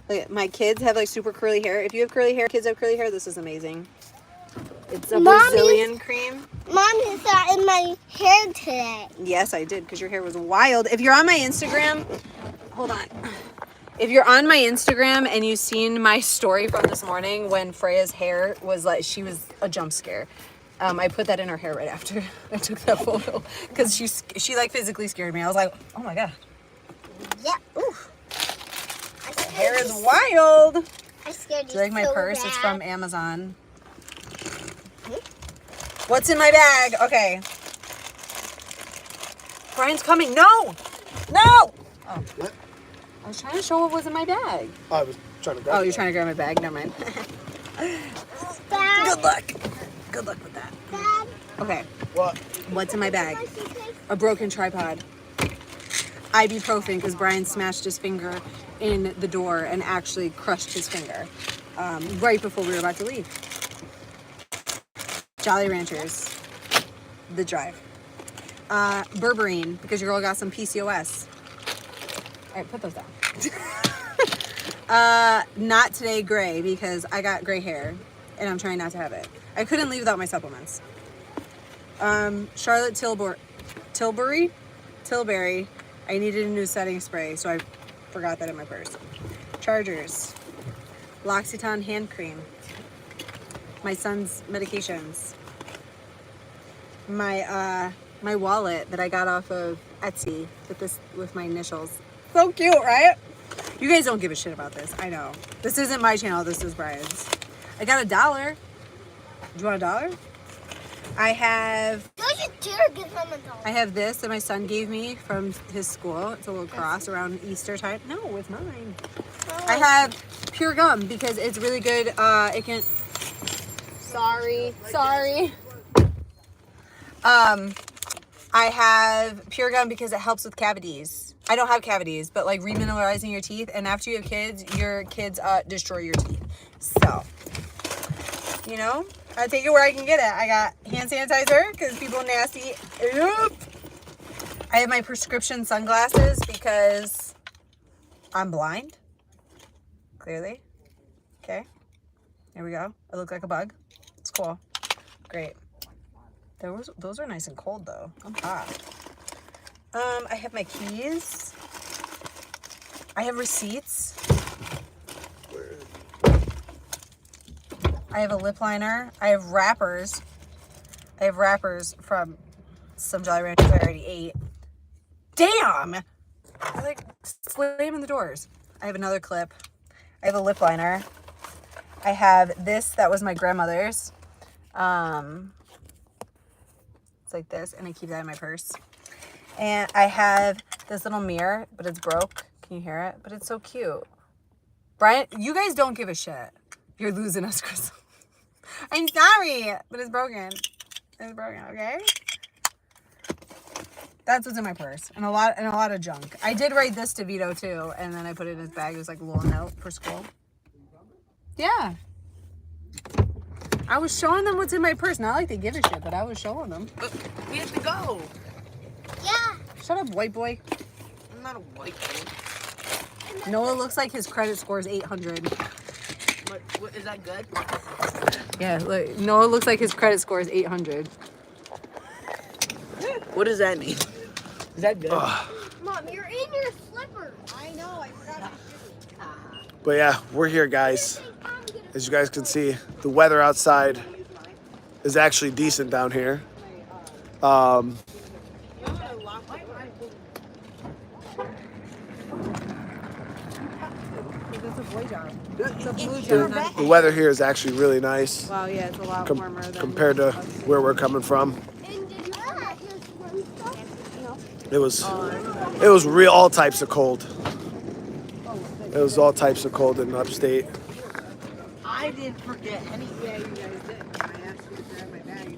Look at my kids have like super curly hair. If you have curly hair, kids have curly hair, this is amazing. It's a Mommy. Brazilian cream. Mom got in my hair today. Yes, I did, because your hair was wild. If you're on my Instagram, hold on. If you're on my Instagram and you've seen my story from this morning when Freya's hair was like, she was a jump scare. I put that in her hair right after I took that photo because she like physically scared me. I was like, oh my God. Yeah. Ooh. Hair is wild. I scared Do you like my so purse? bad. It's from Amazon. What's in my bag? Okay. Brian's coming. No! No! Oh. What? I was trying to show what was in my bag. I was trying to grab Oh, you're that. trying to grab my bag? Never mind. Dad, Good luck. Good luck with that. Dad, Okay. What? What's in my bag? my suitcase. A broken tripod. Ibuprofen because Brian smashed his finger in the door and actually crushed his finger right before we were about to leave. Jolly Ranchers, the drive. Berberine, because your girl got some PCOS. All right, put those down. Not today gray, because I got gray hair and I'm trying not to have it. I couldn't leave without my supplements. Charlotte Tilbury. I needed a new setting spray, so I forgot that in my purse. Chargers. L'Occitane hand cream. My son's medications. My wallet that I got off of Etsy with my initials. So cute, right? You guys don't give a shit about this. I know. This isn't my channel. This is Brian's. I got $1. Do you want $1? I have this that my son gave me from his school. It's a little cross around Easter time. No, it's mine. I have Pure Gum because it's really good. It can. Sorry. I have Pure Gum because it helps with cavities. I don't have cavities, but like remineralizing your teeth. And after you have kids, your kids destroy your teeth. So, you know, I take it where I can get it. I got hand sanitizer because people are nasty. Oop. I have my prescription sunglasses because I'm blind. Clearly. Okay. There we go. I look like a bug. It's cool. Great. Those are nice and cold though. I'm hot. I have my keys. I have receipts. I have a lip liner. I have wrappers. I have wrappers from some Jolly Ranchers I already ate. Damn! I like slamming the doors. I have another clip. I have a lip liner. I have this that was my grandmother's. It's like this, and I keep that in my purse. And I have this little mirror, but it's broke. Can you hear it? But it's so cute. Brian, you guys don't give a shit. You're losing us, Chris. I'm sorry, but it's broken. It's broken, okay? That's what's in my purse, and a lot of junk. I did write this to Vito too, and then I put it in his bag. It was like a little note for school. Yeah. I was showing them what's in my purse. Not like they give a shit, but I was showing them. But we have to go. Yeah. Shut up, white boy. I'm not a white boy. Noah looks like his credit score is 800. What is that good? Yeah, look, Noah looks like his credit score is 800. What does that mean? Is that good? Mom, you're in your slippers. I know, I forgot. But yeah, we're here, guys. As you guys can see, the weather outside is actually decent down here. The weather here is actually really nice. Wow, yeah, it's a lot warmer than compared to where we're coming from. It was real all types of cold. It was all types of cold in upstate. I didn't forget anything. Yeah, you guys did. I asked you to grab my bag.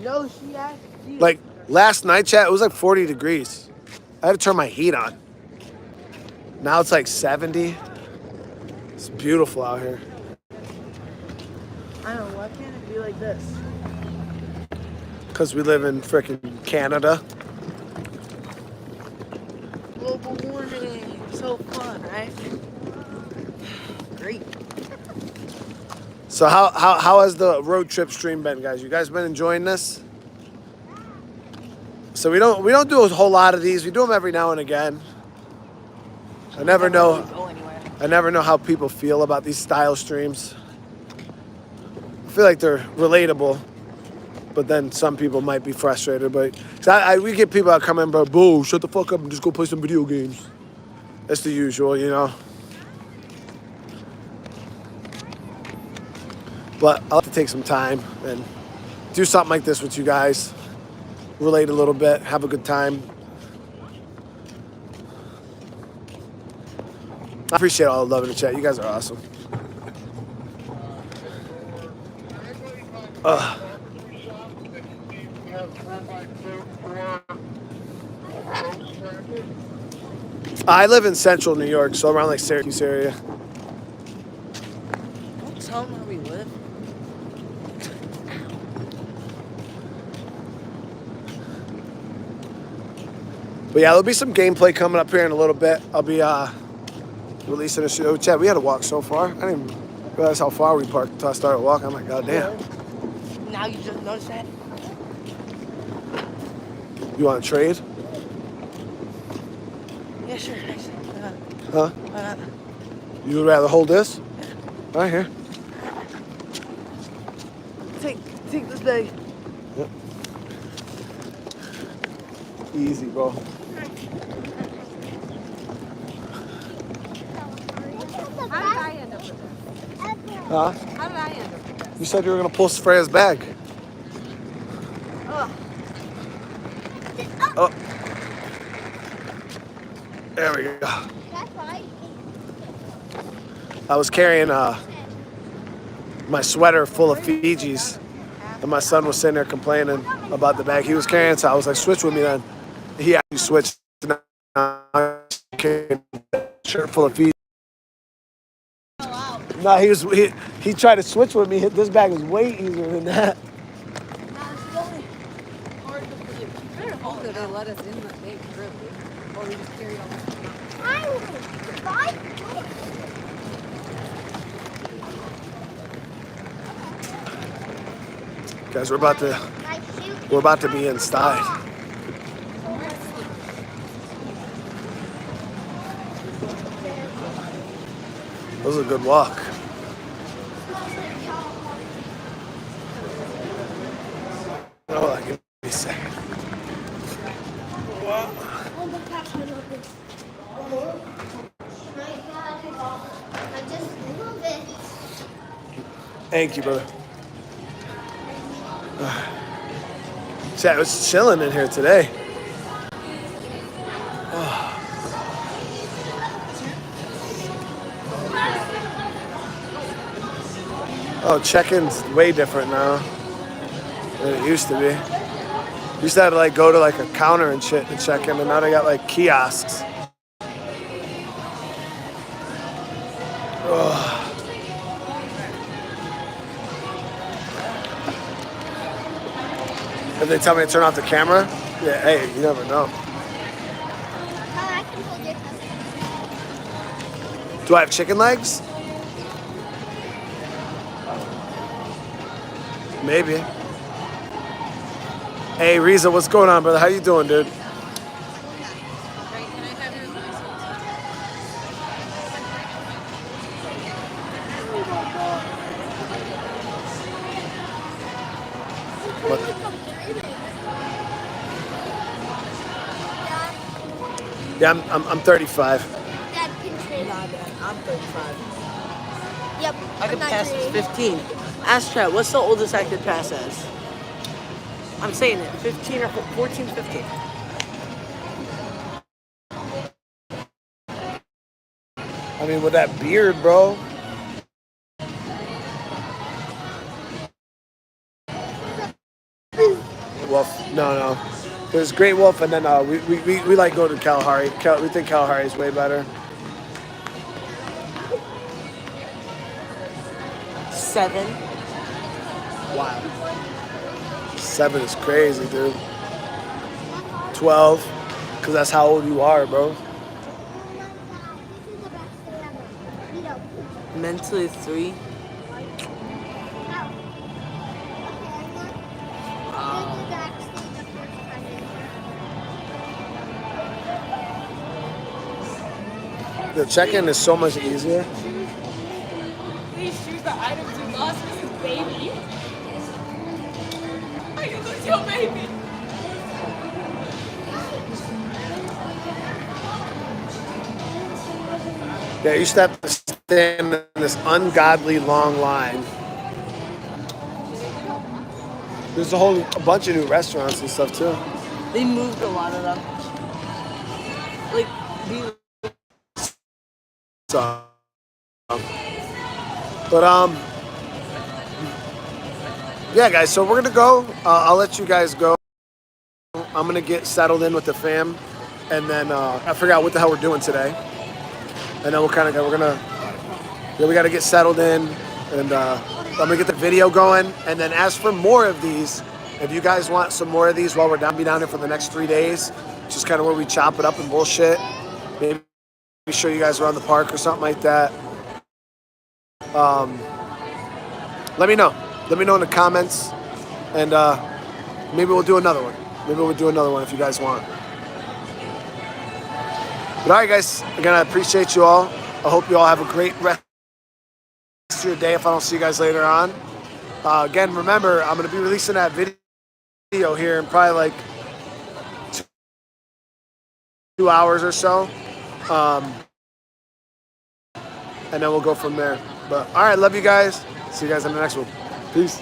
No, she asked you. Like last night, chat, it was like 40 degrees. I had to turn my heat on. Now it's like 70. It's beautiful out here. I don't know, why can't it be like this? Because we live in frickin' Canada. Global warming. So fun, right? Great. So how has the road trip stream been, guys? You guys been enjoying this? So we don't do a whole lot of these. We do them every now and again. I never know how people feel about these style streams. I feel like they're relatable, but then some people might be frustrated. But we get people that come in, bro, boo, shut the fuck up and just go play some video games. That's the usual, you know. But I like to take some time and do something like this with you guys. Relate a little bit, have a good time. I appreciate all the love in the chat. You guys are awesome. I live in central New York, so around like Syracuse area. Don't tell them where we live. But yeah, there'll be some gameplay coming up here in a little bit. I'll be releasing a show. Chad, we had to walk so far. I didn't even realize how far we parked until I started walking. I'm like, God damn. Now you just noticed that? You want to trade? Yeah, sure. Huh? You would rather hold this? Right here. Take this bag. Yep. Easy, bro. How did I end up with this? Huh? How did I end up with this? You said you were gonna pull Freya's bag. Ugh. Oh. There we go. That's right. I was carrying my sweater full of Fijis, and my son was sitting there complaining about the bag he was carrying, so I was like, switch with me then. He actually switched. Now he's carrying a shirt full of Fiji. No, he tried to switch with me. This bag is way easier than that. Better hope that they let us in the big trip, or we just carry all this. I will buy Guys, we're about to be inside. That was a good walk. Oh, give me a second. I just love it. Thank you, brother. Chat, it was chilling in here today. Oh, check-in's way different now than it used to be. Used to have to like go to like a counter and shit to check in, and now they got like kiosks. If they tell me to turn off the camera, yeah, hey, you never know. I can hold your cup. Do I have chicken legs? Maybe. Hey, Riza, what's going on, brother? How you doing, dude? What? Yeah, I'm 35. Dad can trade. Nah, Dad, I'm 35. Yep. I I'm could not pass trading. 15. Ask Chad, what's the oldest I could pass as? I'm saying it, 15 or 14, 15. I mean, with that beard, bro. Wolf, no. There's Great Wolf, and then we like go to Kalahari. We think Kalahari is way better. 7. Wow. 7 is crazy, dude. 12, because that's how old you are, bro. Mentally 3. The check-in is so much easier. These shoes are items you lost, Mrs. Baby. Are you lose your baby? Yeah, you used to have to stand in this ungodly long line. There's a bunch of new restaurants and stuff too. They moved a lot of them. Like, these. So, yeah, guys. So we're gonna go. I'll let you guys go. I'm gonna get settled in with the fam, and then I forgot what the hell we're doing today. And then we'll kind of go. We got to get settled in, and I'm gonna get the video going. And then as for more of these, if you guys want some more of these while we're down here for the next 3 days, just kind of where we chop it up and bullshit. Maybe show you guys around the park or something like that. Let me know. Let me know in the comments, and maybe we'll do another one. Maybe we'll do another one if you guys want. But all right, guys. Again, I appreciate you all. I hope you all have a great rest of your day if I don't see you guys later on. Again, remember, I'm going to be releasing that video here in probably like 2 hours or so. And then we'll go from there. But all right, love you guys. See you guys in the next one. Peace.